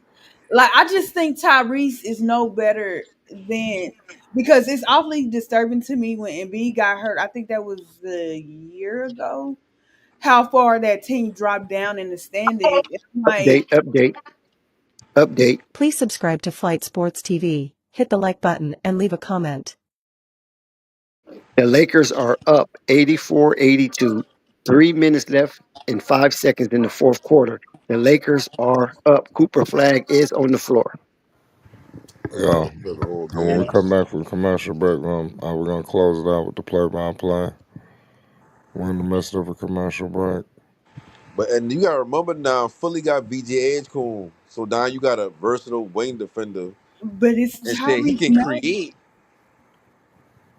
Like I just think Tyrese is no better than because it's awfully disturbing to me when Embiid got hurt. I think that was a year ago. How far that team dropped down in the standings. And I'm like, Update, update, update. Please subscribe to Flight Sports TV, hit the like button, and leave a comment. The Lakers are up 84-82. 3 minutes left and 5 seconds in the fourth quarter. The Lakers are up. Cooper Flag is on the floor. Yeah. for the whole And when we game. come back from commercial break, we're gonna close it out with the play-by-play. We're in the midst of a commercial break. But and you gotta remember now, Philly got VJ Edgecombe, so now you got a versatile wing defender, but it's and shit, he Tyrese can Maxey. create.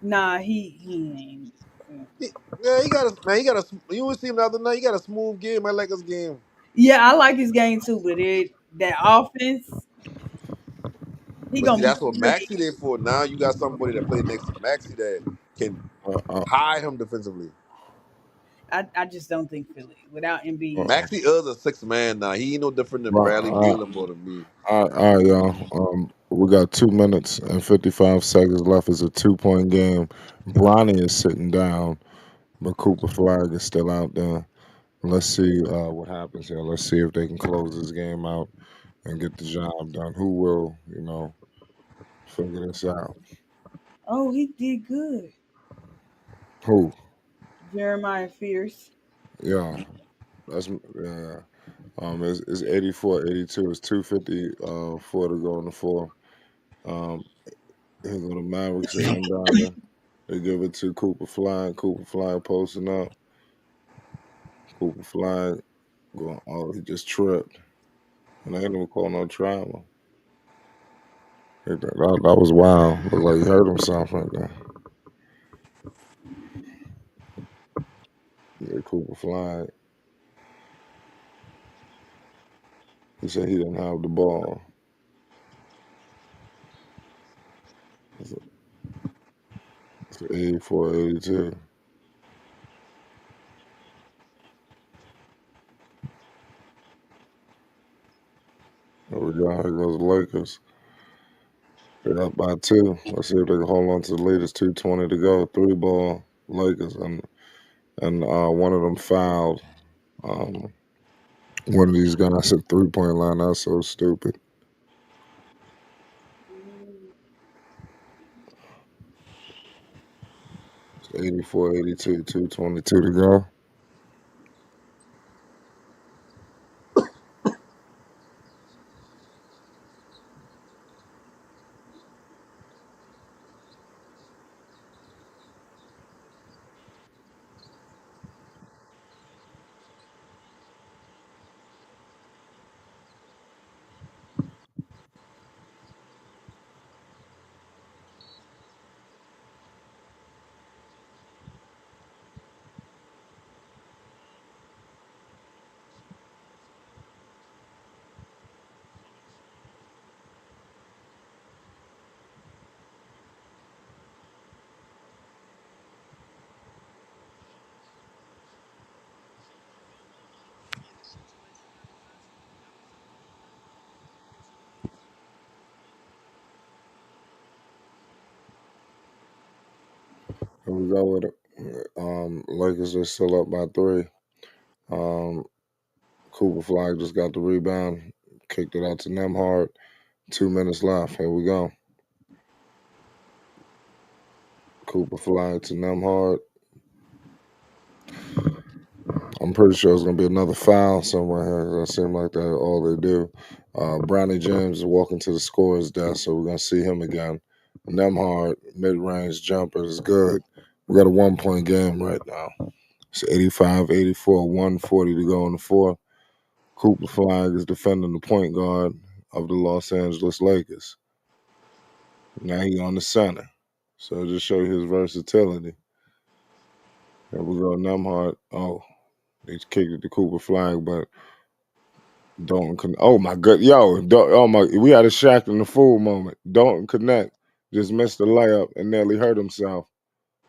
Nah, he ain't. Yeah, he got a man. He got a. You would see him the other night. He got a smooth game. I like his game. Yeah, I like his game too, but it that offense, he But see, gonna be that's what killing Maxi there for. Now you got somebody that played next to Maxi that can Uh, uh, hide him defensively. I just don't think Philly without uh, Embiid. Maxi is a six man now. He ain't no different than right, Bradley Beal and more than me. all right, y'all. We got 2 minutes and 55 seconds left. It's a 2-point game. Bronny is sitting down, but Cooper Flag is still out there. Let's see what happens here. Let's see if they can close this game out and get the job done. Who will, figure this out? Oh, he did good. Who? Jeremiah Fierce. Yeah, yeah. It's 84-82. It's 2:54 to go in the fourth. Um, here go the Mavericks are inbounding. They give it to Cooper Flag. Cooper Flag posting up. Cooper Flag going. Oh, he just tripped, and they ain't even call no travel. That was wild. Looked like he hurt himself right there. Yeah, Cooper Flag. He said he didn't have the ball. It's 84-82. There we go. Here goes the Lakers. They're up by two. Let's see if they can hold on to the lead. It's 2:20 to go. Three ball Lakers, and one of them fouled. Um, one of these guys at 3-point line. That's so stupid. It's 84-82. 2:22 to go. Here we go with it. Lakers are still up by 3. Um, Cooper Flagg just got the rebound, kicked it out to Nemhard. 2 minutes left. Here we go. Cooper Flagg to Nemhard. I'm pretty sure it's gonna be another foul somewhere here. It seems like that's all they do. Bronny James is walking to the scorer's desk, so we're gonna see him again. Nemhard mid-range jumper is good. We got a 1-point game right now. It's 85-84, 140 to go in the fourth. Cooper Flagg is defending the point guard of the Los Angeles Lakers. Now he on the center. So just show you his versatility. Here we go, Nemhard. Oh, he's kicked it to Cooper Flagg, but Dalton can. Oh my god, yo, oh my, we had a Shaq in the fool moment. Dalton Knecht just missed the layup and nearly hurt himself.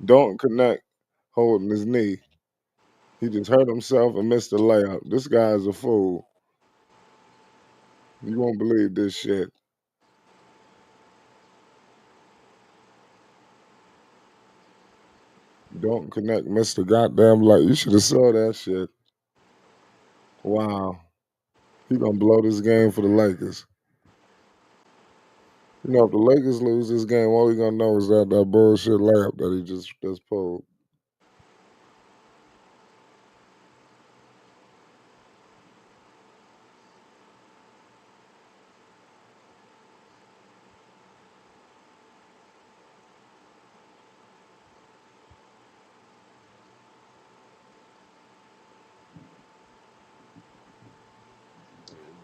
Dalton Knecht holding his knee. He just hurt himself and missed the layup. This guy's a fool. You won't believe this shit. Dalton Knecht missed the goddamn light. You should have saw that shit. Wow. He gonna blow this game for the Lakers. You know, if the Lakers lose this game, all we gonna know is that bullshit layup that he just pulled.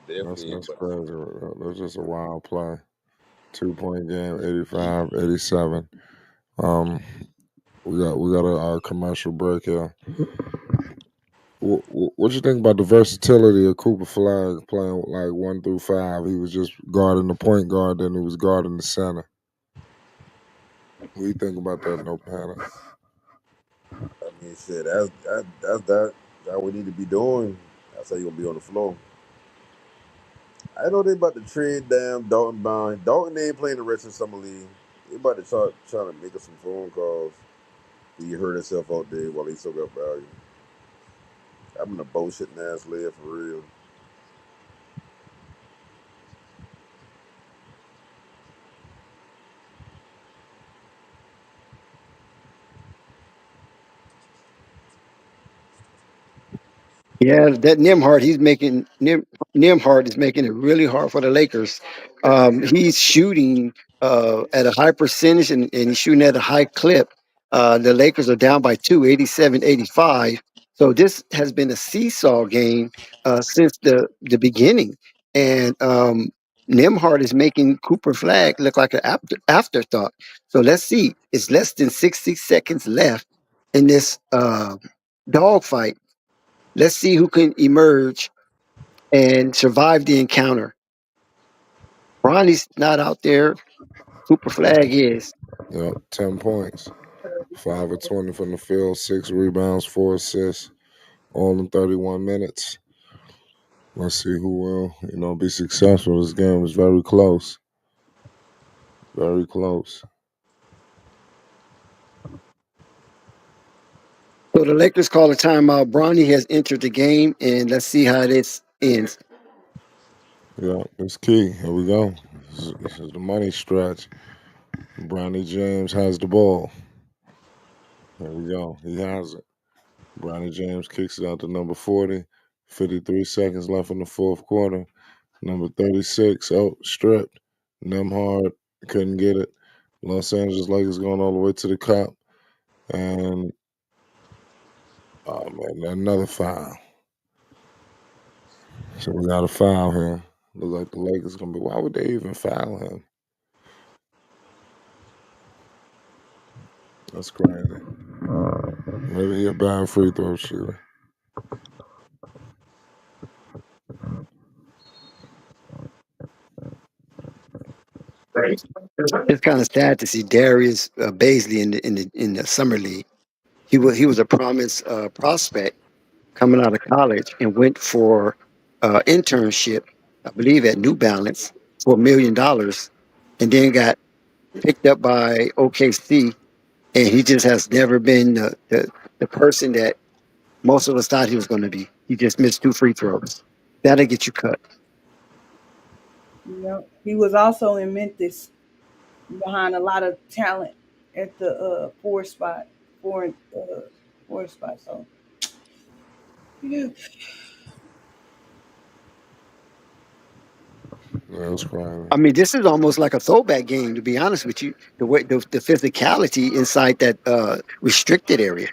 Definitely, That's but crazy. That's just a wild play. 2-point game, 85-87. Um, we got a commercial break here. What you think about the versatility of Cooper Flagg playing like 1 through 5? He was just guarding the point guard, then he was guarding the center. What do you think about that, no panic? I mean, shit, that's what we need to be doing. That's how you gonna be on the floor. I know they about to trade damn Dalton Bond. Dalton ain't playing the rest of summer league. They about to try to make us some phone calls. He hurt himself out there while he still got value. I'm in a bullshit ass layer for real. Yeah, that Nimhard is making it really hard for the Lakers. He's shooting at a high percentage and he's shooting at a high clip. The Lakers are down by 2, 87-85. So this has been a seesaw game since the beginning. And Nimhard is making Cooper Flag look like an afterthought. So let's see. It's less than 60 seconds left in this dogfight. Let's see who can emerge and survive the encounter. Bronny's not out there. Cooper Flag is. Yep, 10 points. 5 of 20 from the field, 6 rebounds, 4 assists, all in 31 minutes. Let's see who will, be successful. This game is very close. Very close. So the Lakers call a timeout. Bronny has entered the game, and let's see how this ends. Yeah, it's key. Here we go. This is the money stretch. Bronny James has the ball. Here we go. He has it. Bronny James kicks it out to number 40. 53 seconds left in the fourth quarter. Number 36, oh, stripped. Nemhard couldn't get it. Los Angeles Lakers going all the way to the cup. And, oh, man, another foul. So we got a foul here. Look like the Lakers going to be, why would they even foul him? That's crazy. Maybe he a bad free throw shooter. It's kind of sad to see Darius Baisley in the summer league. He was a promised prospect coming out of college and went for internship, I believe, at New Balance for $1 million, and then got picked up by OKC and he just has never been the person that most of us thought he was going to be. He just missed 2 free throws. That'll get you cut. Yep. He was also in Memphis behind a lot of talent at the four spot, four four spot. So yeah. Yeah, it's crazy. I mean, this is almost like a throwback game, to be honest with you. The way the physicality inside that restricted area.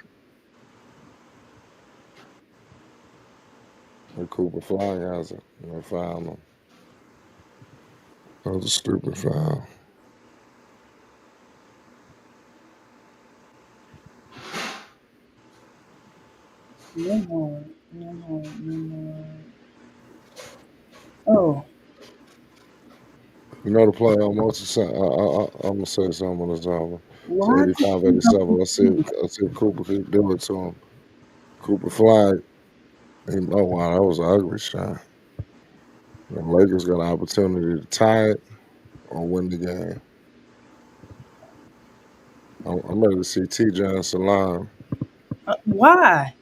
And Cooper Flagg has it. Found him. That was a stupid foul. No more, no more, no more. Oh, You know the play almost the same. I'm gonna say something on this album. It's why? 85, 87. Let's see if Cooper can do it to him. Cooper Flagg. Oh wow, that was an ugly shot. The Lakers got an opportunity to tie it or win the game. I'm ready to see TJ and Salam. Why?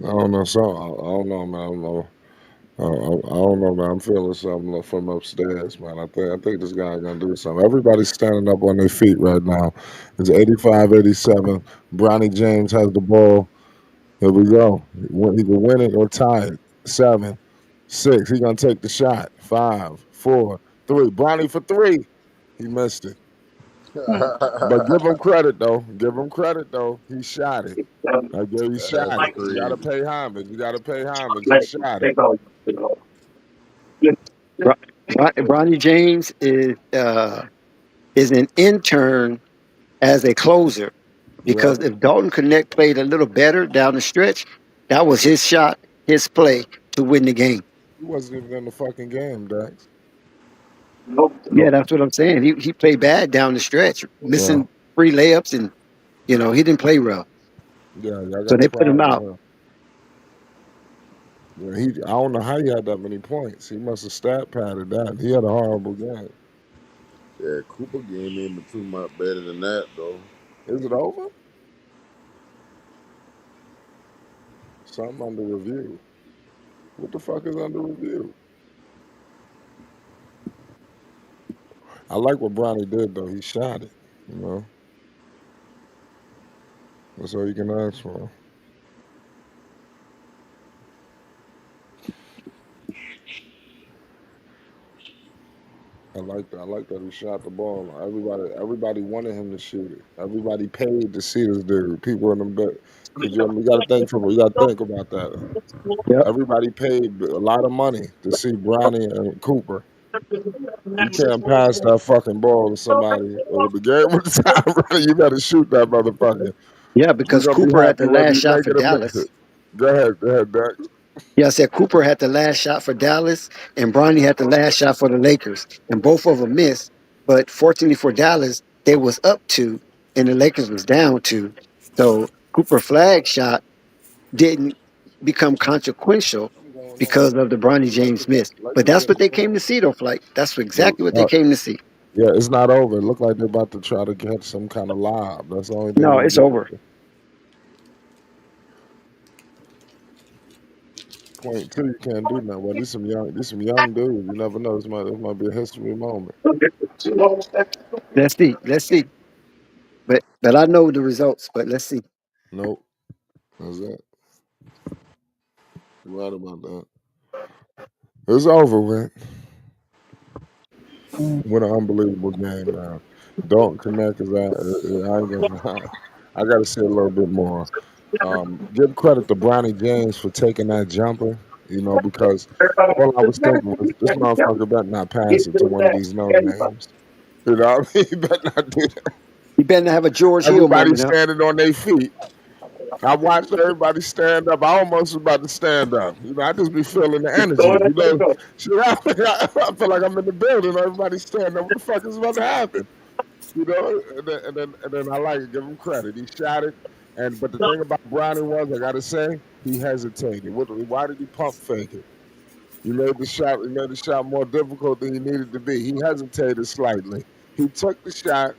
I don't know. I don't know, man. I don't know. I don't know, man. I'm feeling something from upstairs, man. I think this guy gonna do something. Everybody's standing up on their feet right now. It's 85, 87. Bronny James has the ball. Here we go. He can win it or tie it. 7, 6. He gonna take the shot. 5, 4, 3. Bronny for 3. He missed it. But give him credit though. Give him credit though. He shot it. Okay, he shot That's it. You gotta crazy. pay homage. You gotta pay homage. He shot it. Bronny James is an intern as a closer Yeah. because if Dalton Connect played a little better down the stretch, that was his shot, his play to win the game. He wasn't even in the fucking game, Dax. Yeah, No. that's what I'm saying. He played bad down the stretch, Yeah. missing free layups, and he didn't play well. Yeah, y'all So got a they put him problem out. with him. Yeah, I don't know how he had that many points. He must have stat padded that. He had a horrible game. Yeah, Cooper game ain't too much better than that though. Is it over? Something under review. What the fuck is under review? I like what Bronny did though. He shot it. You know, that's all you can ask for. I like that. I like that he shot the ball. Everybody wanted him to shoot it. Everybody paid to see this dude. People in them, because you got to think from you got to think about that. Yep. Everybody paid a lot of money to see Bronny and Cooper. You can't pass that fucking ball to somebody with the game with the time running. You got to shoot that motherfucker. Yeah, We're because gonna be Cooper had happy the whether last you shot make for it or miss it. Dallas. Go ahead, Dex. Yeah, I said Cooper had the last shot for Dallas, and Bronny had the last shot for the Lakers, and both of them missed. But fortunately for Dallas, they was up 2, and the Lakers was down 2. So Cooper Flag shot didn't become consequential I'm going on. because of the Bronny James miss. But Lakers that's what getting they came swept. to see, though, Flight. That's Well, exactly what they came to see. yeah, it's not over. It looked like they're about to try to catch some kind of lob. That's the only thing No, they it's did. over. Point two, you can't do nothing. Well, these some young dudes. You never know. This might be a history moment. Let's see. Let's see. But I know the results. But let's see. Nope. That's it. You're right about that. It's over with. Mm. What an unbelievable game, man. Dalton Connect is out. I ain't gonna. I got to say a little bit more. Give credit to Bronny James for taking that jumper. Because all I was thinking was this motherfucker better not pass it to one of these no names. You know what I mean? He better not do that. You better have a George Hill Everybody moment, huh? standing on their feet. I watched everybody stand up. I almost was about to stand up. I just be feeling the energy. Shit, I feel like I'm in the building. Everybody standing up. What the fuck is about to happen? And then I like it. Give him credit. He shot it. But the thing about Brownie was, I gotta say, he hesitated. Why did he pump fake it? He made the shot. He made the shot more difficult than he needed to be. He hesitated slightly. He took the shot.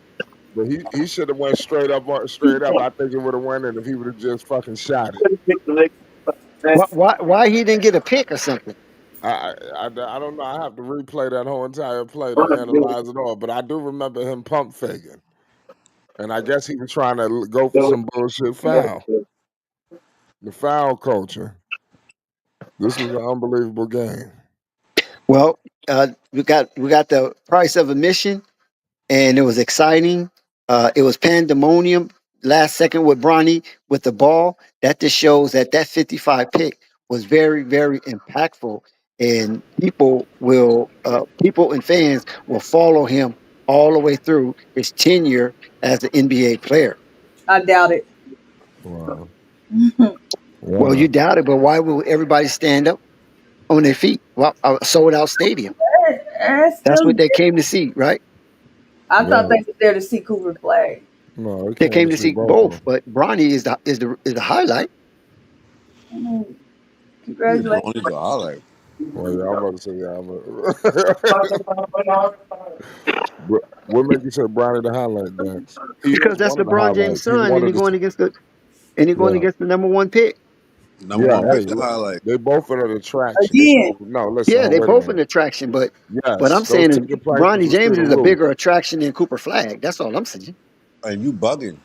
But he should have went straight up. Straight up. I think it would have went in if he would have just fucking shot it. Why he didn't get a pick or something? I don't know. I have to replay that whole entire play to analyze it all. But I do remember him pump faking, and I guess he was trying to go for some bullshit foul. The foul culture. This was an unbelievable game. Well, we got the price of admission, and it was exciting. It was pandemonium last second with Bronny with the ball. That just shows that 55 pick was very, very impactful, and people and fans will follow him all the way through his tenure as an NBA player. I doubt it. Wow. Well, you Wow. doubt it, but why will everybody stand up on their feet? Well, a sold out stadium. That's That's still. what they came to see, right? I thought Yeah. they were there to see Cooper Flag. No, he They came came to to see see both of both, them. but Bronny is the highlight. Mm, Yeah, congratulations. Bronny's a highlight. Well, yeah, I'm about to say, what make you say Brownie the highlight, Dax? He Because is that's one of the LeBron James' highlights. He's son, one and of he's the. going against Yeah, the number one pick. Number yeah. one Hey, pick's a highlight. they both are an attraction. Again, So no, listen. Yeah, they Wait a both an minute. attraction, but Yes, I'm those saying is ticket prices Bronny is through James the is a roof. bigger attraction than Cooper Flag. That's all I'm saying. And you bugging.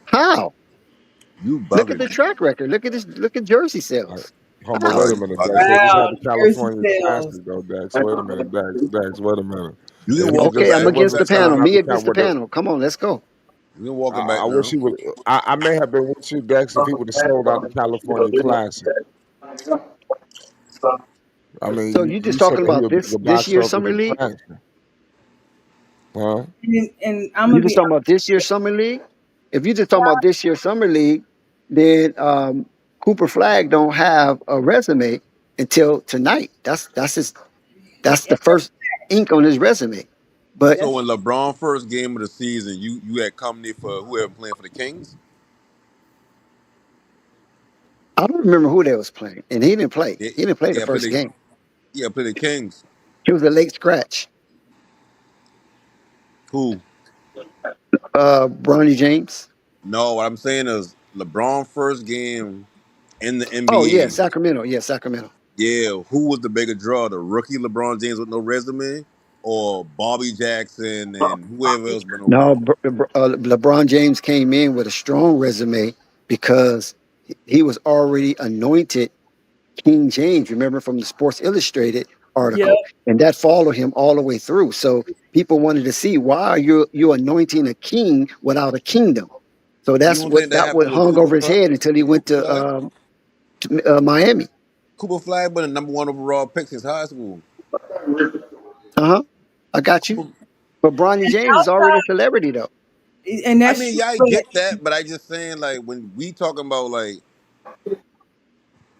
How? You Look at bugging. the track record. Look at jersey All right. sales. Humble, All How? wait right, a you minute, Dex. bugging. They just wow, had the jersey California sales. Classic, though, Dex. Wait a minute, Dex. Wait a minute. You They can didn't walk it just. Okay, I'm They back. against wasn't the Next time. panel. selling out Me the against count the with the. panel. Come on, let's go. You can walk it I back wish now. he would. I may have been with you, Dex, if he would have sold out the California Classic. I mean, So you, you you just said talking that he about a this bigger this box year's office summer league? attraction, huh? And I'm You gonna just be talking about this year's summer league? If you just talking about this year's summer league, then Cooper Flag don't have a resume until tonight. That's the first ink on his resume. But So that's when LeBron first game of the season, you had company for whoever playing for the Kings. I don't remember who they was playing, and he didn't play. Yeah, He didn't play the yeah, play first the game. yeah play the Kings. He was a late scratch. Who? Bronny James. No, what I'm saying is LeBron first game in the Oh yeah, NBA. Sacramento. Yeah, Sacramento. Yeah, who was the bigger draw? The rookie LeBron James with no resume, or Bobby Jackson and whoever else been No, around? LeBron James came in with a strong resume because he was already anointed King James, remember from the Sports Illustrated yep. article, and that followed him all the way through. So people wanted to see why are you anointing a king without a kingdom. So You that's don't think that that what happened with hung over his head until he went Cooper Flag? to Miami. Cooper Flag been the number one overall pick since high school. Uh huh. I got you. Cooper, But Bronny And James is already a celebrity though. and I that's mean, true. yeah, I But get that, but I just saying like when we talking about like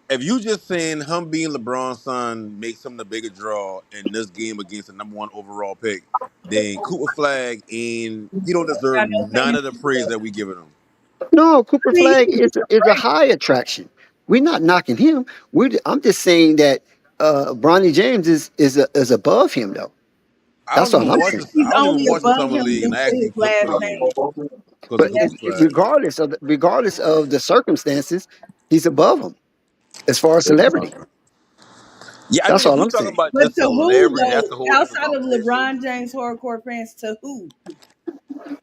if you just saying him being LeBron's son makes him the bigger draw in this game against the number one overall pick, then Cooper Flag and he don't deserve got none nothing of the praise that we giving him. No, Cooper I mean, Flag he's is a great. high attraction. We're not knocking him. I'm just saying that Bronny James is above him though. That's all I'm saying. I He's don't even only watch the above summer him league, and due I to his actually flip to last the name. games because of But And that's Cooper Flag. regardless of the circumstances, he's above him as far as Uh, celebrity. yeah, I That's mean, if all we I'm talking saying. about but just to who celebrity, that's though? a whole different Outside of conversation. LeBron James hardcore fans, to who?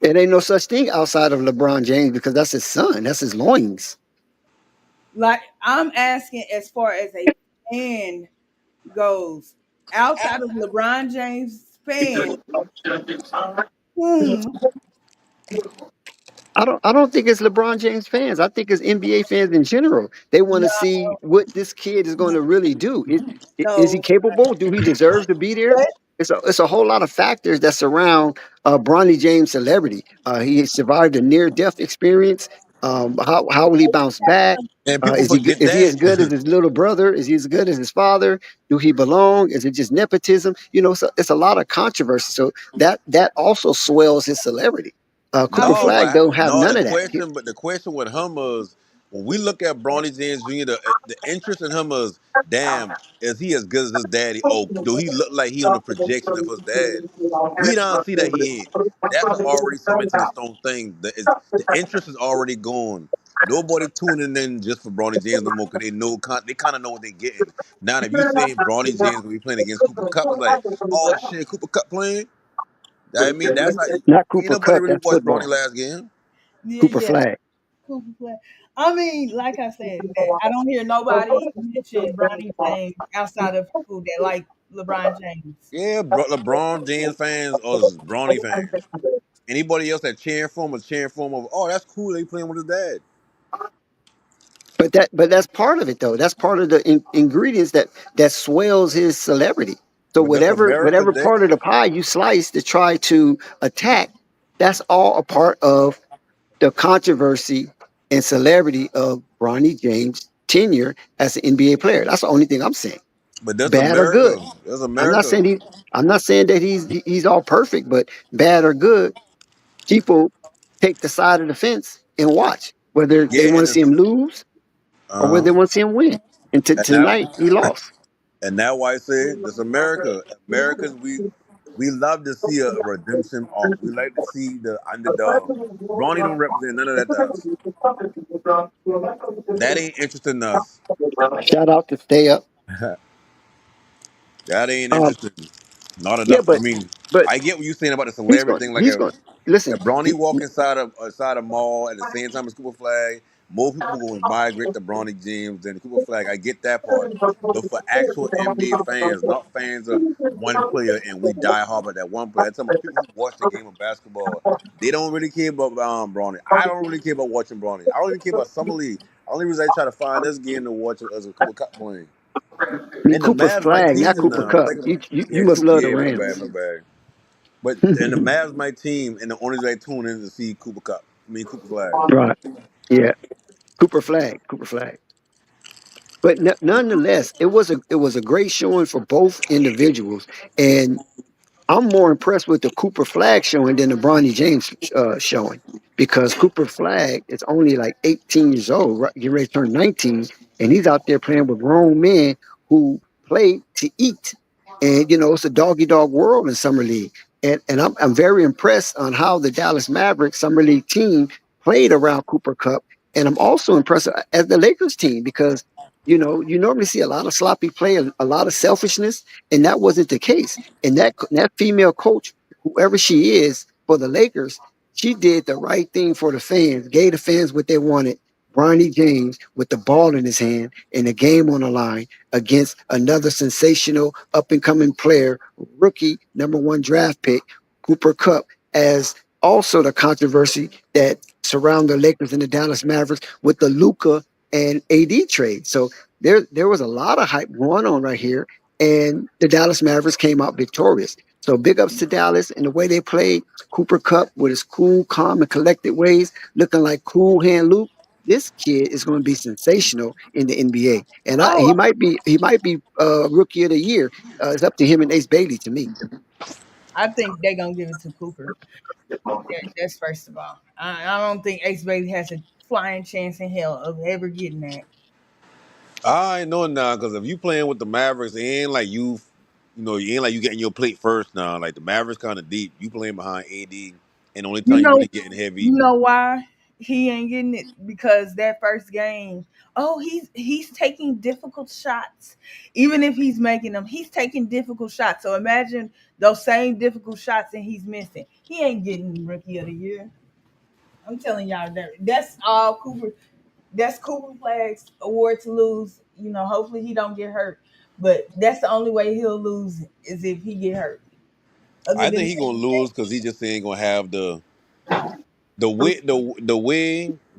It ain't no such thing outside of LeBron James because that's his son. That's his loins. Like I'm asking as far as a fan goes, outside of LeBron James fan, whom I don't think it's LeBron James fans. I think it's NBA fans in general. They want to no, see what this kid is going to really do. Is he no. capable? Do he deserve to be there? But It's a whole lot of factors that surround Bronny James' celebrity. He survived a near death experience. How will he bounce back? And people Is he forget is he as good as that. his little brother? Is he as good as his father? Do he belong? Is it just nepotism? So it's a lot of controversy. So that also swells his celebrity. I Cooper No, mean, Flag but don't have no, none the of that. question, but the question with him was when we look at Bronny James Jr., the interest in him is, damn, is he as good as his daddy? Oh, do he look like he on the projection of his dad? We don't see that he ain't. That's an already cemented in stone thing. The interest is already gone. Nobody tuning in just for Bronny James no more because they know they kind of know what they're getting. Now, if you say Bronny James gonna be playing against Cooper Cup, it's like, oh shit, Cooper Cup playing. I mean, that's like Not ain't Cooper nobody Cup. really That's watched Bronny football. last game. Yeah, Cooper yeah. Flag. Cooper play. I mean, like I said, that I don't hear nobody mention Bronny playing outside of people that like LeBron James. Yeah, LeBron James fans or Bronny fans. Anybody else that cheering for him was cheering for him over, oh, that's cool. They playing with his dad. But that's part of it though. That's part of the ingredients that swells his celebrity. So But that's America, whatever Dick. part of the pie you slice to try to attack, that's all a part of the controversy and celebrity of Bronny James' tenure as an NBA player. That's the only thing I'm saying. But that's Bad or good. America. That's I'm not America. saying he. I'm not saying that he's all perfect, but bad or good, people take the side of the fence and watch whether they Yeah, want to see him lose or whether uh, they want to see him win. And and now tonight he lost. why I say this America. Americans, we love to see a redemption arc. We like to see the underdog. Bronny don't represent none of that to us. That ain't interesting to us. Shout out to Stay Up. That ain't Um, interesting. Not yeah, enough. I but mean, but I get what you're saying about the celebrity thing. Like he's going listen. if Bronny walk inside a mall at the same time as Cooper Flag, more people going to migrate to Bronny James than Cooper Flag. I get that part. But for actual NBA fans, not fans of one player, and we die hard about that one player. I'm talking about people who watch the game of basketball. They don't really care about Bronny. I don't really care about watching Bronny. I don't even care about Summer League. The only reason I try to find this game to watch it as a Cooper Cup playing. I mean And the Cooper Mavs my Flag, not team Cooper now. I'm Cup. thinking about You yeah, must love the yeah, my bad, Rams. my bad. But and the Mavs my team, and the only way I tune in to see Cooper Cup. I mean Cooper Flag. Right. Yeah. Cooper Flag. Cooper Flag. But nonetheless, it was a great showing for both individuals, and I'm more impressed with the Cooper Flag showing than the Bronny James showing because Cooper Flag is only like 18 years old, right? Getting ready to turn 19, and he's out there playing with grown men who play to eat. And it's a doggy dog world in summer league, and I'm very impressed on how the Dallas Mavericks summer league team played around Cooper Cup, and I'm also impressed as the Lakers team because you normally see a lot of sloppy play, a lot of selfishness, and that wasn't the case. And that female coach, whoever she is for the Lakers, she did the right thing for the fans, gave the fans what they wanted. Bronny James with the ball in his hand and the game on the line against another sensational up and coming player, rookie #1 draft pick, Cooper Cup, as also the controversy that surround the Lakers and the Dallas Mavericks with the Luca and AD trade. So there was a lot of hype going on right here, and the Dallas Mavericks came out victorious. So big ups to Dallas and the way they played. Cooper Cup with his cool, calm, and collected ways, looking like Cool Hand Luke. This kid is going to be sensational in the NBA, and Oh, he might be rookie of the year. It's up to him and Ace Bailey to me. I think they're gonna give it to Cooper. That's first of all. I don't think Ace Bailey has a flying chance in hell of ever getting that. I know now because if you playing with the Mavericks, it ain't like you ain't like you getting your plate first now. Like the Mavericks kind of deep. You playing behind AD, and the only You time you know, really getting heavy. you know why he ain't getting it? Because that first game, oh, he's taking difficult shots. Even if he's making them, he's taking difficult shots. So imagine those same difficult shots and he's missing. He ain't getting rookie of the year. I'm telling y'all that that's all Cooper. That's Cooper Flagg's award to lose. Hopefully he don't get hurt. But that's the only way he'll lose is if he get hurt. Other I think than he gonna that, lose because he just ain't gonna have the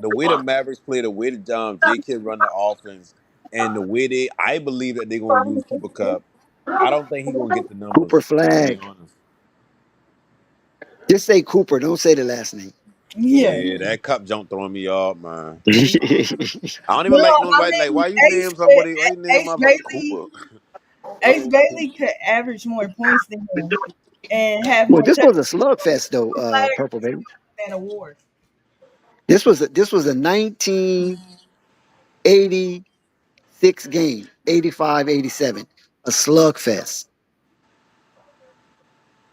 way the Mavericks play, the way the J Kid run the offense, and the way I believe that they're gonna use Cooper Cup. I don't think he gonna get the Cooper numbers. To be Flag. honest, Just say Cooper. Don't say the last name. yeah. yeah, that cup jump throwing me off, man. Well, I don't even Well, like I nobody. Like, mean, why you name somebody? Why you name Ace my brother Bailey, Cooper? Ace Bailey could average more points than him and have more this touchdowns was a slugfest though, than Purple Baby. award. This was a 19. 86 games, 85, 87, a slugfest.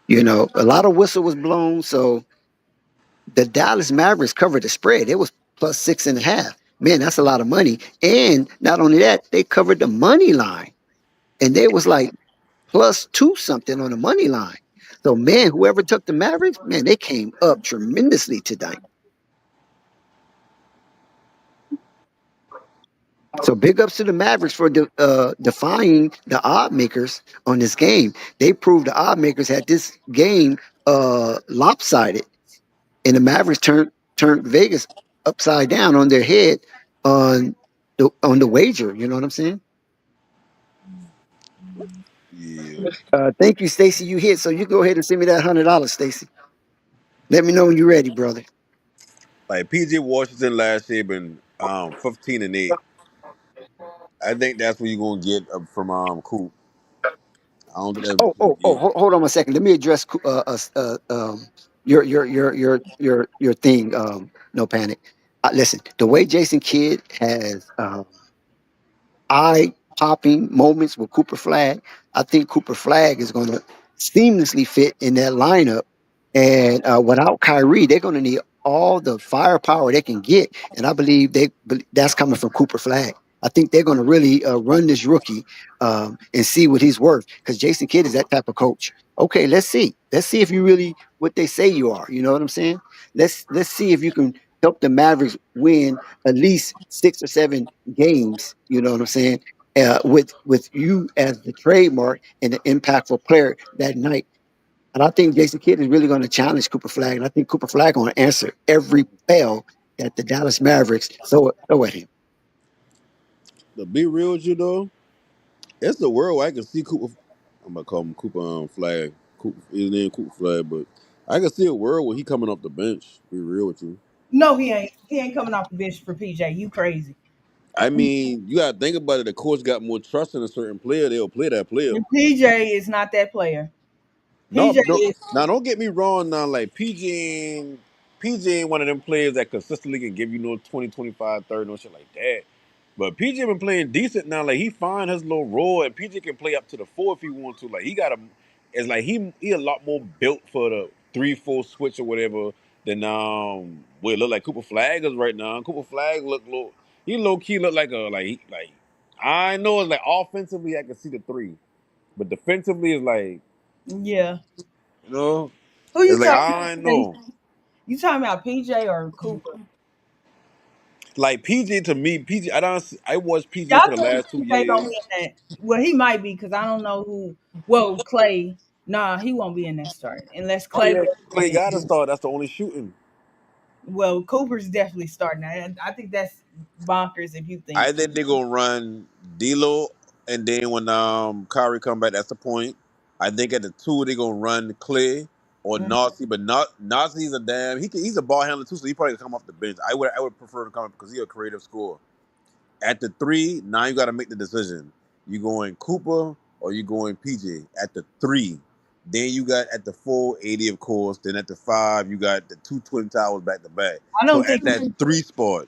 You know, a lot of whistle was blown. So the Dallas Mavericks covered the spread. It was plus 6.5. Man, that's a lot of money. And not only that, they covered the money line. And they was like plus two something on the money line. So man, whoever took the Mavericks, man, they came up tremendously tonight. So big ups to the Mavericks for defying the odd makers on this game. They proved the odd makers had this game lopsided, and the Mavericks turned Vegas upside down on their head on the wager. You know what I'm saying? Yeah. Thank you, Stacy. You hit, so you go ahead and send me that $100, Stacy. Let me know when you're ready, brother. Like PJ Washington last year been 15-8. I think that's what you're gonna get from Coop. I don't think that's what you're gonna get. Hold on a second. Let me address your thing. No panic. Listen, the way Jason Kidd has eye popping moments with Cooper Flagg. I think Cooper Flagg is going to seamlessly fit in that lineup. And without Kyrie, they're going to need all the firepower they can get. And I believe that's coming from Cooper Flagg. I think they're going to really run this rookie and see what he's worth because Jason Kidd is that type of coach. Okay, let's see. Let's see if you really what they say you are. You know what I'm saying? Let's see if you can help the Mavericks win at least 6 or 7 games. You know what I'm saying? With you as the trademark and the impactful player that night. And I think Jason Kidd is really going to challenge Cooper Flagg. And I think Cooper Flagg going to answer every bell that the Dallas Mavericks throw at him. To be real with you though, it's the world where I can see Cooper. I'm gonna call him Cooper Flag. Cooper, his name Cooper Flag, but I can see a world where he coming off the bench. Be real with you. No, he ain't. He ain't coming off the bench for PJ. You crazy? I mean, you gotta think about it. The coach got more trust in a certain player. They'll play that player. And PJ is not that player. No, PJ no. is. Now don't get me wrong. Now, like PG ain't one of them players that consistently can give you no 20, 25, 30, no shit like that. But PG been playing decent now. Like he find his little role, and PG can play up to the four if he wants to. Like he got a, it's like he a lot more built for the 3-4 switch or whatever than what it look like Cooper Flag is right now. Cooper Flag he low key look like I know it's like offensively I can see the three, but defensively is like Yeah. you know. Who you It's like talking I about? know. You talking about PJ or Cooper? Like PJ to me, PJ. I watched PJ Y'all for the think last two PJ gonna years. be in that? Well, he might be because I don't know who. Well, Clay. Nah, he won't be in that start unless Oh Clay yeah, goes Clay in. got to start. That's the only shooting. Well, Cooper's definitely starting. I think that's bonkers if you think. I think they're gonna run D'Lo, and then when Kyrie come back, that's the point. I think at the two they're gonna run Clay or Mm, Nazi, but not Nazi's a damn. He's a ball handler too, so he probably come off the bench. I would prefer to come up because he's a creative scorer. At the three, now you got to make the decision. You going Cooper or you going PJ at the three. Then you got at the four, 80 of course. Then at the five, you got the two twin towers back to back. I So don't at think. that three spot,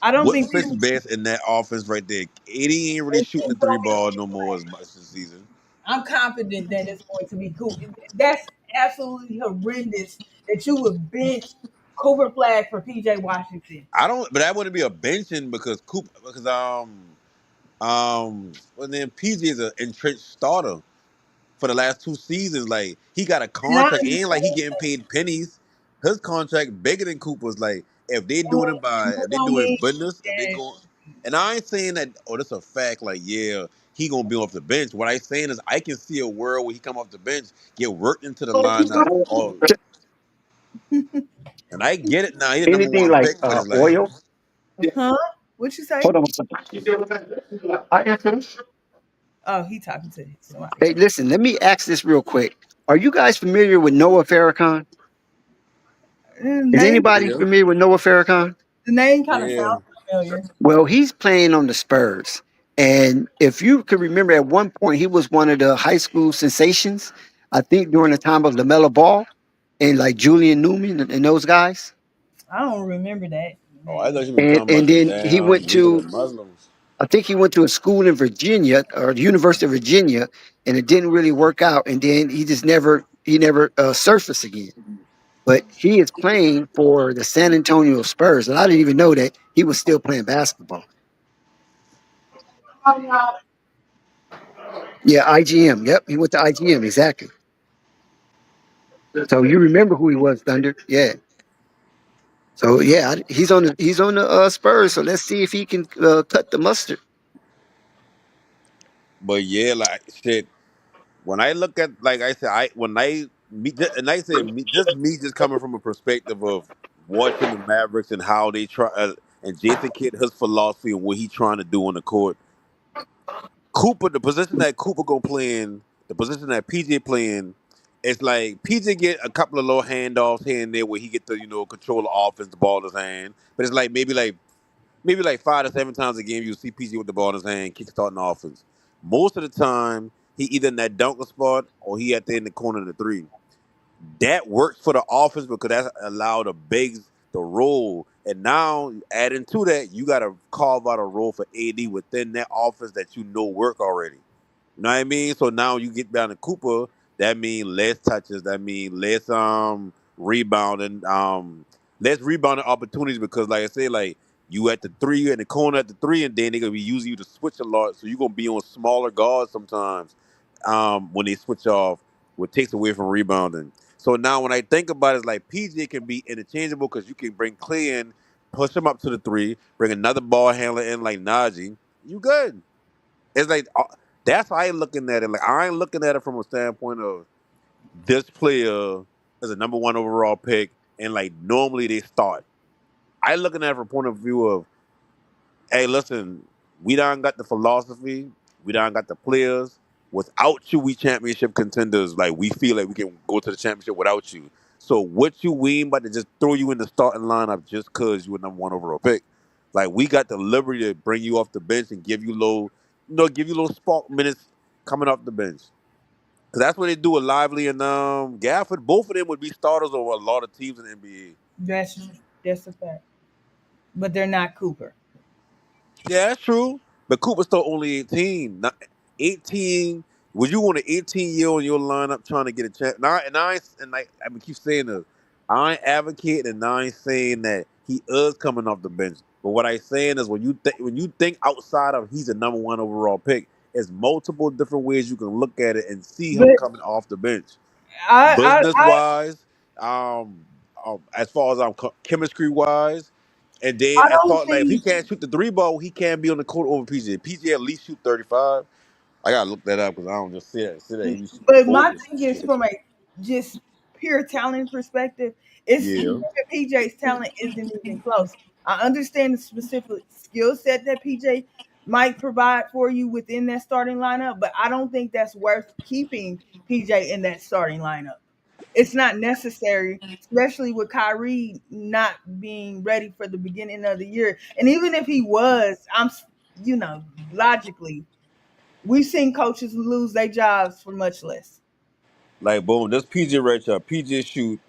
I don't what think fits best in that offense right there? 80 ain't really shooting the it's three gonna be ball no Cooper. more as much this season. I'm confident that it's going to be Cooper. That's absolutely horrendous that you would bench Cooper Flag for PJ Washington. I don't, but that wouldn't be a benching because well then PJ is an entrenched starter for the last 2 seasons. Like he got a And I contract and like he understand getting paid pennies. His contract bigger than Cooper's. Like that if they don't doing mean business, if they that. go, and I ain't saying that. Oh, that's a fact. Like yeah, he gonna be off the bench. What I saying is I can see a world where he come off the bench, get worked into the lineup, or and I get it now. He the number Anything one like pick, but it's like oil? Huh? What you say? Hold on. I answer. Oh, he talking to somebody Hey, else. listen. Let me ask this real quick. Are you guys familiar with Noah Farrakhan? Is Name anybody yeah, familiar with Noah Farrakhan? the name kind of yeah. sounds familiar. Well, he's playing on the Spurs. And if you can remember, at one point, he was one of the high school sensations, I think during the time of LaMelo Ball and like Julian Newman and those guys. I don't remember that. Oh, I thought you were and talking about the then he went damn League of the to, Muslims. I think he went to a school in Virginia or the University of Virginia, and it didn't really work out. And then he never surfaced again. But he is playing for the San Antonio Spurs, and I didn't even know that he was still playing basketball. Yeah, IGM. Yep, he went to IGM exactly. So you remember who he was, Thunder? Yeah. So yeah, he's on the Spurs. So let's see if he can cut the mustard. But yeah, like shit. When I look at, like I said, I when I me and I say me, just coming from a perspective of watching the Mavericks and how they try, and Jason Kidd, his philosophy and what he trying to do on the court. Cooper, the position that Cooper gonna play in, the position that PJ playing, it's like PJ get a couple of little handoffs here and there where he get to control the offense, the ball in his hand. But it's like maybe like 5 to 7 times a game you see PJ with the ball in his hand, kickstarting the offense. Most of the time, he either in that dunker spot or he at the in the corner of the three. That works for the offense because that's allowed the bigs to roll. And now adding to that, you got to carve out a role for AD within that offense that you know work already. You know what I mean? So now you get down to Cooper, that means less touches, that means less rebounding, less rebounding opportunities because like I said, like you at the three, you in the corner at the three, and then they're gonna be using you to switch a lot. So you're gonna be on smaller guards sometimes when they switch off, what takes away from rebounding. So now when I think about it, it's like PJ can be interchangeable because you can bring Clay in, push him up to the three, bring another ball handler in like Najee, you good. It's like that's how I ain't looking at it. Like I ain't looking at it from a standpoint of this player is a number one overall pick, and like normally they start. I looking at it from a point of view of, hey, listen, we done got the philosophy, we done got the players. Without you, we championship contenders. Like we feel like we can go to the championship without you. So what you we ain't about to just throw you in the starting lineup just cause you a number one overall pick. Like we got the liberty to bring you off the bench and give you little spark minutes coming off the bench. Cause that's what they do with Lively and Gafford. Both of them would be starters over a lot of teams in the NBA. That's a fact. But they're not Cooper. Yeah, that's true. But Cooper's still only 18. Not 18. Would you want an 18-year-old in your lineup trying to get a chance? Now, I keep saying this. I ain't advocating and I ain't saying that he is coming off the bench. But what I saying is when you think outside of he's a number one overall pick, there's multiple different ways you can look at it and see him But coming off the bench. Business I wise, as far as chemistry wise, and then I as don't far like if he think. can't shoot the three ball, he can't be on the court over PJ. PJ at least shoot 35. I gotta look that up because I don't just see that he be shooting But 40 my or some thing is shit. from a just pure talent perspective, it's him Yeah, and PJ's talent isn't even close. I understand the specific skill set that PJ might provide for you within that starting lineup, but I don't think that's worth keeping PJ in that starting lineup. It's not necessary, especially with Kyrie not being ready for the beginning of the year. And even if he was, you know, logically, we've seen coaches lose their jobs for much less. like boom, this PJ right here. PJ shoot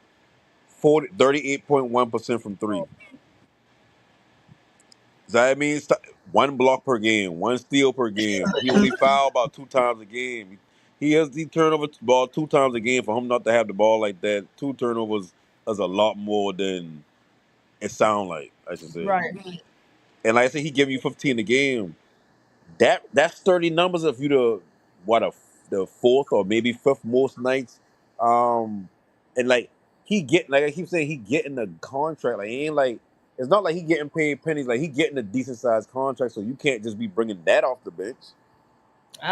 38.1% from three. So that means one block per game, one steal per game. He only foul about 2 times a game. He turn over the ball 2 times a game. For him not to have the ball like that, two turnovers is a lot more than it sound like. I should say. Right. And like I said, he giving you 15 a game. That's 30 numbers if you the fourth or maybe fifth most nights. And like he get like I keep saying he getting a contract. Like he ain't like it's not like he getting paid pennies. Like he getting a decent sized contract. So you can't just be bringing that off the bench.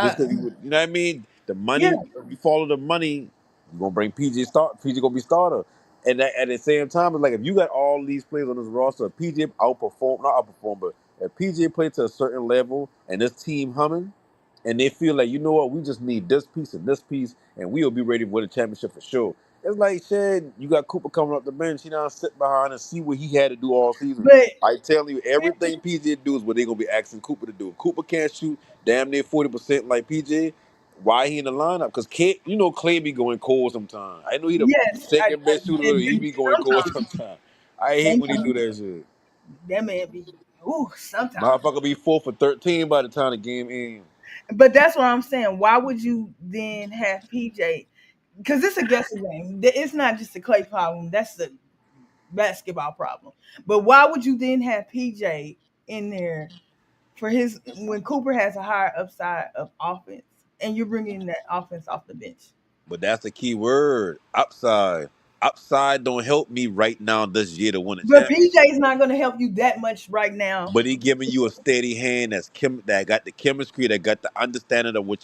Just because you know what I mean? The Yeah, money, if you follow the money, you're gonna bring PJ start. PJ gonna be starter. And at the same time, it's like if you got all these players on this roster, PJ outperform, not outperform, but if PJ play to a certain level and this team humming, and they feel like, you know what, we just need this piece, and we'll be ready to win a championship for sure. It's like shit, you got Cooper coming up the bench, he down sit behind and see what he had to do all season. but I tell you, everything PJ do is what they gonna be asking Cooper to do. If Cooper can't shoot damn near 40% like PJ, why he in the lineup? Because Clay be going cold sometimes. I know he the yes, second best shooter, he and be going cold sometimes, sometimes. I hate when he do sometimes, that shit. That man be sometimes. Motherfucker be 4 for 13 by the time the game ends. But that's what I'm saying. Why would you then have PJ? Because it's a guessing game. It's not just a Clay problem. That's a basketball problem. But why would you then have PJ in there for his when Cooper has a higher upside of offense and you're bringing that offense off the bench? But that's the key word. Upside. Upside don't help me right now this year to win a But PJ championship. is not going to help you that much right now. But he giving you a steady hand that got the chemistry, that got the understanding of what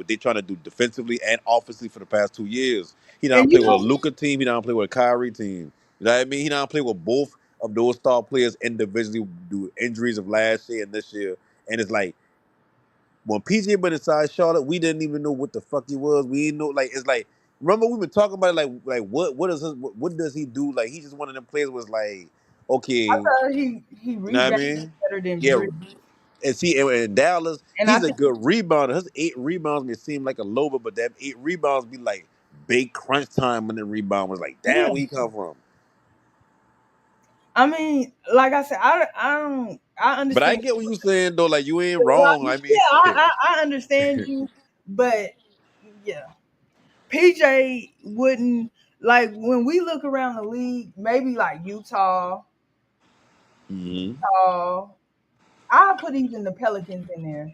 they trying to do defensively and offensively for the past 2 years. He don't And play you with a know, Luka team. He don't play with a Kyrie team. You know what I mean? He don't play with both of those star players individually due to injuries of last year and this year. And it's like when PJ been inside Charlotte, we didn't even know what the fuck he was. We didn't know, like, it's like, remember we've been talking about it, like what is his, what does he do? Like he just one of them players was like, I okay, thought he you know what I rebounded mean? better than Yeah. Bridges. And see, in Dallas, And I he's a think, good rebounder. His 8 rebounds may seem like a lower, but that 8 rebounds be like big crunch time when the rebound was like, damn, yeah. where he come from? I mean, like I said, I But I understand. get what you saying though. Like you ain't wrong. I mean, Yeah, I understand you, but yeah, PJ wouldn't like when we look around the league. Maybe like Utah, hmm Utah. I'll put even the Pelicans in there.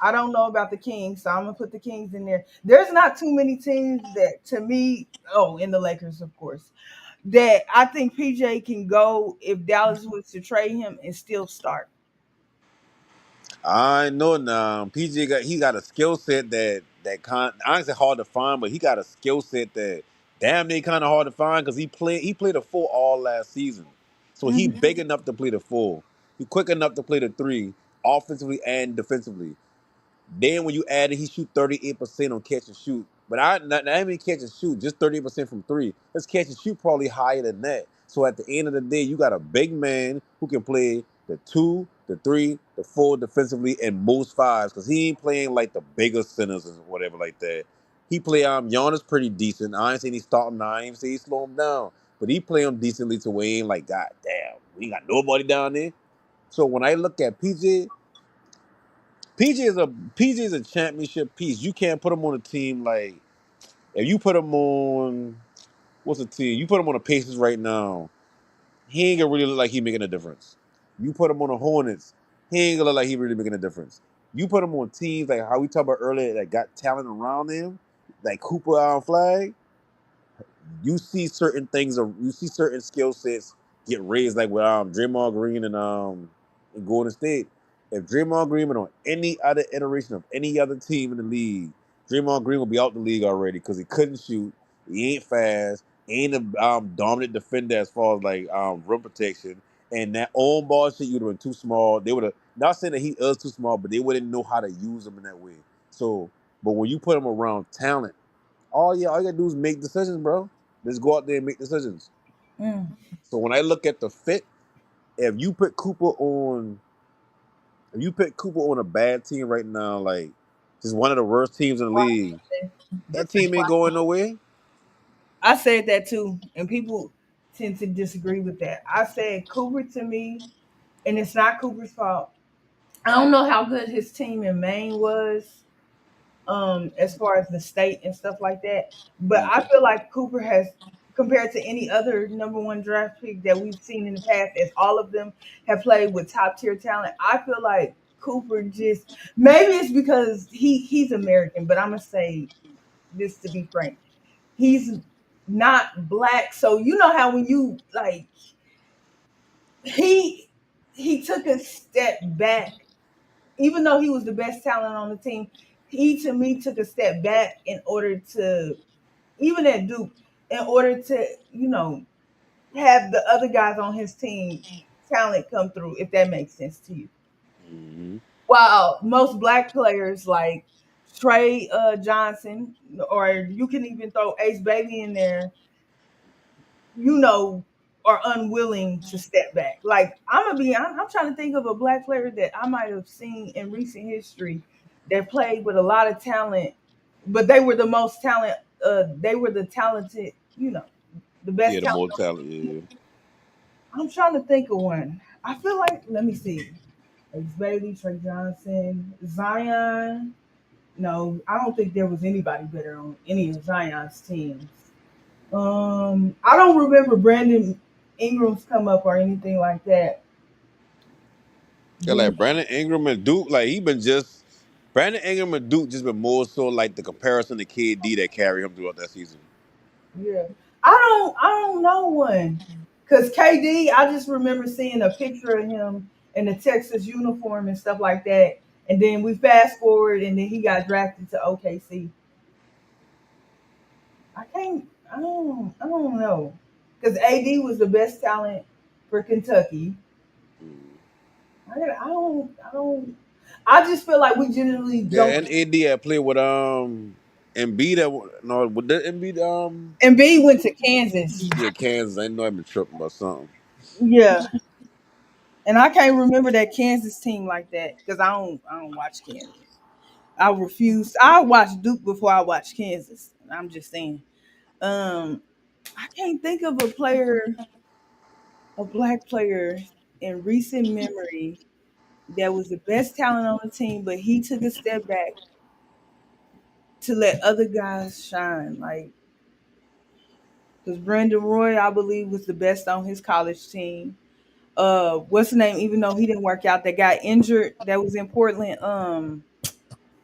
I don't know about the Kings, so I'm gonna put the Kings in there. There's not too many teams that, to me, oh, in the Lakers, of course, that I think PJ can go if Dallas was to trade him and still start. I know now. PJ got a skill set that honestly hard to find, but he got a skill set that damn near kind of hard to find because he played a 4 all last season, so he Mhm. big enough to play the 4. He quick enough to play the 3, offensively and defensively. Then when you add it, he shoot 38% on catch and shoot. But not even catch and shoot, just 38% from 3. His catch and shoot probably higher than that. So at the end of the day, you got a big man who can play the 2, the 3, the 4 defensively and most fives because he ain't playing like the bigger centers or whatever like that. He play Giannis pretty decent. I ain't saying he's starting now. I ain't saying he slow him down. But he play him decently to where he ain't like, God damn, we ain't got nobody down there. So when I look at PJ is a championship piece. You can't put him on a team like if you put him on what's the team? You put him on the Pacers right now. He ain't gonna really look like he making a difference. You put him on the Hornets. He ain't gonna look like he really making a difference. You put him on teams like how we talked about earlier that got talent around him, like Cooper on Flag. You see certain things, or you see certain skill sets get raised, like with Draymond Green and in Golden State. If Draymond Green went on any other iteration of any other team in the league, Draymond Green will be out the league already because he couldn't shoot. He ain't fast. Ain't a dominant defender as far as like rim protection. And that own ball shit, you'd have been too small. They would have not saying that he is too small, but they wouldn't know how to use him in that way. So, but when you put him around talent, all you gotta do is make decisions, bro. Let's go out there and make decisions. Mm. So when I look at the fit, if you put Cooper on, if you put Cooper on a bad team right now, like just one of the worst teams in the league, that That's team ain't going nowhere. I said that too, and people tend to disagree with that. I said Cooper to me, and it's not Cooper's fault. I don't know how good his team in Maine was, as far as the state and stuff like that. But I feel like Cooper has, compared to any other number one draft pick that we've seen in the past, as all of them have played with top tier talent. I feel like Cooper just maybe it's because he's American, but I'm gonna say this to be frank. He's not black. So you know how when you like he he took a step back, even though he was the best talent on the team, he to me took a step back in order to even at Duke, in order to, have the other guys on his team talent come through, if that makes sense to you. Mm-hmm. While most black players like Trey Johnson, or you can even throw Ace Bailey in there, you know, are unwilling to step back. Like I'm trying to think of a black player that I might have seen in recent history that played with a lot of talent, but they were the most talent. They were the talented, the Yeah, best the talent. more talent. Yeah. I'm trying to think of one. I feel like, let me see. Ace Bailey, Trey Johnson, Zion. No, I don't think there was anybody better on any of Zion's teams. I don't remember Brandon Ingram's come up or anything like that. Yeah, Then like Brandon Ingram and Duke, like he been just Brandon Ingram and Duke just been more so like the comparison to KD that carry him throughout that season. yeah, I don't know one, cause KD. I just remember seeing a picture of him in the Texas uniform and stuff like that. And then we fast forward, and then he got drafted to OKC. I can't. I don't know, cause AD was the best talent for Kentucky. Mm. I don't. I just feel like we generally Yeah, don't. and AD had played with Embiid. No, with the Embiid And B went to Kansas. yeah, Kansas. I know I've been tripping about something. Yeah, and I can't remember that Kansas team like that because I don't watch Kansas. I refuse. I watched Duke before I watched Kansas. I'm just saying. Um, I can't think of a player, a black player in recent memory that was the best talent on the team, but he took a step back to let other guys shine. Like, because Brandon Roy, I believe, was the best on his college team. What's the name? Even though he didn't work out, that got injured. That was in Portland.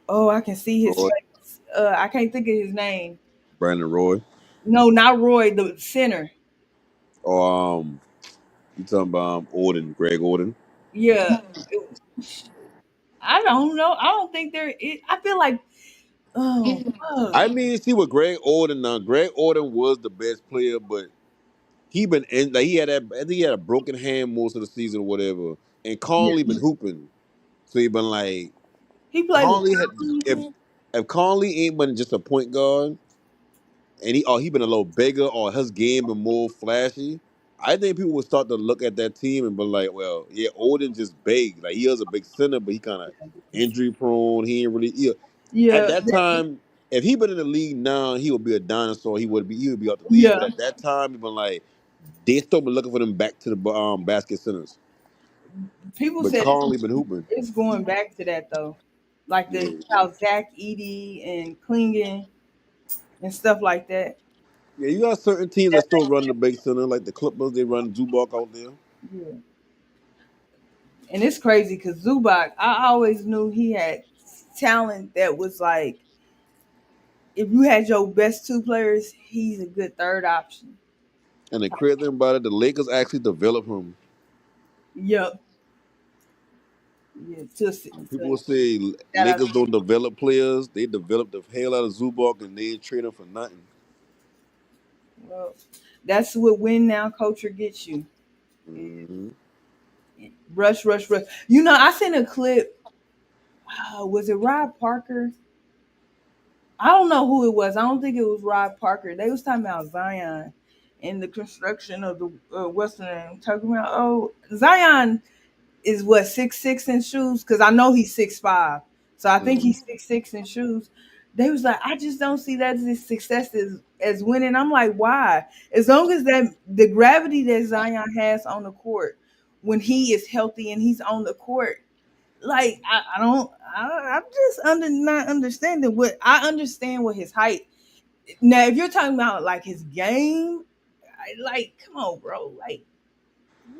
Oh, I can see his Roy, face. I can't think of his name. Brandon Roy, No, not Roy, the center. or you talking about Orden, Greg Orden? Yeah. I don't know. I don't think there. I feel like, oh, fuck. I mean, see what Greg Orden now. Greg Orden was the best player, but he been in like he had that. I think he had a broken hand most of the season or whatever. And Yeah. Conley been hooping, so he been like He played with Conley had Conley, you if said? if Conley ain't been just a point guard and he been a little bigger or his game been more flashy, I think people would start to look at that team and be like, well, yeah, Odin just big. Like he was a big center, but he kind of injury prone. He ain't really. Yeah. At Yeah. that time, if he been in the league now, he would be a dinosaur. He would be out the league. But Yeah. at that time, he been like they still been looking for them back to the basket centers. People But said Conley been hooping. it's going back to that though. Like the Yeah, how Zach Edey and Klingon and stuff like that. yeah. You got certain teams that still run the big center, like the Clippers. They run Zubac out there. Yeah. And it's crazy because Zubac, I always knew he had talent that was like, if you had your best two players, he's a good third option. And the crazy thing about it, the Lakers actually developed him. Yep. Yeah. People say Shout out Lakers don't develop players. They develop the hell out of Zubac and they ain't trade him for nothing. well, that's what win now culture gets you. Hmm. Rush, rush, rush. You know, I seen a clip. Was it Rob Parker? I don't know who it was. I don't think it was Rob Parker. They was talking about Zion and the construction of the Western. Talking about, oh, Zion is what, 6'6" in shoes? Because I know he's 6'5", so I think Hmm. he's 6'6" in shoes. They was like, I just don't see that as success as winning. I'm like, why? As long as that the gravity that Zion has on the court when he is healthy and he's on the court, like I don't, I'm just not understanding what I understand what his height. Now, if you're talking about like his game, like, come on, bro, like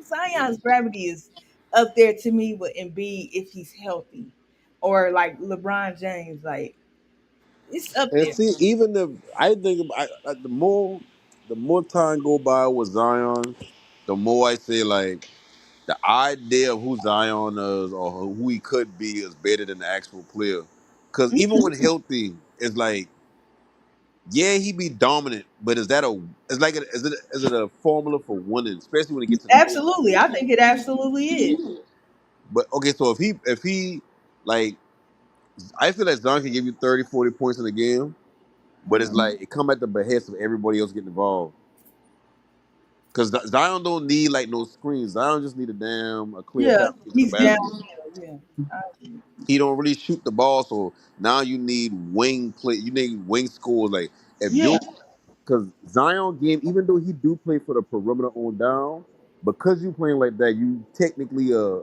Zion's gravity is up there to me with Embiid if he's healthy, or like LeBron James, like it's up And there. see, even if I think the more time go by with Zion, the more I say like the idea of who Zion is or who he could be is better than the actual player. Because even when healthy, it's like yeah, he be dominant, but is that a it's like is it a formula for winning, especially when it gets to the big Absolutely, I think it absolutely is. but okay, so if he like I feel like Zion can give you 30, 40 points in a game, but it's Mhm. like it come at the behest of everybody else getting involved. Cause Zion don't need like no screens. Zion just need a clear Yeah, path to get to the he's basket. downhill. Yeah, I agree. He don't really shoot the ball, so now you need wing play. You need wing scores. Like if Yeah, you, cause Zion game, even though he do play for the perimeter on down, because you playing like that, you technically a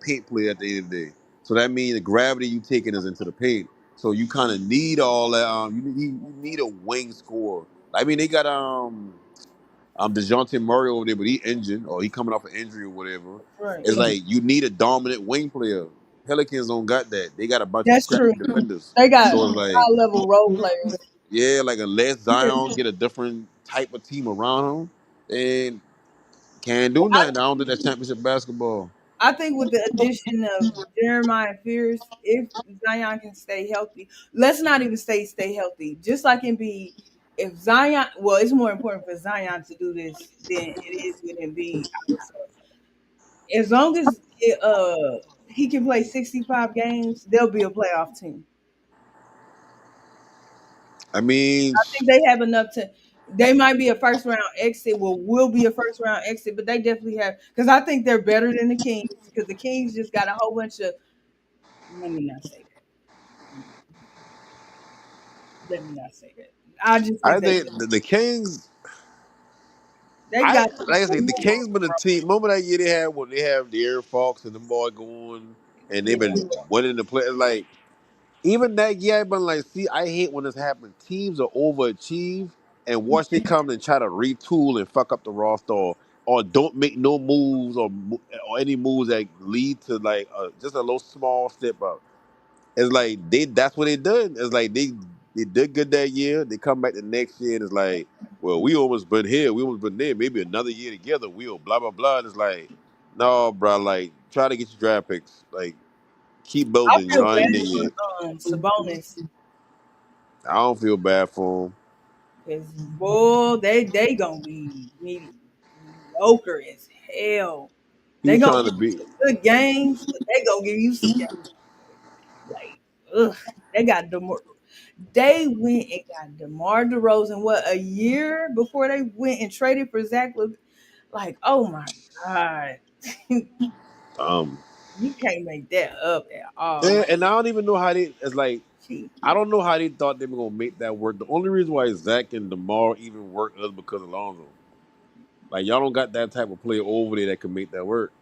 paint player at the end of the day. So that means the gravity you taking is into the paint. So you kind of need all that. You need a wing score. I mean, they got Dejounte Murray over there, but he injured or he coming off an injury or whatever. Right. It's like you need a dominant wing player. Pelicans don't got that. They got a bunch of That's true. scrappy defenders. They got So it's like, high level role players. yeah, like unless Zion get a different type of team around him, and can't do I, nothing. I don't think that's championship basketball. I think with the addition of Jeremiah Fears, if Zion can stay healthy, let's not even stay healthy. Just like Embiid, if Zion, well, it's more important for Zion to do this than it is with Embiid. I would say, as long as he can play 65 games, they'll be a playoff team. I mean, I think they have enough to. They might be a first round exit. Well, will be a first round exit, but they definitely have because I think they're better than the Kings because the Kings just got a whole bunch of. Let me not say that. Let me not say that. I just I think think the Kings. they I got like I said, the more Kings been a team. Remember that year they had when they have the Air Fox and the boy going, and they've yeah. been winning the play. Like even that year, I've been like, see, I hate when this happens. Teams are overachieve and watch they come and try to retool and fuck up the roster, or don't make no moves or any moves that lead to like just a little small step up. It's like that's what they did. It's like they did good that year. They come back the next year and it's like, well, we almost been here, we almost been there. Maybe another year together, we'll blah blah blah. And it's like, no, bro, like try to get your draft picks. Like keep I building. You feel know, I ain't there bad yet. for Sabonis I don't feel bad for him. because boy, they gonna be mediocre as hell. They He's gonna trying to give you be. some good games, but they gonna give you some games like ugh. They got Demar. They went and got DeMar DeRozan what a year before they went and traded for Zach. Like, oh my god, Um, you can't make that up at all. yeah, Like, and I don't even know how they. It's like gee, I don't know how they thought they were gonna make that work. The only reason why Zach and Demar even work is because of Lonzo. Like y'all don't got that type of player over there that can make that work.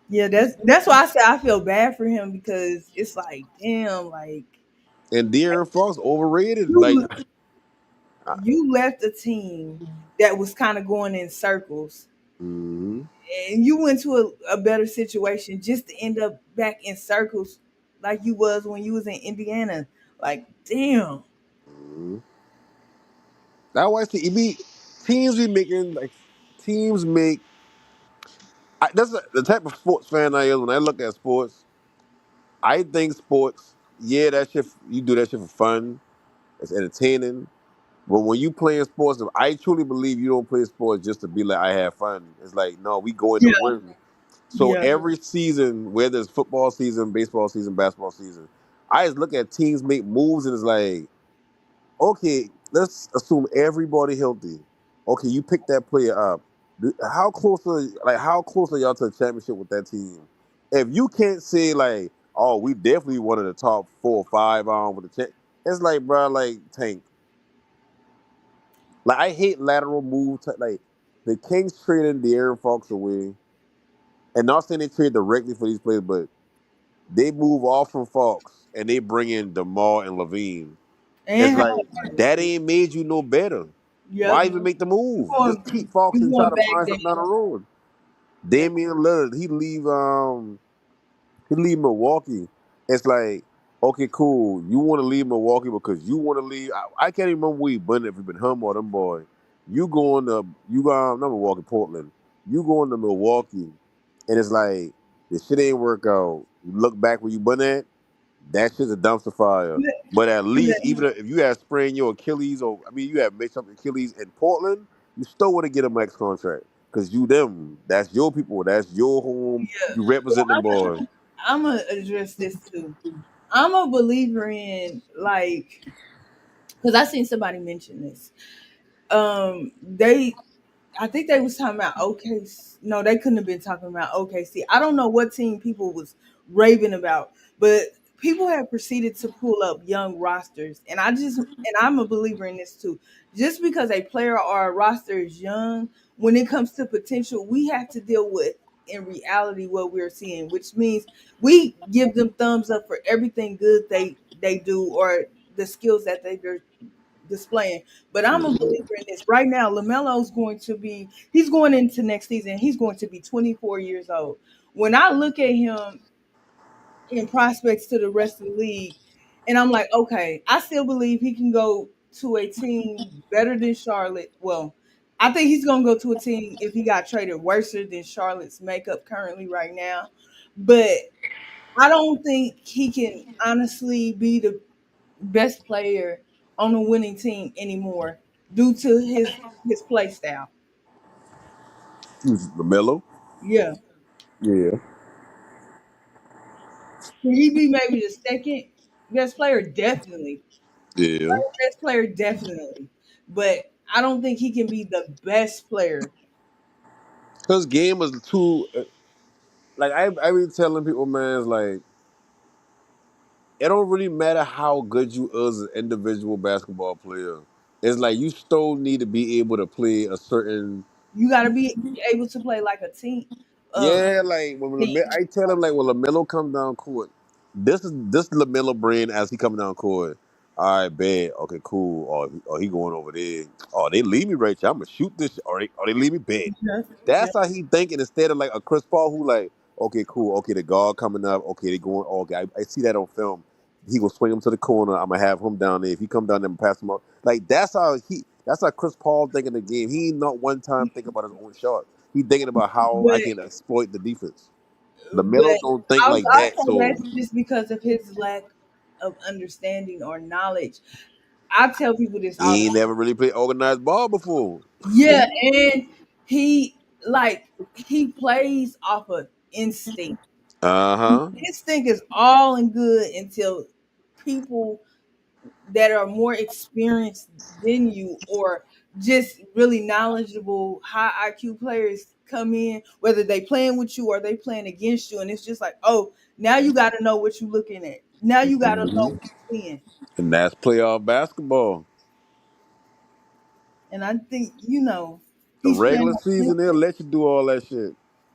yeah, that's why I say I feel bad for him because it's like, damn, like And De'Aaron Fox overrated. Like, you you left a team that was kind of going in circles mhm, and you went to a better situation just to end up back in circles like you was when you was in Indiana. Like, damn. mhm. That's why I see teams be making like teams make. That's the type of sports fan I am. When I look at sports, I think sports. Yeah, that shit. You do that shit for fun. It's entertaining. But when you playing sports, I truly believe you don't play sports just to be like I have fun. It's like no, we go in to Yeah, win. So yeah. every season, whether it's football season, baseball season, basketball season, I just look at teams make moves and it's like, okay, let's assume everybody healthy. Okay, you pick that player up. How close are y'all to a championship with that team? If you can't say like, oh, we definitely one of the top 4 or 5 with the champ, it's like, bro, like tank. Like I hate lateral moves. Like the Kings trading De'Aaron Fox away, and not saying they trade directly for these players, but they move off from Fox and they bring in DeMar and Levine. It's And like Halliburton. that ain't made you no better. Yep. Why even make the You move? Just going keep Fox you and try going to back find something down the down. road. Yep. Damian Lillard, he leave Milwaukee. It's like, okay, cool. You want to leave Milwaukee because you want to leave. I can't even remember where you been if you been home or them boy. You going not Milwaukee, Portland. You going to Milwaukee, and it's like this shit ain't work out. You look back where you been at. That shit's a dumpster fire. But at least, even if you had sprained your Achilles, or I mean, you had mixed up Achilles in Portland, you still want to get a max contract because you them. That's your people. That's your home. Yeah. You represent them, boy. I'm gonna address this too. I'm a believer in like because I seen somebody mention this. They I think they was talking about OKC. No, they couldn't have been talking about OKC. I don't know what team people was raving about, but people have proceeded to pull up young rosters, and I'm a believer in this too. Just because a player or a roster is young, when it comes to potential, we have to deal with in reality what we're seeing, which means we give them thumbs up for everything good they do or the skills that they're displaying. But I'm a Mhm. believer in this. Right now, LaMelo's he's going into next season, he's going to be 24 years old. When I look at him in prospects to the rest of the league, and I'm like, okay, I still believe he can go to a team better than Charlotte. Well, I think he's gonna go to a team if he got traded worse than Charlotte's makeup currently right now. But I don't think he can honestly be the best player on a winning team anymore due to his play style. Who's LaMelo? Yeah. Yeah. Can he be maybe the second best player? Definitely. Yeah. Best player, definitely. But I don't think he can be the best player. His game was too like I be telling people, man, it's like it don't really matter how good you is as an individual basketball player. It's like you still need to be able to play a certain. You got to be able to play like a team. Um, Yeah, like team. I tell him like when Lamelo come down court, this Lamelo brain as he come down court. All right, bad. Okay, cool. He going over there. Oh, they leave me right here. I'm gonna shoot this. Or they leave me bad. Yeah, yeah. That's how he thinking instead of like a Chris Paul who like, okay, cool. Okay, the guard coming up. Okay, they going. Oh, okay, I see that on film. He gonna swing him to the corner. I'm gonna have him down there. If he come down there and pass him up, like that's how he. That's how Chris Paul thinking the game. He ain't not one time thinking about his own shot. He thinking about how I But can exploit the defense. but LaMelo don't think I'll, like I'll that, say so that's just because of his lack of understanding or knowledge. I tell people this all the he ain't time. never really played organized ball before. Yeah, and he like he plays off of instinct. Uh huh. Instinct is all and good until people that are more experienced than you or just really knowledgeable high IQ players come in, whether they playing with you or they playing against you, and it's just like, oh, now you got to know what you're looking at. Now you got to know Hmm. what you're seeing. And that's playoff basketball. And I think The he's playing regular on season, they'll instinct. let you do all that shit.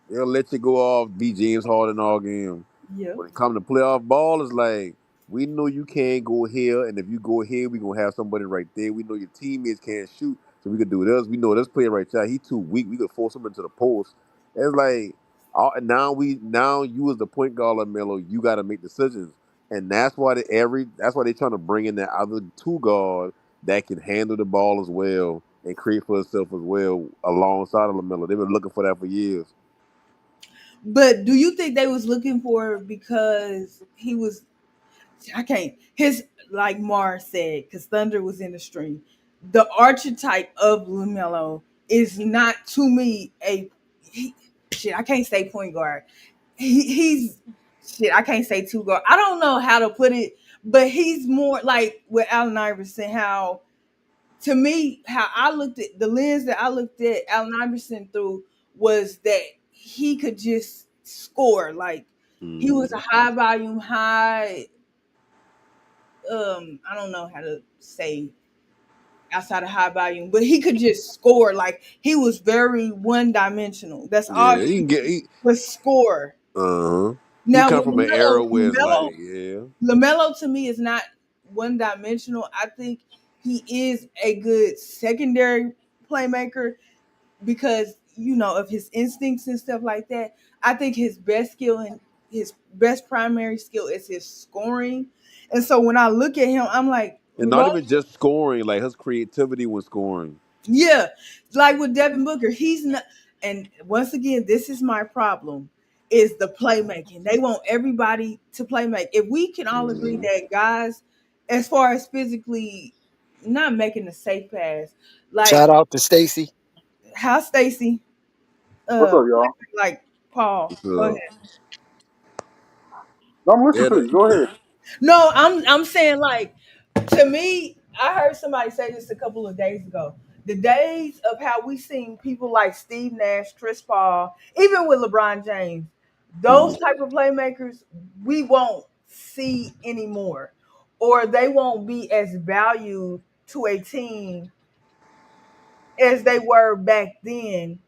They'll let you go off, be James Harden all game. Yeah, When it comes to playoff ball, it's like we know you can't go here, and if you go here, we gonna have somebody right there. We know your teammates can't shoot, so we could do this. We know this player right there, he too weak. We could force him into the post. It's like now you as the point guard, of Melo, you got to make decisions, and that's why they trying to bring in that other two guard that can handle the ball as well and create for itself as well alongside of LaMelo. They've been looking for that for years. but do you think they was looking for because he was I can't. His like Mars said, because Thunder was in the stream. The archetype of Lamelo is not to me he, shit. I can't say point guard. He's shit. I can't say two guard. I don't know how to put it, but he's more like with Allen Iverson. How to me, how I looked at the lens that I looked at Allen Iverson through was that he could just score. Like he was a Hmm. high volume, high I don't know how to say outside of high volume, but he could just score. Like he was very one dimensional. That's all Yeah, he he can get. did was score. Uh huh. He Now come with from an era where it's like, yeah. LaMelo to me is not one dimensional. I think he is a good secondary playmaker because of his instincts and stuff like that. I think his best skill and his best primary skill is his scoring. And so when I look at him, I'm like, And not regardless, even just scoring, like his creativity when scoring. yeah, like with Devin Booker, he's not. And once again, this is my problem: is the playmaking. They want everybody to play make. If we can all agree Mhm. that guys, as far as physically, not making a safe pass, Shout like out to Stacy. how Stacy, What's up, y'all? like Paul. What's Go ahead. up? No, I'm listening Yeah, to you. Go ahead. No, I'm saying like to me, I heard somebody say this a couple of days ago. The days of how we seen people like Steve Nash, Chris Paul, even with LeBron James, those type of playmakers we won't see anymore, or they won't be as valued to a team as they were back then,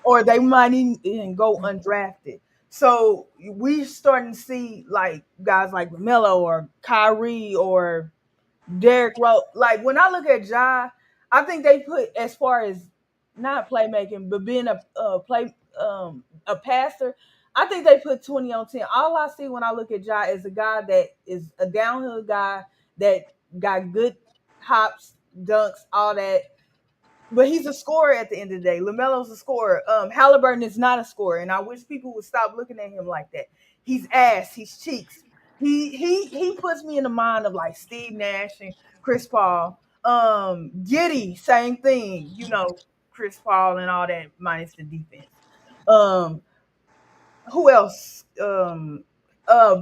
or they might even go undrafted. So we starting to see like guys like LaMelo or Kyrie or Derrick Rose. Like when I look at Ja, I think they put, as far as not playmaking, but being a passer. I think they put 20 on 10. All I see when I look at Ja is a guy that is a downhill guy that got good hops, dunks, all that. But he's a scorer at the end of the day. LaMelo's a scorer. Halliburton is not a scorer, and I wish people would stop looking at him like that. He's ass. He's cheeks. He puts me in the mind of like Steve Nash and Chris Paul. Giddy, same thing. Chris Paul and all that minus the defense. Um, who else?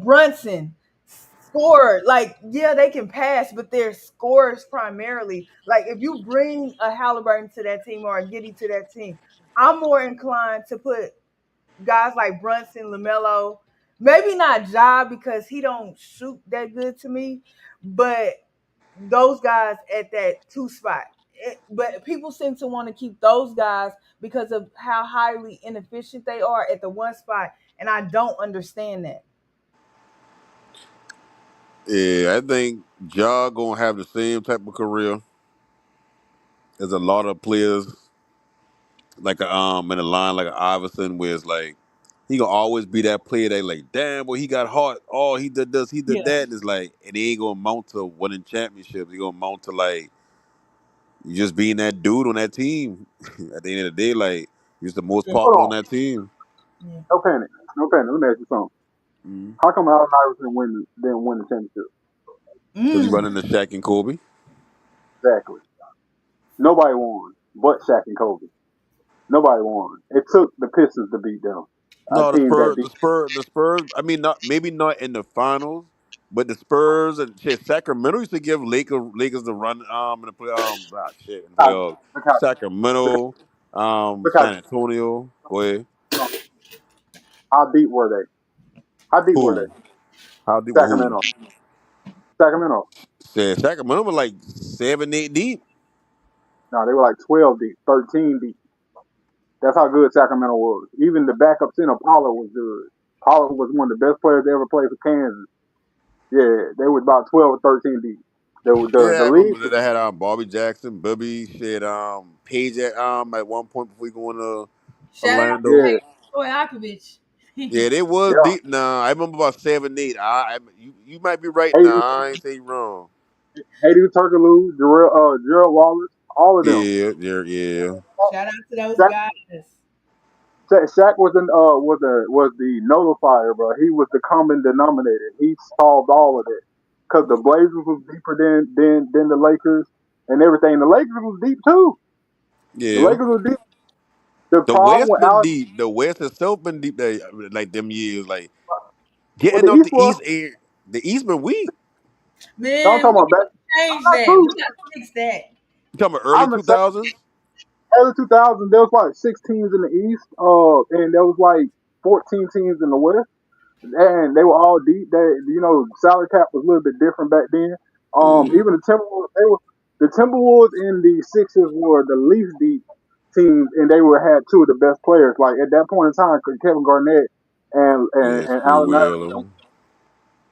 Brunson score. Like, yeah, they can pass, but they're scorers primarily. Like, if you bring a Halliburton to that team or a Giddy to that team, I'm more inclined to put guys like Brunson, LaMelo, maybe not Ja because he don't shoot that good to me, but those guys at that two spot. But people seem to want to keep those guys because of how highly inefficient they are at the one spot, and I don't understand that. Yeah, I think Ja gonna have the same type of career as a lot of players, like in a line like a Iverson, where it's like he gonna always be that player that like, damn, boy, he got hot. Oh, he did this, he did Yeah, that. And it's like, and he ain't gonna amount to winning championships. He gonna amount to like you just being that dude on that team. At the end of the day, like he's the most yeah, Hold popular on on. that team. yeah. No panic. No panic. Let me ask you something. Mm-hmm. How come Allen Iverson didn't win the championship? Because he Mm. running the Shaq and Kobe. Exactly. Nobody won but Shaq and Kobe. Nobody won. It took the Pistons to beat them. A No, the team that Spurs, beat. the Spurs. I mean, not maybe not in the finals, but the Spurs and shit. Sacramento used to give Lakers the run in the play shit in the Look playoffs. how look Sacramento, look how San Antonio. Go ahead. how deep were they? How deep were Who? they? How deep with who? Sacramento. Sacramento. Said Sacramento was like 7, 8 deep. No, they were like 12 deep, 13 deep. That's how good Sacramento was. Even the backup center, Pollard, was good. Pollard was one of the best players to ever play for Kansas. Yeah, they were about 12 or 13 deep. The Yeah, I league, remember that they had Bobby Jackson, Bubby, shit, Page at one point before he going to Shout out to Orlando. yeah, Peyton Stoyakovich. Yeah, they was yeah. deep. Nah, I remember about 7, 8. You might be right now. Hayden, I ain't say you wrong. Hayden Turkoglu, Gerald Wallace, all of them. Yeah, yeah. Shout out to those Shaq, guys. Shaq was the nullifier, bro. He was the common denominator. He solved all of it because the Blazers was deeper than the Lakers and everything. The Lakers was deep too. The Yeah. Lakers was deep. The The problem West with been Allen, deep. The West itself been deep. Like them years. Like with getting the up East the was, East air. The East been weak. no, I'm Man, talking we about back. gotta change Not that. true. We gotta fix that. You talking about early I'm in 2000s? early 2000s. There was like 6 teams in the East, and there was like 14 teams in the West. And they were all deep. Salary cap was a little bit different back then. Yeah. Even the Timberwolves and the Sixers were the least deep teams, and they were had two of the best players. Like at that point in time, Kevin Garnett Yeah, and Smooth Allen Will. Iverson,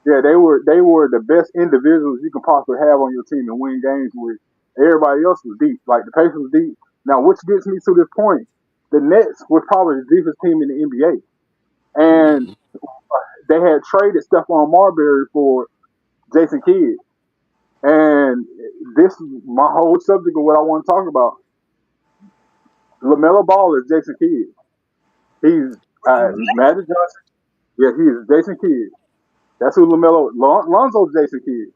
yeah, they were the best individuals you can possibly have on your team and win games with. Everybody else was deep. Like the Pacers was deep. Now, which gets me to this point, the Nets was probably the deepest team in the NBA, and Mm-hmm. they had traded Stephon Marbury for Jason Kidd. And this is my whole subject of what I want to talk about. LaMelo Ball is Jason Kidd. He's Magic Johnson. Yeah, he is Jason Kidd. That's who Lonzo's Jason Kidd.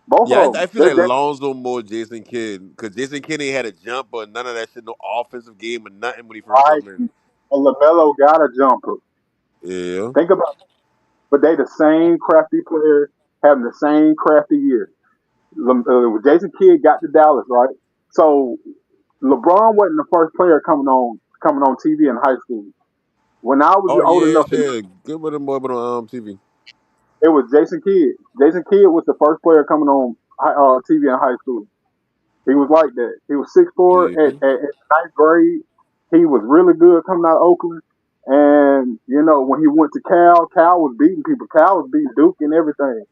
Both Yeah, of I them. feel like Lonzo more Jason Kidd because Jason Kidd ain't had a jumper, none of that shit, no offensive game or nothing when he first Right. come in. And LaMelo got a jumper. Yeah. Think about it. But they the same crafty players having the same crafty year. Jason Kidd got to Dallas, right? So LeBron wasn't the first player coming on TV in high school. When I was Oh old yeah, enough to know, shit. Good with him boy on TV. it was Jason Kidd. Jason Kidd was the first player coming on TV in high school. He was like that. He was 6'4" Yeah. at ninth grade. He was really good coming out of Oakland. And, you know, when he went to Cal was beating people. Cal was beating Duke and everything.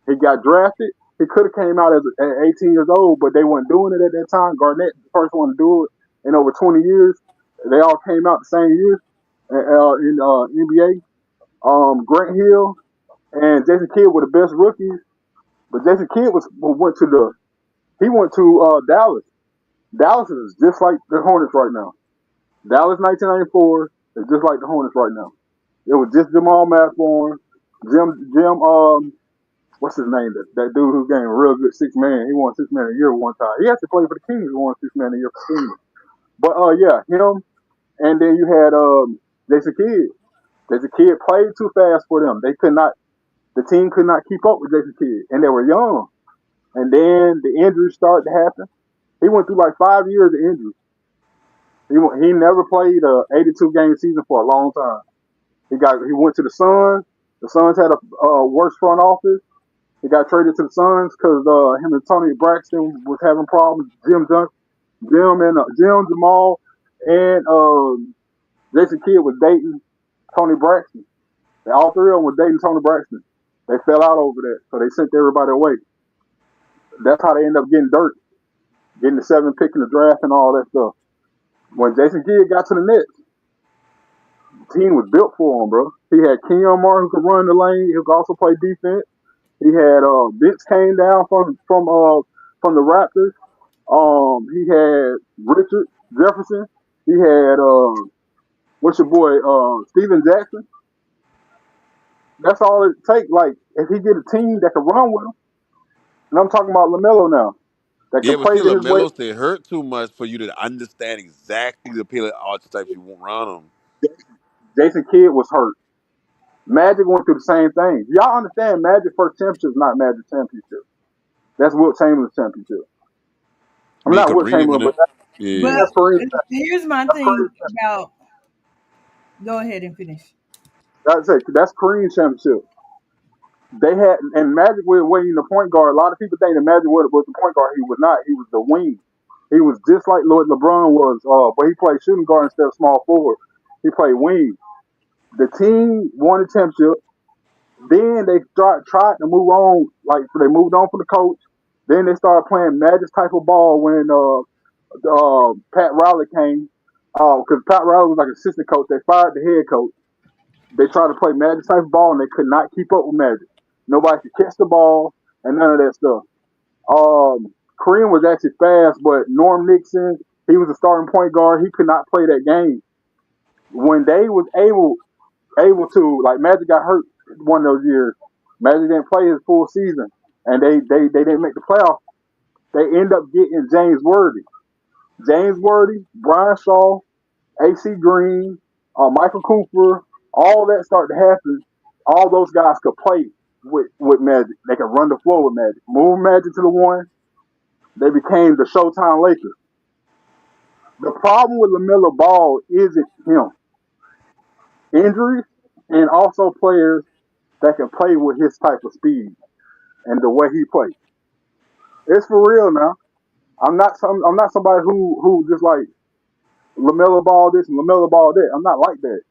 He got drafted. He could have came out at 18 years old, but they weren't doing it at that time. Garnett, the first one to do it in over 20 years. They all came out the same year in NBA. Grant Hill and Jason Kidd were the best rookies, but Jason Kidd went to Dallas. Dallas is just like the Hornets right now. Dallas 1994 is just like the Hornets right now. It was just Jamal Mashburn, Jim what's his name? That dude who game real good 6 man. He won 6 man a year one time. He actually played for the Kings. He won 6 man a year for the Kings. But yeah, him. And then you had Jason Kidd. Jason Kidd played too fast for them. They could not. The team could not keep up with Jason Kidd, and they were young. And then the injuries started to happen. He went through like 5 years of injuries. He never played a 82 game season for a long time. He went to the Suns. The Suns had a worse front office. He got traded to the Suns because him and Tony Braxton was having problems. Jim Jamal and Jason Kidd was dating Tony Braxton. All three of them were dating Tony Braxton. They fell out over that, so they sent everybody away. That's how they ended up getting dirt, getting the 7th pick in the draft and all that stuff. When Jason Kidd got to the Nets, the team was built for him, bro. He had Kenyon Martin who could run the lane. He could also play defense. He had Vince came down from the Raptors. He had Richard Jefferson. He had what's your boy Steven Jackson. That's all it takes. Like if he get a team that can run with him, and I'm talking about LaMelo now, that Yeah, can but play see, to his way. LaMelo stay hurt too much for you to understand exactly the pillar archetypes you want around him. Jason Kidd was hurt. Magic went through the same thing. Y'all understand Magic first championship is not Magic championship. That's Wilt Chamberlain's championship. I I'm mean, not Wilt Kareem Chamberlain, and but it. Yeah. But that's Kareem. here's my That's Kareem. thing about. Go ahead and finish. That's it. That's Kareem's championship. They had and Magic was waiting the point guard. A lot of people think that Magic was the point guard. He was not. He was the wing. He was just like Lord LeBron was, but he played shooting guard instead of small forward. He played wing. The team won the championship. Then they tried to move on. Like so they moved on from the coach. Then they started playing Magic type of ball when Pat Riley came. Because Pat Riley was like assistant coach. They fired the head coach. They tried to play Magic type of ball and they could not keep up with Magic. Nobody could catch the ball and none of that stuff. Kareem was actually fast, but Norm Nixon, he was a starting point guard. He could not play that game. When they was able to, like Magic got hurt one of those years. Magic didn't play his full season, and they didn't make the playoffs. They end up getting James Worthy, Brian Shaw, AC Green, Michael Cooper. All that started to happen. All those guys could play with Magic. They could run the floor with Magic. Move Magic to the one. They became the Showtime Lakers. The problem with LaMelo Ball isn't him. Injuries and also players that can play with his type of speed and the way he plays. It's for real now. I'm not somebody who just like LaMelo Ball this and LaMelo Ball that. I'm not like that.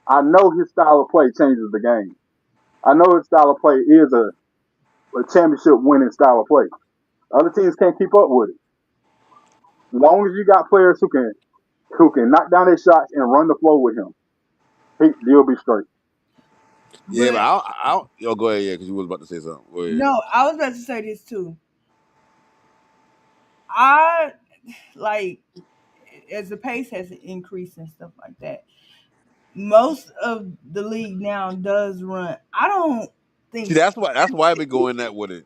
I know his style of play changes the game. I know his style of play is a championship winning style of play. Other teams can't keep up with it. As long as you got players who can knock down their shots and run the floor with him, you'll be straight. Yeah, but But yo, go ahead, yeah, because you was about to say something. Go ahead. no, I was about to say this too. I like as the pace has increased and stuff like that. Most of the league now does run. See, Think that's why I been going that with it.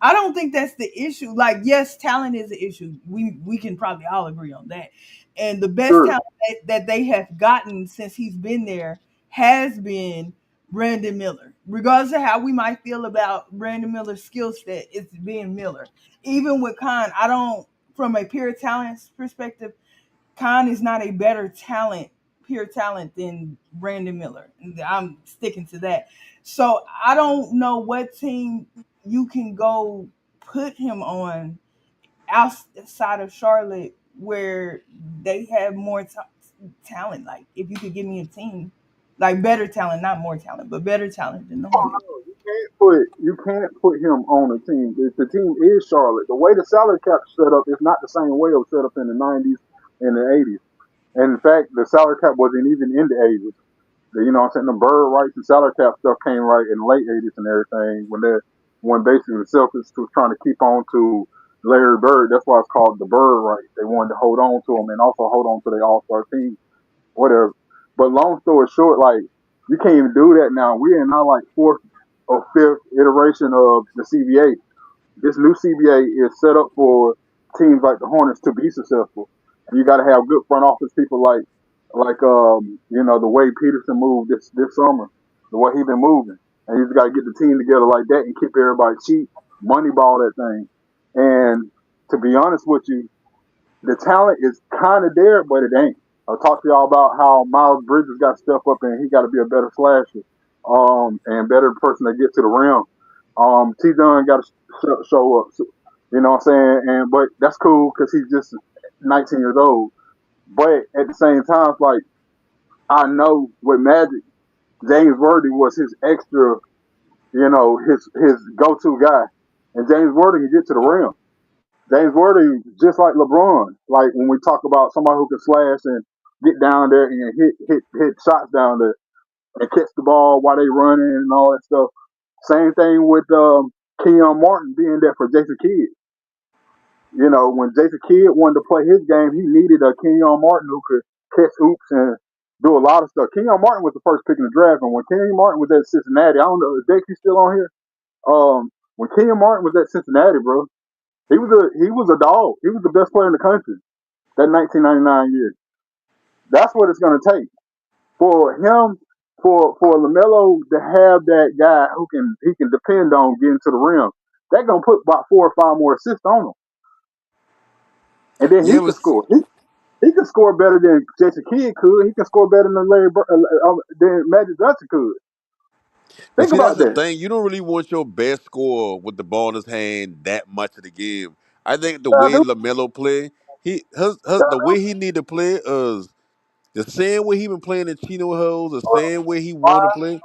I don't think that's the issue. Like, yes, talent is an issue. We can probably all agree on that. And the best Sure, talent that they have gotten since he's been there has been Brandon Miller. Regardless of how we might feel about Brandon Miller's skill set, it's been Miller. Even with Khan, I don't from a pure talent perspective, Khan is not a better talent, pure talent than Brandon Miller. I'm sticking to that. So I don't know what team you can go put him on outside of Charlotte where they have more talent. Like, if you could give me a team, like better talent, not more talent, but better talent than the Hornets. You can't put him on a team. The team is Charlotte. The way the salary cap is set up is not the same way it was set up in the '90s and the '80s. And in fact, the salary cap wasn't even in the '80s. You know what I'm saying? The bird rights and salary cap stuff came right in the late '80s and everything when basically the Celtics was trying to keep on to Larry Bird. That's why it's called the bird rights. They wanted to hold on to him and also hold on to their All-Star team, whatever. But long story short, like, you can't even do that now. We're in our like fourth or fifth iteration of the CBA. This new CBA is set up for teams like the Hornets to be successful. And you got to have good front office people like the way Peterson moved this summer, the way he been moving, and he's got to get the team together like that and keep everybody cheap, money ball that thing. And to be honest with you, the talent is kind of there, but it ain't. I talked to y'all about how Miles Bridges got to step up and he got to be a better slasher, and better person to get to the rim. T. Dunn got to show up. So, you know what I'm saying? But that's cool because he's just 19 years old. But at the same time, it's like, I know with Magic, James Worthy was his extra, his go to guy, and James Worthy can get to the rim. James Worthy, just like LeBron, like when we talk about somebody who can slash and get down there and hit shots down there and catch the ball while they running and all that stuff. Same thing with Kenyon Martin being there for Jason Kidd. You know, when Jason Kidd wanted to play his game, he needed a Kenyon Martin who could catch oops and do a lot of stuff. Kenyon Martin was the first pick in the draft, and when Kenyon Martin was at Cincinnati, I don't know, is Jakey still on here? When Kenyon Martin was at Cincinnati, bro, he was a dog. He was the best player in the country that 1999 year. That's what it's gonna take for him, for Lamelo to have that guy who he can depend on getting to the rim. They're gonna put about 4 or 5 more assists on him, and then Yeah, he but could score. He can score better than Jason Kidd could. He can score better than than Magic Johnson could. Think see, that's about the that. thing. You don't really want your best scorer with the ball in his hand that much of the game. I think the I way do. Lamelo play, I the do. way he need to play is the same way he been playing in Chino Hills, the same way he Why want to play.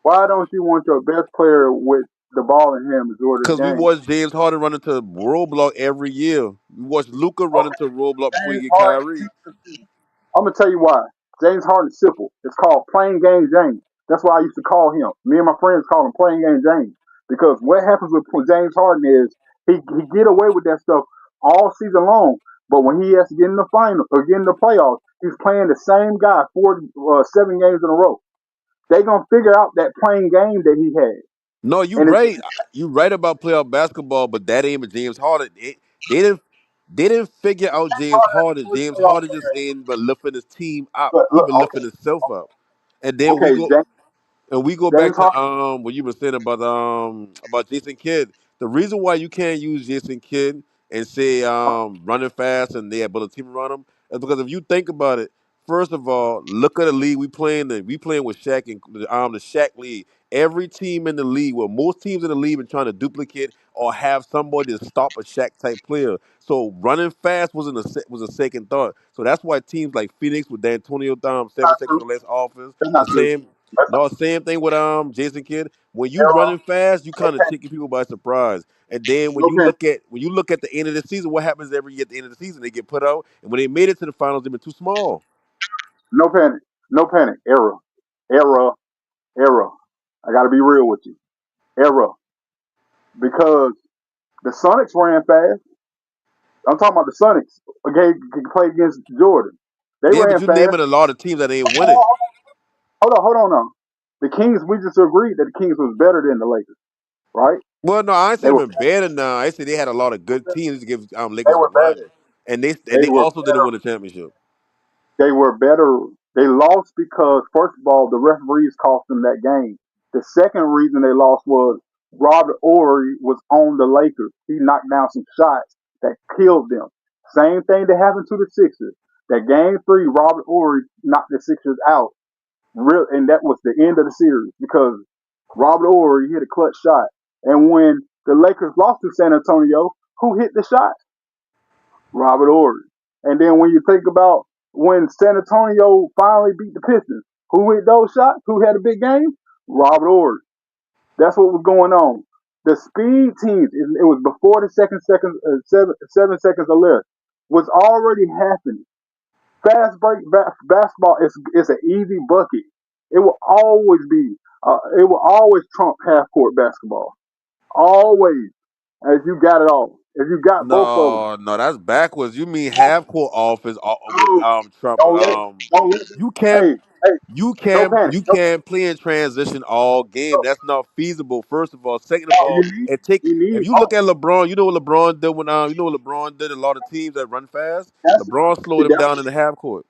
why don't you want your best player with the ball in him to do this Because we game? watch James Harden run into roadblock every year. We watch Luca run into roadblock before you James get Harden. Kyrie. I'm gonna tell you why. James Harden's simple. It's called playing game James. That's why I used to call him. Me and my friends call him playing game James. Because what happens with James Harden is he get away with that stuff all season long. But when he has to get in the final or get in the playoffs, he's playing the same guy 7 games in a row. They gonna figure out that playing game that he had. No, you And it's right. You right about playoff basketball, but that ain't with James Harden. They didn't they didn't figure out James Harden. James Harden just ain't but lifting his team up. but He look, been lifting himself up. And then okay, we go back James to Harden. what you were saying about Jason Kidd. The reason why you can't use Jason Kidd and say running fast and they able to team around him is because if you think about it, first of all, look at the league we playing in. We playing with Shaq and the Shaq league. Every team in the league, well, most teams in the league, been trying to duplicate or have somebody to stop a Shaq type player. So running fast was a second thought. So that's why teams like Phoenix with D'Antonio Down, That's not 7 seconds true. or less offense. That's The not true. same That's no, same thing with Jason Kidd. When you error. running fast, you kind of Okay. taking people by surprise. And then No panic. when you look at the end of the season, what happens every year at the end of the season? They get put out, and when they made it to the finals, they've been too small. No panic. No panic. Error. Error. Error. I got to be real with you. Error. Because the Sonics ran fast. I'm talking about the Sonics. Okay, play against Jordan. They Yeah, but ran you fast. naming a lot of teams that ain't winning. Hold hold on now. The Kings, we just agreed that the Kings was better than the Lakers, right? Well, no, I ain't They saying were been better now. I said they had a lot of good teams to give they Lakers a were run, better. and They they were also didn't win the championship. They were better. They lost because, first of all, the referees cost them that game. The second reason they lost was Robert Ory was on the Lakers. He knocked down some shots that killed them. Same thing that happened to the Sixers. That game 3, Robert Ory knocked the Sixers out. And that was the end of the series because Robert Ory hit a clutch shot. And when the Lakers lost to San Antonio, Who hit the shot? Robert Ory. And then when you think about when San Antonio finally beat the Pistons, who hit those shots? Who had a big game? Robert Ory. That's what was going on. The speed teams, it was before the 7 seconds or less, was already happening. Fast break basketball is an easy bucket. It will always be. It will always trump half court basketball. Always, as you got it all. If you got both of them, No, no, that's backwards. You mean half court offense with oh, Trump? don't let it. Don't let it. You can't Hey, hey, no panic. you No, can't play in transition all game. no, That's not feasible. First of all, second of no. all, it take You if need. you Oh, look at LeBron, you know what LeBron did when you know what LeBron did a lot of teams that run fast. that's LeBron see, slowed him that's down in the half court.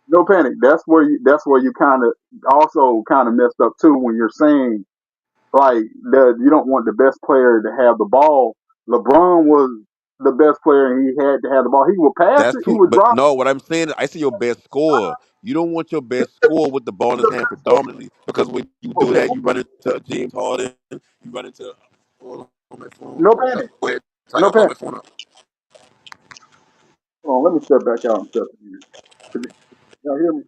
no panic. That's where you kind of also kind of messed up too when you're saying like you don't want the best player to have the ball. LeBron was the best player and he had to have the ball. He would pass That's it. He true, would but drop no, what I'm saying is I see your best scorer. You don't want your best scorer with the ball in his hand predominantly because when you do that, you run into James Harden, you run into. Hold on, my phone. no panic. Go ahead. I No got panic. my phone up. Hold on, let me step back out and step in here. Y'all hear me?